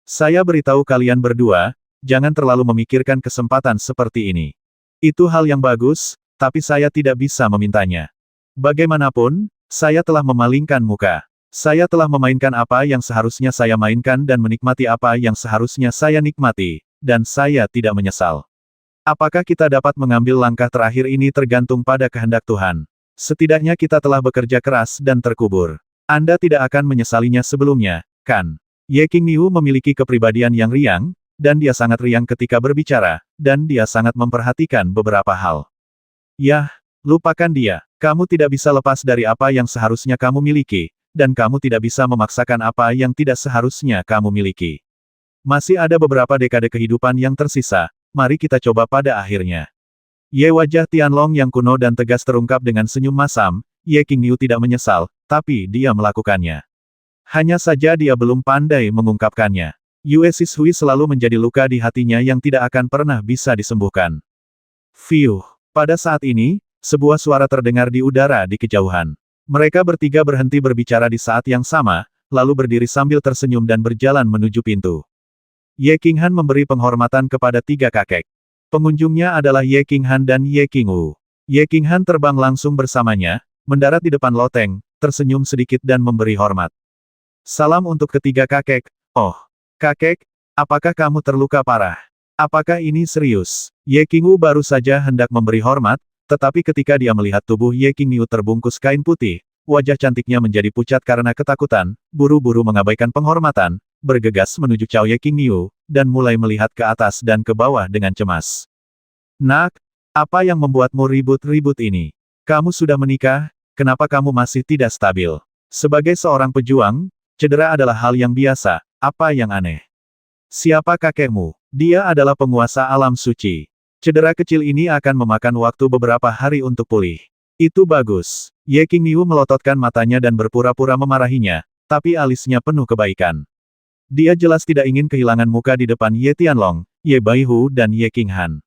S1: Saya beritahu kalian berdua, jangan terlalu memikirkan kesempatan seperti ini. Itu hal yang bagus, tapi saya tidak bisa memintanya. Bagaimanapun, saya telah memalingkan muka. Saya telah memainkan apa yang seharusnya saya mainkan dan menikmati apa yang seharusnya saya nikmati, dan saya tidak menyesal. Apakah kita dapat mengambil langkah terakhir ini tergantung pada kehendak Tuhan. Setidaknya kita telah bekerja keras dan terkubur. Anda tidak akan menyesalinya sebelumnya, kan? Ye King Miu memiliki kepribadian yang riang, dan dia sangat riang ketika berbicara, dan dia sangat memperhatikan beberapa hal. Yah, lupakan dia. Kamu tidak bisa lepas dari apa yang seharusnya kamu miliki, dan kamu tidak bisa memaksakan apa yang tidak seharusnya kamu miliki. Masih ada beberapa dekade kehidupan yang tersisa, mari kita coba pada akhirnya. Ye wajah Tianlong yang kuno dan tegas terungkap dengan senyum masam, Ye King Miu tidak menyesal, tapi dia melakukannya. Hanya saja dia belum pandai mengungkapkannya. Yue Sishui selalu menjadi luka di hatinya yang tidak akan pernah bisa disembuhkan. Fiuh. Pada saat ini, sebuah suara terdengar di udara di kejauhan. Mereka bertiga berhenti berbicara di saat yang sama, lalu berdiri sambil tersenyum dan berjalan menuju pintu. Ye Qinghan memberi penghormatan kepada tiga kakek. Pengunjungnya adalah Ye Qinghan dan Ye Qingwu. Ye Qinghan terbang langsung bersamanya, mendarat di depan loteng, tersenyum sedikit dan memberi hormat. Salam untuk ketiga kakek. Oh, kakek, apakah kamu terluka parah? Apakah ini serius? Ye Qingwu baru saja hendak memberi hormat, tetapi ketika dia melihat tubuh Ye Qingyu terbungkus kain putih, wajah cantiknya menjadi pucat karena ketakutan, buru-buru mengabaikan penghormatan, bergegas menuju Cao Ye Qingyu, dan mulai melihat ke atas dan ke bawah dengan cemas. Nak, apa yang membuatmu ribut-ribut ini? Kamu sudah menikah, kenapa kamu masih tidak stabil? Sebagai seorang pejuang, cedera adalah hal yang biasa, apa yang aneh? Siapa kakekmu? Dia adalah penguasa alam suci. Cedera kecil ini akan memakan waktu beberapa hari untuk pulih. Itu bagus. Ye Qingyu melototkan matanya dan berpura-pura memarahinya, tapi alisnya penuh kebaikan. Dia jelas tidak ingin kehilangan muka di depan Ye Tianlong, Ye Baihu dan Ye Qinghan.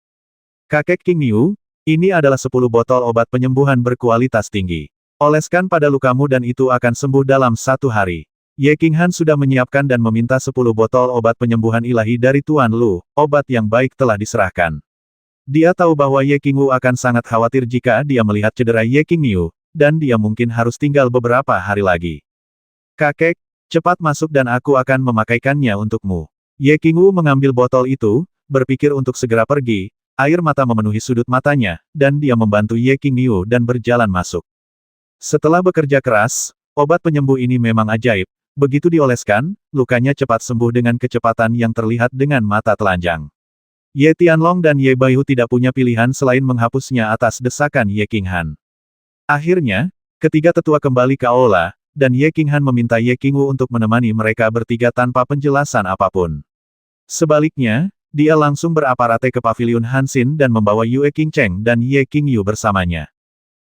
S1: Kakek Qingyu, ini adalah 10 botol obat penyembuhan berkualitas tinggi. Oleskan pada lukamu dan itu akan sembuh dalam 1 hari. Ye Qinghan sudah menyiapkan dan meminta 10 botol obat penyembuhan ilahi dari Tuan Lu, obat yang baik telah diserahkan. Dia tahu bahwa Ye Qingwu akan sangat khawatir jika dia melihat cedera Ye Qingyu, dan dia mungkin harus tinggal beberapa hari lagi. Kakek, cepat masuk dan aku akan memakaikannya untukmu. Ye Qingwu mengambil botol itu, berpikir untuk segera pergi, air mata memenuhi sudut matanya, dan dia membantu Ye Qingyu dan berjalan masuk. Setelah bekerja keras, obat penyembuh ini memang ajaib, begitu dioleskan, lukanya cepat sembuh dengan kecepatan yang terlihat dengan mata telanjang. Ye Tianlong dan Ye Baihu tidak punya pilihan selain menghapusnya atas desakan Ye Qinghan. Akhirnya, ketiga tetua kembali ke aula, dan Ye Qinghan meminta Ye Qingwu untuk menemani mereka bertiga tanpa penjelasan apapun. Sebaliknya, dia langsung beraparate ke paviliun Hanxin dan membawa Yue Qingcheng dan Ye Qingyu bersamanya.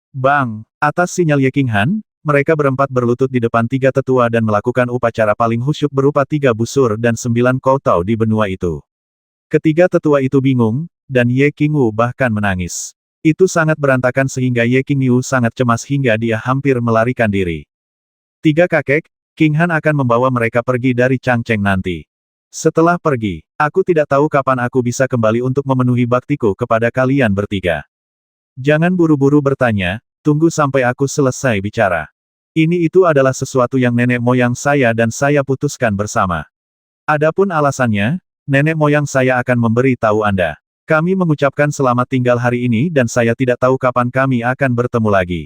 S1: Bang! Atas sinyal Ye Qinghan, mereka berempat berlutut di depan tiga tetua dan melakukan upacara paling khusyuk berupa 3 busur dan 9 kotao di benua itu. Ketiga tetua itu bingung, dan Ye Qingwu bahkan menangis. Itu sangat berantakan sehingga Ye Qingyu sangat cemas hingga dia hampir melarikan diri. Tiga kakek, Qinghan akan membawa mereka pergi dari Changcheng nanti. Setelah pergi, aku tidak tahu kapan aku bisa kembali untuk memenuhi baktiku kepada kalian bertiga. Jangan buru-buru bertanya, tunggu sampai aku selesai bicara. Ini itu adalah sesuatu yang nenek moyang saya dan saya putuskan bersama. Adapun alasannya, nenek moyang saya akan memberi tahu Anda. Kami mengucapkan selamat tinggal hari ini dan saya tidak tahu kapan kami akan bertemu lagi.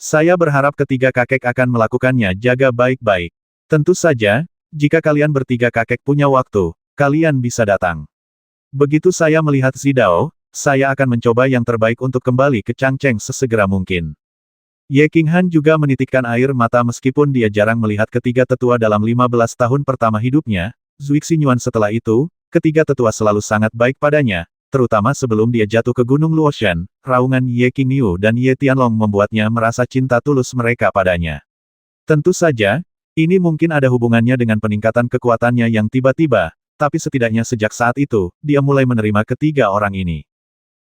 S1: Saya berharap ketiga kakek akan melakukannya jaga baik-baik. Tentu saja, jika kalian bertiga kakek punya waktu, kalian bisa datang. Begitu saya melihat Zidao, saya akan mencoba yang terbaik untuk kembali ke Changcheng sesegera mungkin. Ye Qinghan juga menitikkan air mata meskipun dia jarang melihat ketiga tetua dalam 15 tahun pertama hidupnya. Zui Xinyuan setelah itu, ketiga tetua selalu sangat baik padanya, terutama sebelum dia jatuh ke Gunung Luoshan, raungan Ye Qingyu dan Ye Tianlong membuatnya merasa cinta tulus mereka padanya. Tentu saja, ini mungkin ada hubungannya dengan peningkatan kekuatannya yang tiba-tiba, tapi setidaknya sejak saat itu, dia mulai menerima ketiga orang ini.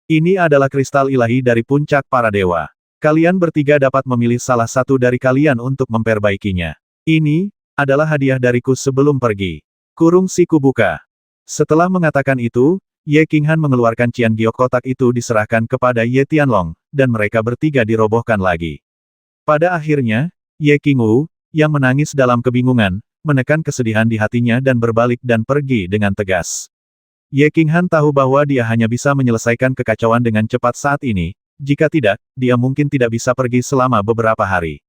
S1: Ini adalah kristal ilahi dari puncak para dewa. Kalian bertiga dapat memilih salah satu dari kalian untuk memperbaikinya. Ini adalah hadiah dariku sebelum pergi. Kurung siku buka. Setelah mengatakan itu, Ye Qinghan mengeluarkan Cian Giok kotak itu diserahkan kepada Ye Tianlong, dan mereka bertiga dirobohkan lagi. Pada akhirnya, Ye Qingwu, yang menangis dalam kebingungan, menekan kesedihan di hatinya dan berbalik dan pergi dengan tegas. Ye Qinghan tahu bahwa dia hanya bisa menyelesaikan kekacauan dengan cepat saat ini, jika tidak, dia mungkin tidak bisa pergi selama beberapa hari.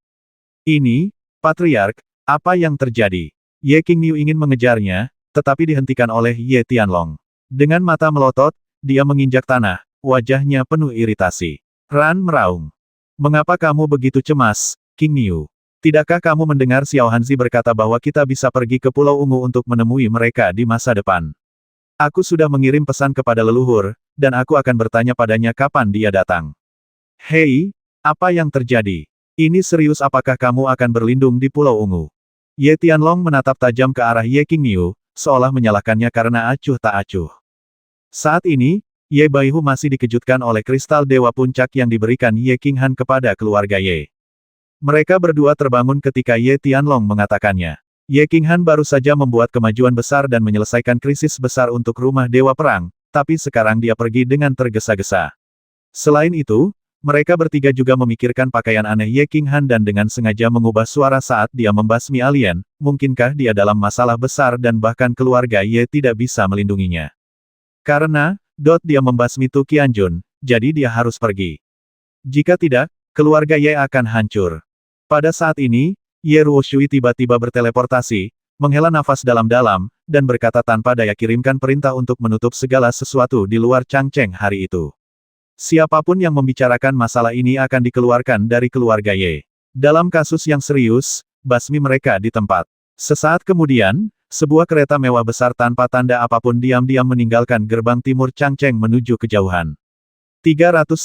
S1: Ini, Patriark, apa yang terjadi? Ye Qingyu ingin mengejarnya, tetapi dihentikan oleh Ye Tianlong. Dengan mata melotot, dia menginjak tanah, wajahnya penuh iritasi. Ran meraung. Mengapa kamu begitu cemas, Qingyu? Tidakkah kamu mendengar Xiao Hanzi berkata bahwa kita bisa pergi ke Pulau Ungu untuk menemui mereka di masa depan? Aku sudah mengirim pesan kepada leluhur, dan aku akan bertanya padanya kapan dia datang. Hei, apa yang terjadi? Ini serius apakah kamu akan berlindung di Pulau Ungu? Ye Tianlong menatap tajam ke arah Ye Qingyu, seolah menyalahkannya karena acuh tak acuh. Saat ini, Ye Baihu masih dikejutkan oleh kristal dewa puncak yang diberikan Ye Qinghan kepada keluarga Ye. Mereka berdua terbangun ketika Ye Tianlong mengatakannya. Ye Qinghan baru saja membuat kemajuan besar dan menyelesaikan krisis besar untuk rumah Dewa Perang, tapi sekarang dia pergi dengan tergesa-gesa. Selain itu, mereka bertiga juga memikirkan pakaian aneh Ye Qinghan dan dengan sengaja mengubah suara saat dia membasmi alien, mungkinkah dia dalam masalah besar dan bahkan keluarga Ye tidak bisa melindunginya. Karena, dia membasmi Tu Qianjun, jadi dia harus pergi. Jika tidak, keluarga Ye akan hancur. Pada saat ini, Ye Ruoshui tiba-tiba berteleportasi, menghela nafas dalam-dalam, dan berkata tanpa daya kirimkan perintah untuk menutup segala sesuatu di luar Changcheng hari itu. Siapapun yang membicarakan masalah ini akan dikeluarkan dari keluarga Ye. Dalam kasus yang serius, basmi mereka di tempat. Sesaat kemudian, sebuah kereta mewah besar tanpa tanda apapun diam-diam meninggalkan gerbang timur Changcheng menuju kejauhan. 390.